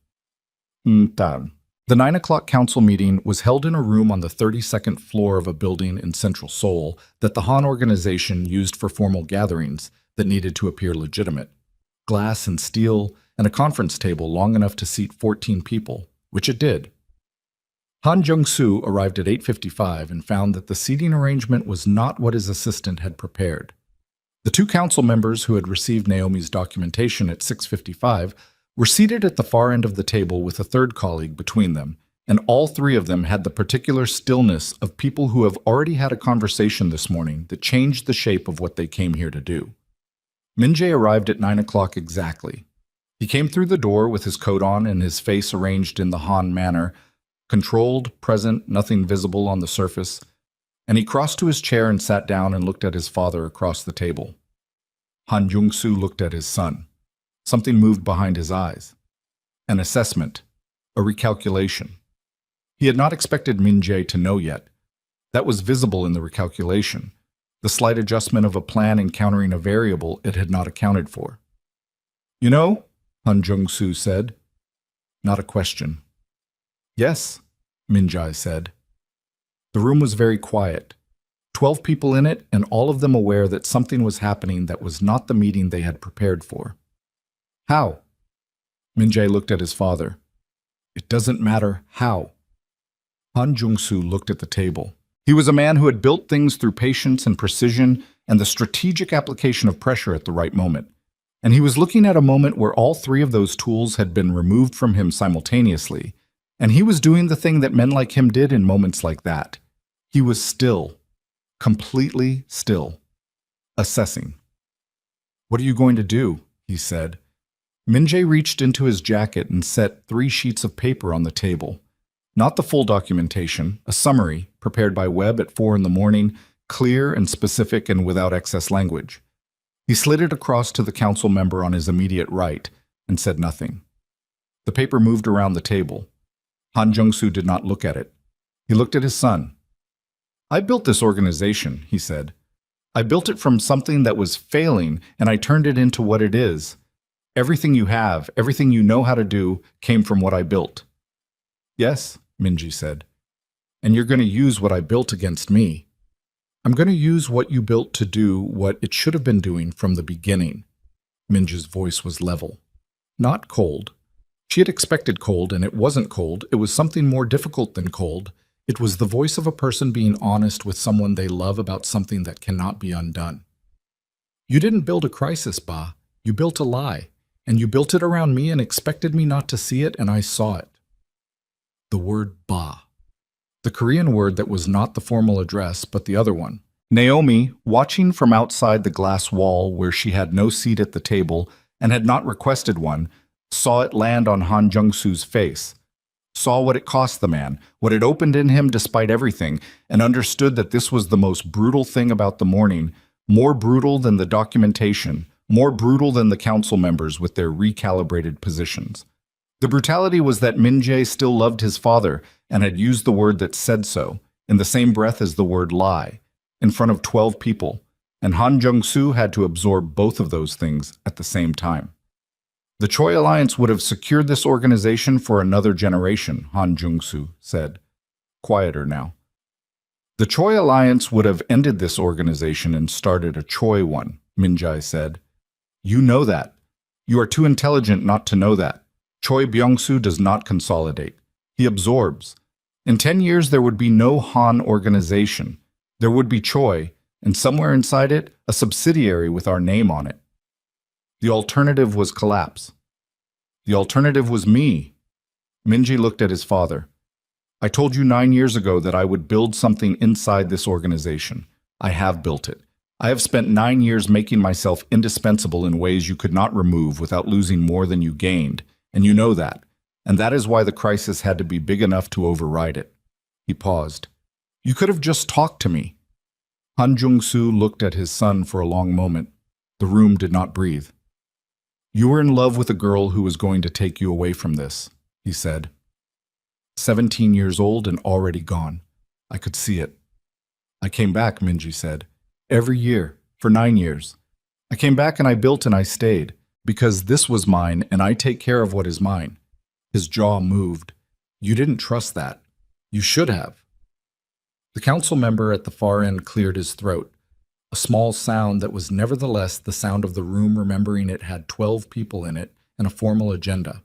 The 9 o'clock council meeting was held in a room on the 32nd floor of a building in central Seoul that the Han organization used for formal gatherings that needed to appear legitimate. Glass and steel, and a conference table long enough to seat 14 people, which it did. Han Jung-soo arrived at 8:55 and found that the seating arrangement was not what his assistant had prepared. The two council members who had received Naomi's documentation at 6:55 were seated at the far end of the table with a third colleague between them, and all three of them had the particular stillness of people who have already had a conversation this morning that changed the shape of what they came here to do. Min-jae arrived at 9 o'clock exactly. He came through the door with his coat on and his face arranged in the Han manner, controlled, present, nothing visible on the surface, and he crossed to his chair and sat down and looked at his father across the table. Han Jung-soo looked at his son. Something moved behind his eyes. An assessment. A recalculation. He had not expected Min-jae to know yet. That was visible in the recalculation, the slight adjustment of a plan encountering a variable it had not accounted for. You know, Han Jung-soo said. Not a question. Yes, Min-jae said. The room was very quiet. 12 people in it, and all of them aware that something was happening that was not the meeting they had prepared for. How? Min-jae looked at his father. It doesn't matter how. Han Jung-soo looked at the table. He was a man who had built things through patience and precision and the strategic application of pressure at the right moment. And he was looking at a moment where all three of those tools had been removed from him simultaneously, and he was doing the thing that men like him did in moments like that. He was still, completely still, assessing. What are you going to do? He said. Min-jae reached into his jacket and set 3 sheets of paper on the table. Not the full documentation, a summary, prepared by Webb at 4 in the morning, clear and specific and without excess language. He slid it across to the council member on his immediate right and said nothing. The paper moved around the table. Han Jung-soo did not look at it. He looked at his son. "I built this organization," he said. "I built it from something that was failing, and I turned it into what it is. Everything you have, everything you know how to do, came from what I built." "Yes," Min-jae said. "And you're going to use what I built against me. I'm going to use what you built to do what it should have been doing from the beginning." Min-jae's voice was level, not cold. She had expected cold, and it wasn't cold. It was something more difficult than cold. It was the voice of a person being honest with someone they love about something that cannot be undone. "You didn't build a crisis, Ba. You built a lie. And you built it around me and expected me not to see it, and I saw it." The word Ba. The Korean word that was not the formal address, but the other one. Naomi, watching from outside the glass wall where she had no seat at the table and had not requested one, saw it land on Han Jung-soo's face, saw what it cost the man, what it opened in him despite everything, and understood that this was the most brutal thing about the morning, more brutal than the documentation, more brutal than the council members with their recalibrated positions. The brutality was that Min-jae still loved his father and had used the word that said so, in the same breath as the word lie, in front of 12 people, and Han Jung-soo had to absorb both of those things at the same time. The Choi Alliance would have secured this organization for another generation, Han Jung-soo said, quieter now. The Choi Alliance would have ended this organization and started a Choi one, Min-jae said. "You know that. You are too intelligent not to know that. Choi Byung-soo does not consolidate. He absorbs. In 10 years, there would be no Han organization. There would be Choi, and somewhere inside it, a subsidiary with our name on it. The alternative was collapse. The alternative was me." Min-jae looked at his father. "I told you 9 years ago that I would build something inside this organization. I have built it. I have spent 9 years making myself indispensable in ways you could not remove without losing more than you gained, and you know that. And that is why the crisis had to be big enough to override it." He paused. "You could have just talked to me." Han Jung-soo looked at his son for a long moment. The room did not breathe. "You were in love with a girl who was going to take you away from this," he said. 17 years old and already gone. I could see it. "I came back," Min-jae said. "Every year, for 9 years. I came back and I built and I stayed, because this was mine and I take care of what is mine." His jaw moved. "You didn't trust that. You should have." The council member at the far end cleared his throat, a small sound that was nevertheless the sound of the room remembering it had 12 people in it and a formal agenda.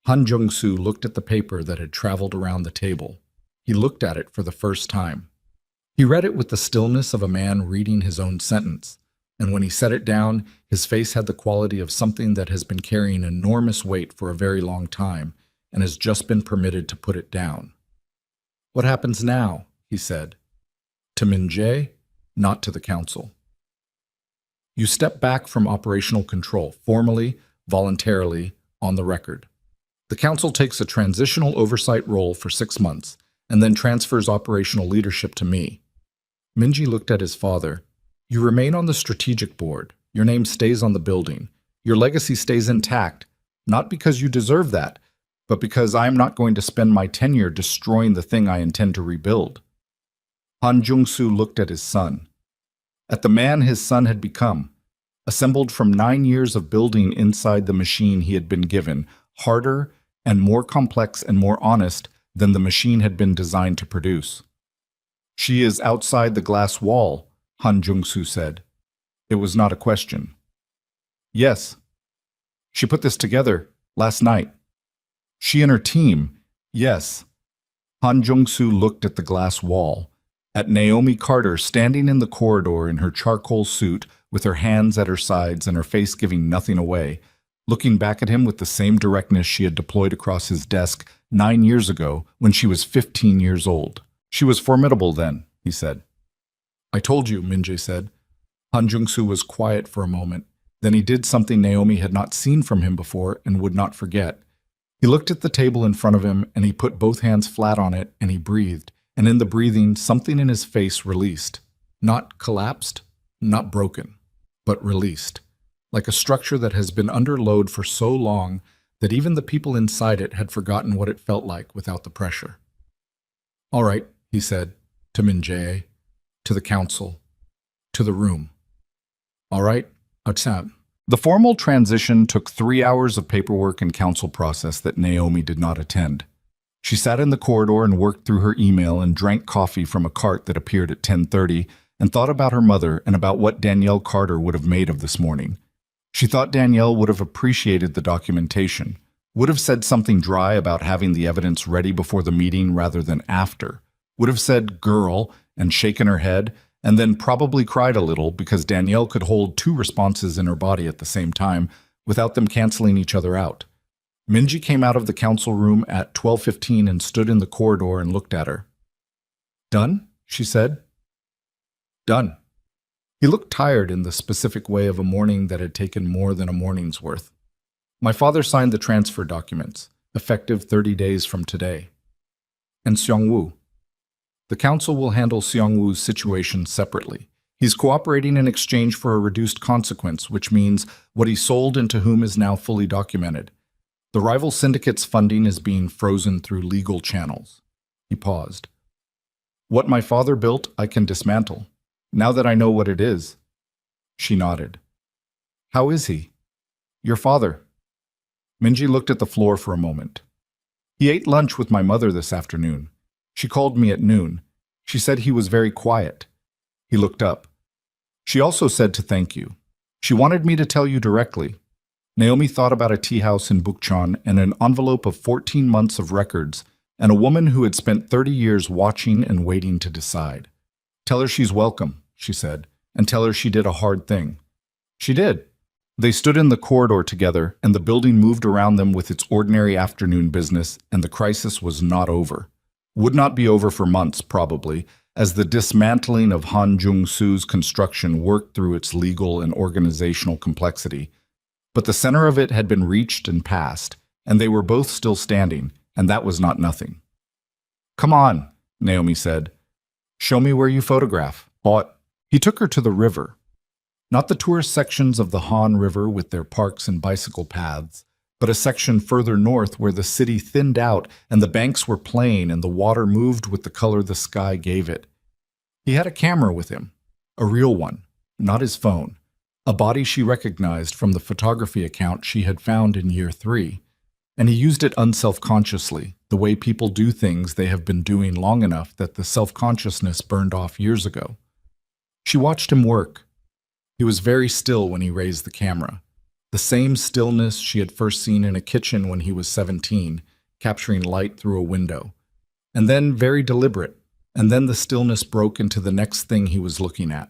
Han Jung-soo looked at the paper that had traveled around the table. He looked at it for the first time. He read it with the stillness of a man reading his own sentence, and when he set it down, his face had the quality of something that has been carrying enormous weight for a very long time and has just been permitted to put it down. "What happens now?" he said. To Min-jae, not to the council. "You step back from operational control, formally, voluntarily, on the record. The council takes a transitional oversight role for 6 months and then transfers operational leadership to me." Min-jae looked at his father. "You remain on the strategic board. Your name stays on the building. Your legacy stays intact, not because you deserve that, but because I am not going to spend my tenure destroying the thing I intend to rebuild." Han Jung-soo looked at his son. At the man his son had become, assembled from 9 years of building inside the machine he had been given, harder and more complex and more honest than the machine had been designed to produce. "She is outside the glass wall," Han Jung-soo said. It was not a question. "Yes. She put this together last night. She and her team. Yes." Han Jung-soo looked at the glass wall, at Naomi Carter standing in the corridor in her charcoal suit with her hands at her sides and her face giving nothing away, looking back at him with the same directness she had deployed across his desk 9 years ago when she was 15 years old. "She was formidable then," he said. "I told you," Min-jae said. Han Jung-soo was quiet for a moment. Then he did something Naomi had not seen from him before and would not forget. He looked at the table in front of him, and he put both hands flat on it, and he breathed. And in the breathing, something in his face released. Not collapsed, not broken, but released. Like a structure that has been under load for so long that even the people inside it had forgotten what it felt like without the pressure. "All right," he said, to Min-jae, to the council, to the room. "All right, outside." The formal transition took 3 hours of paperwork and council process that Naomi did not attend. She sat in the corridor and worked through her email and drank coffee from a cart that appeared at 10:30 and thought about her mother and about what Danielle Carter would have made of this morning. She thought Danielle would have appreciated the documentation, would have said something dry about having the evidence ready before the meeting rather than after, would have said "girl" and shaken her head, and then probably cried a little because Danielle could hold 2 responses in her body at the same time without them canceling each other out. Minji came out of the council room at 12:15 and stood in the corridor and looked at her. "Done?" she said. "Done." He looked tired in the specific way of a morning that had taken more than a morning's worth. "My father signed the transfer documents, effective 30 days from today. And Seong-woo. The council will handle Seong-woo's situation separately. He's cooperating in exchange for a reduced consequence, which means what he sold and to whom is now fully documented. The rival syndicate's funding is being frozen through legal channels." He paused. "What my father built, I can dismantle. Now that I know what it is." She nodded. "How is he?" "Your father." Minji looked at the floor for a moment. "He ate lunch with my mother this afternoon. She called me at noon. She said he was very quiet." He looked up. "She also said to thank you. She wanted me to tell you directly." Naomi thought about a tea house in Bukchon and an envelope of 14 months of records and a woman who had spent 30 years watching and waiting to decide. "Tell her she's welcome," she said, "and tell her she did a hard thing." She did. They stood in the corridor together, and the building moved around them with its ordinary afternoon business, and the crisis was not over. Would not be over for months, probably, as the dismantling of Han Jung-soo's construction worked through its legal and organizational complexity. But the center of it had been reached and passed, and they were both still standing, and that was not nothing. "Come on," Naomi said. "Show me where you photograph." He took her to the river. Not the tourist sections of the Han River with their parks and bicycle paths, but a section further north where the city thinned out and the banks were plain and the water moved with the color the sky gave it. He had a camera with him, a real one, not his phone, a body she recognized from the photography account she had found in year 3, and he used it unselfconsciously, the way people do things they have been doing long enough that the self-consciousness burned off years ago. She watched him work. He was very still when he raised the camera. The same stillness she had first seen in a kitchen when he was 17, capturing light through a window. And then very deliberate, and then the stillness broke into the next thing he was looking at.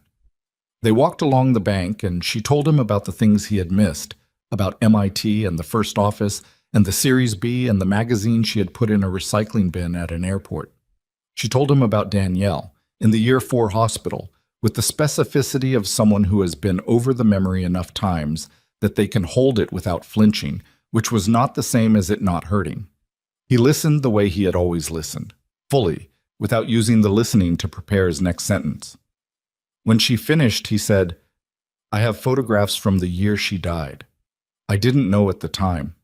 They walked along the bank, and she told him about the things he had missed, about MIT and the first office, and the Series B and the magazine she had put in a recycling bin at an airport. She told him about Danielle, in the year 4 hospital, with the specificity of someone who has been over the memory enough times that they can hold it without flinching, which was not the same as it not hurting. He listened the way he had always listened, fully, without using the listening to prepare his next sentence. When she finished, he said, "I have photographs from the year she died. I didn't know at the time,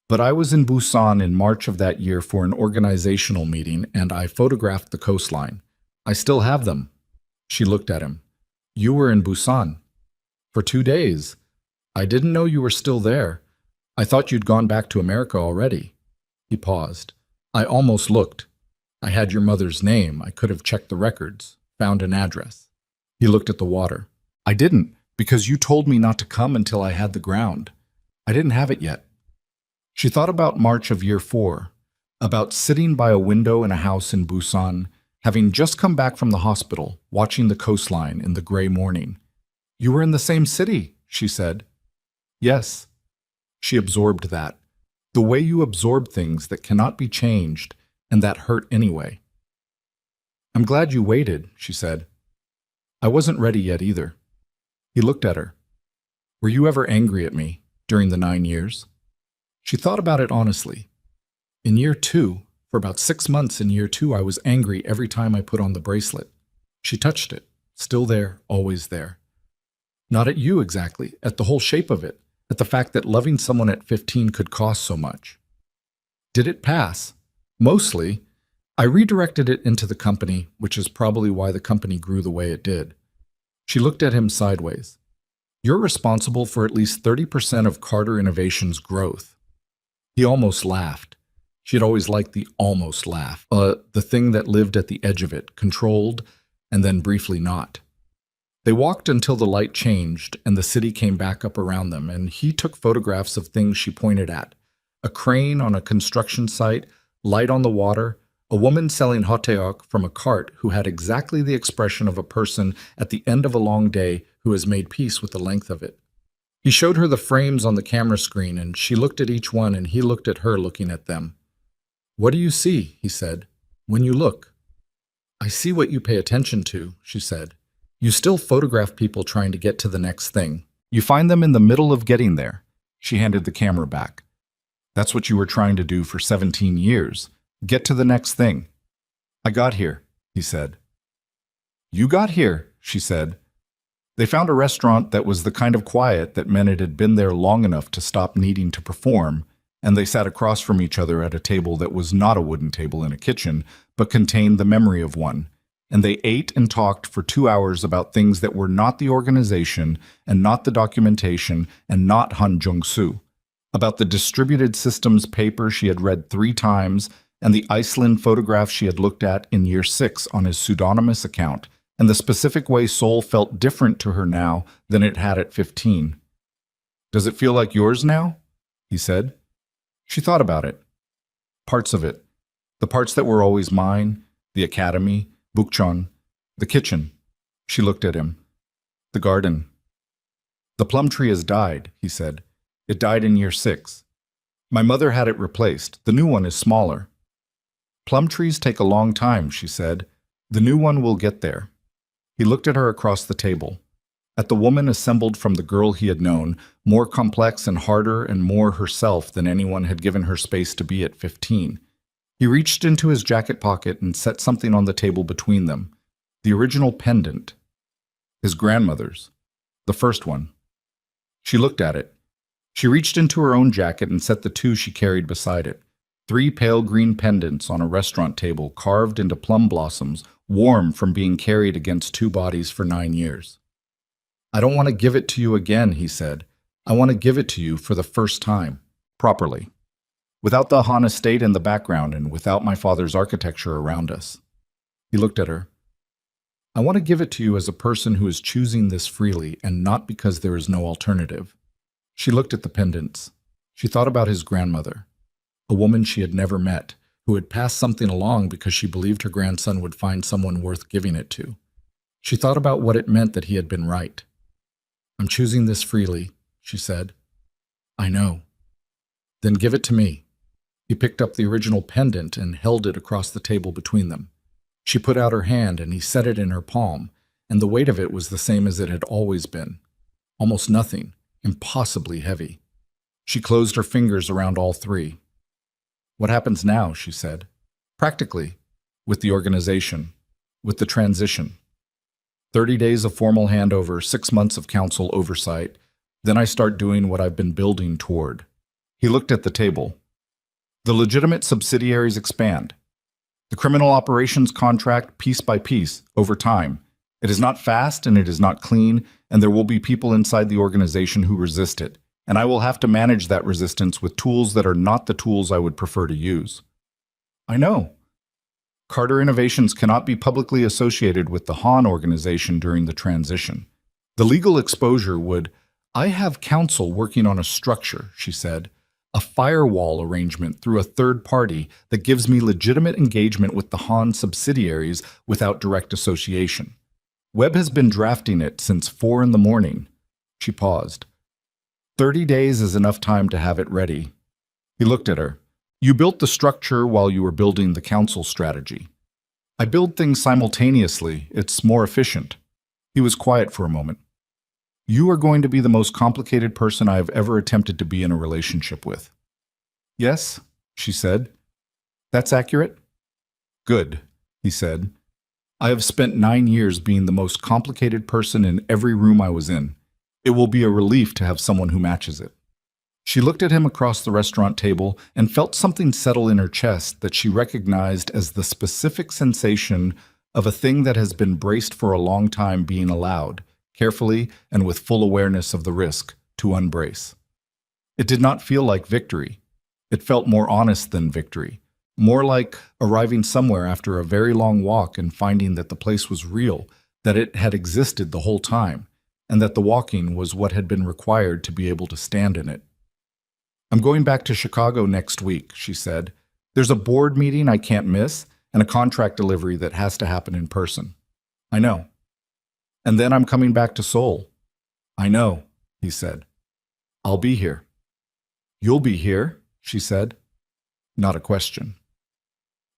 but I was in Busan in March of that year for an organizational meeting, and I photographed the coastline. I still have them." She looked at him. "You were in Busan for 2 days. I didn't know you were still there. I thought you'd gone back to America already." He paused. "I almost looked. I had your mother's name. I could have checked the records, found an address." He looked at the water. "I didn't, because you told me not to come until I had the ground. I didn't have it yet." She thought about March of year 4, about sitting by a window in a house in Busan, having just come back from the hospital, watching the coastline in the gray morning. "You were in the same city," she said. "Yes." She absorbed that. The way you absorb things that cannot be changed and that hurt anyway. "I'm glad you waited," she said. "I wasn't ready yet either." He looked at her. Were you ever angry at me during the 9 years? She thought about it honestly. In year 2, for about 6 months in year 2, I was angry every time I put on the bracelet. She touched it. Still there, always there. Not at you exactly, at the whole shape of it, at the fact that loving someone at 15 could cost so much. Did it pass? Mostly. I redirected it into the company, which is probably why the company grew the way it did. She looked at him sideways. You're responsible for at least 30% of Carter Innovation's growth. He almost laughed. She had always liked the almost laugh, the thing that lived at the edge of it, controlled, and then briefly not. They walked until the light changed and the city came back up around them, and he took photographs of things she pointed at. A crane on a construction site, light on the water, a woman selling hotteok from a cart who had exactly the expression of a person at the end of a long day who has made peace with the length of it. He showed her the frames on the camera screen, and she looked at each one and he looked at her looking at them. What do you see, he said, when you look? I see what you pay attention to, she said. You still photograph people trying to get to the next thing. You find them in the middle of getting there. She handed the camera back. That's what you were trying to do for 17 years. Get to the next thing. I got here, he said. You got here, she said. They found a restaurant that was the kind of quiet that meant it had been there long enough to stop needing to perform, and they sat across from each other at a table that was not a wooden table in a kitchen, but contained the memory of one. And they ate and talked for 2 hours about things that were not the organization, and not the documentation, and not Han Jung-soo. About the distributed systems paper she had read 3 times, and the Iceland photograph she had looked at in year 6 on his pseudonymous account, and the specific way Seoul felt different to her now than it had at 15. Does it feel like yours now? He said. She thought about it. Parts of it. The parts that were always mine, the academy, Bukchon, the kitchen. She looked at him. The garden. The plum tree has died, he said. It died in year 6. My mother had it replaced. The new one is smaller. Plum trees take a long time, she said. The new one will get there. He looked at her across the table. At the woman assembled from the girl he had known, more complex and harder and more herself than anyone had given her space to be at 15. He reached into his jacket pocket and set something on the table between them. The original pendant. His grandmother's. The first one. She looked at it. She reached into her own jacket and set the 2 she carried beside it. 3 pale green pendants on a restaurant table carved into plum blossoms, warm from being carried against 2 bodies for 9 years. I don't want to give it to you again, he said. I want to give it to you for the first time, properly. Without the Han estate in the background and without my father's architecture around us. He looked at her. I want to give it to you as a person who is choosing this freely and not because there is no alternative. She looked at the pendants. She thought about his grandmother, a woman she had never met, who had passed something along because she believed her grandson would find someone worth giving it to. She thought about what it meant that he had been right. I'm choosing this freely, she said. I know. Then give it to me. He picked up the original pendant and held it across the table between them. She put out her hand and he set it in her palm, and the weight of it was the same as it had always been. Almost nothing, impossibly heavy. She closed her fingers around all 3. What happens now, she said. Practically, with the organization, with the transition. 30 days of formal handover, 6 months of council oversight. Then I start doing what I've been building toward. He looked at the table. The legitimate subsidiaries expand. The criminal operations contract piece by piece, over time. It is not fast and it is not clean, and there will be people inside the organization who resist it, and I will have to manage that resistance with tools that are not the tools I would prefer to use. I know. Carter Innovations cannot be publicly associated with the Han organization during the transition. The legal exposure would... I have counsel working on a structure, she said. A firewall arrangement through a third party that gives me legitimate engagement with the Han subsidiaries without direct association. Webb has been drafting it since 4 in the morning. She paused. 30 days is enough time to have it ready. He looked at her. You built the structure while you were building the council strategy. I build things simultaneously. It's more efficient. He was quiet for a moment. You are going to be the most complicated person I have ever attempted to be in a relationship with. Yes, she said. That's accurate? Good, he said. I have spent 9 years being the most complicated person in every room I was in. It will be a relief to have someone who matches it. She looked at him across the restaurant table and felt something settle in her chest that she recognized as the specific sensation of a thing that has been braced for a long time being allowed, carefully and with full awareness of the risk, to unbrace. It did not feel like victory. It felt more honest than victory, more like arriving somewhere after a very long walk and finding that the place was real, that it had existed the whole time, and that the walking was what had been required to be able to stand in it. I'm going back to Chicago next week, she said. There's a board meeting I can't miss and a contract delivery that has to happen in person. I know. And then I'm coming back to Seoul. I know, he said. I'll be here. You'll be here, she said. Not a question.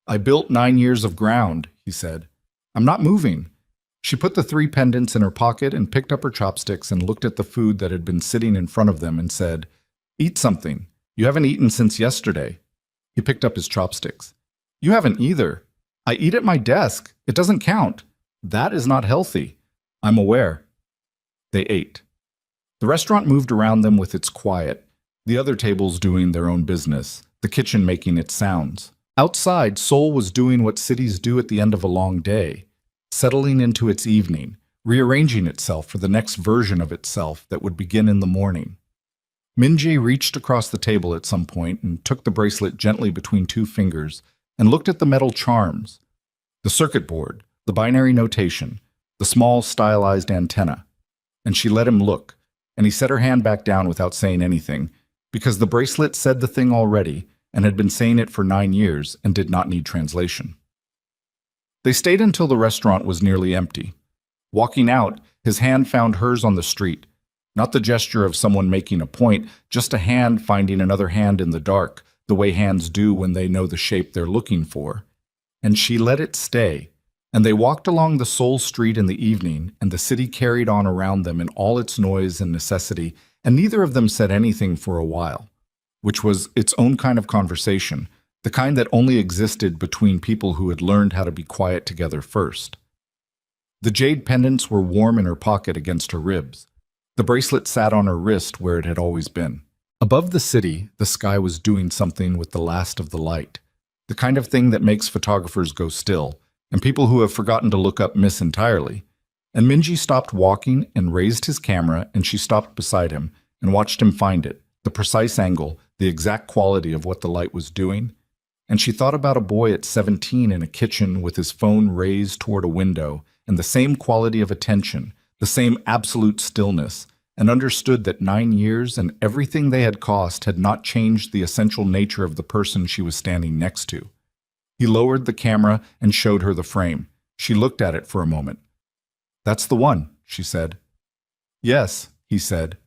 I built 9 years of ground, he said. I'm not moving. She put the 3 pendants in her pocket and picked up her chopsticks and looked at the food that had been sitting in front of them and said, Eat something. You haven't eaten since yesterday. He picked up his chopsticks. You haven't either. I eat at my desk. It doesn't count. That is not healthy. I'm aware. They ate. The restaurant moved around them with its quiet, the other tables doing their own business, the kitchen making its sounds. Outside, Seoul was doing what cities do at the end of a long day, settling into its evening, rearranging itself for the next version of itself that would begin in the morning. Min-jae reached across the table at some point and took the bracelet gently between 2 fingers and looked at the metal charms, the circuit board, the binary notation, the small stylized antenna. And she let him look, and he set her hand back down without saying anything, because the bracelet said the thing already and had been saying it for 9 years and did not need translation. They stayed until the restaurant was nearly empty. Walking out, his hand found hers on the street. Not the gesture of someone making a point, just a hand finding another hand in the dark, the way hands do when they know the shape they're looking for. And she let it stay, and they walked along the Seoul street in the evening, and the city carried on around them in all its noise and necessity, and neither of them said anything for a while, which was its own kind of conversation, the kind that only existed between people who had learned how to be quiet together first. The jade pendants were warm in her pocket against her ribs. The bracelet sat on her wrist where it had always been. Above the city, the sky was doing something with the last of the light, the kind of thing that makes photographers go still, and people who have forgotten to look up miss entirely. And Min-jae stopped walking and raised his camera, and she stopped beside him and watched him find it, the precise angle, the exact quality of what the light was doing. And she thought about a boy at 17 in a kitchen with his phone raised toward a window, and the same quality of attention, the same absolute stillness, and understood that 9 years and everything they had cost had not changed the essential nature of the person she was standing next to. He lowered the camera and showed her the frame. She looked at it for a moment. That's the one, she said. Yes, he said.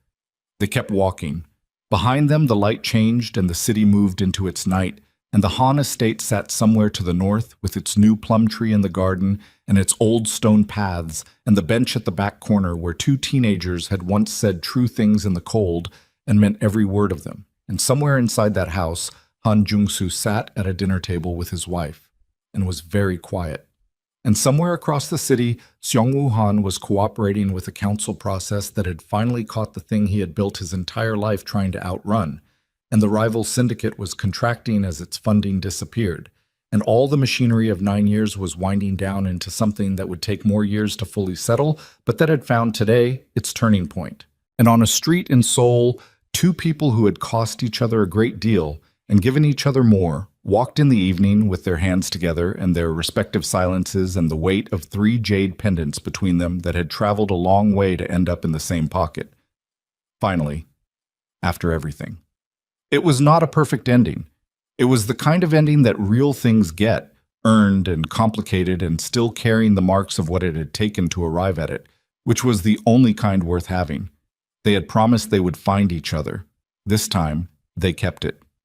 They kept walking. Behind them, the light changed and the city moved into its night, and the Han estate sat somewhere to the north with its new plum tree in the garden and its old stone paths and the bench at the back corner where 2 teenagers had once said true things in the cold and meant every word of them. And somewhere inside that house, Han Jung-soo sat at a dinner table with his wife and was very quiet. And somewhere across the city, Seong-woo Han was cooperating with a council process that had finally caught the thing he had built his entire life trying to outrun, and the rival syndicate was contracting as its funding disappeared, and all the machinery of 9 years was winding down into something that would take more years to fully settle, but that had found today its turning point. And on a street in Seoul, 2 people who had cost each other a great deal and given each other more walked in the evening with their hands together and their respective silences and the weight of 3 jade pendants between them that had traveled a long way to end up in the same pocket. Finally, after everything. It was not a perfect ending. It was the kind of ending that real things get, earned and complicated and still carrying the marks of what it had taken to arrive at it, which was the only kind worth having. They had promised they would find each other. This time, they kept it.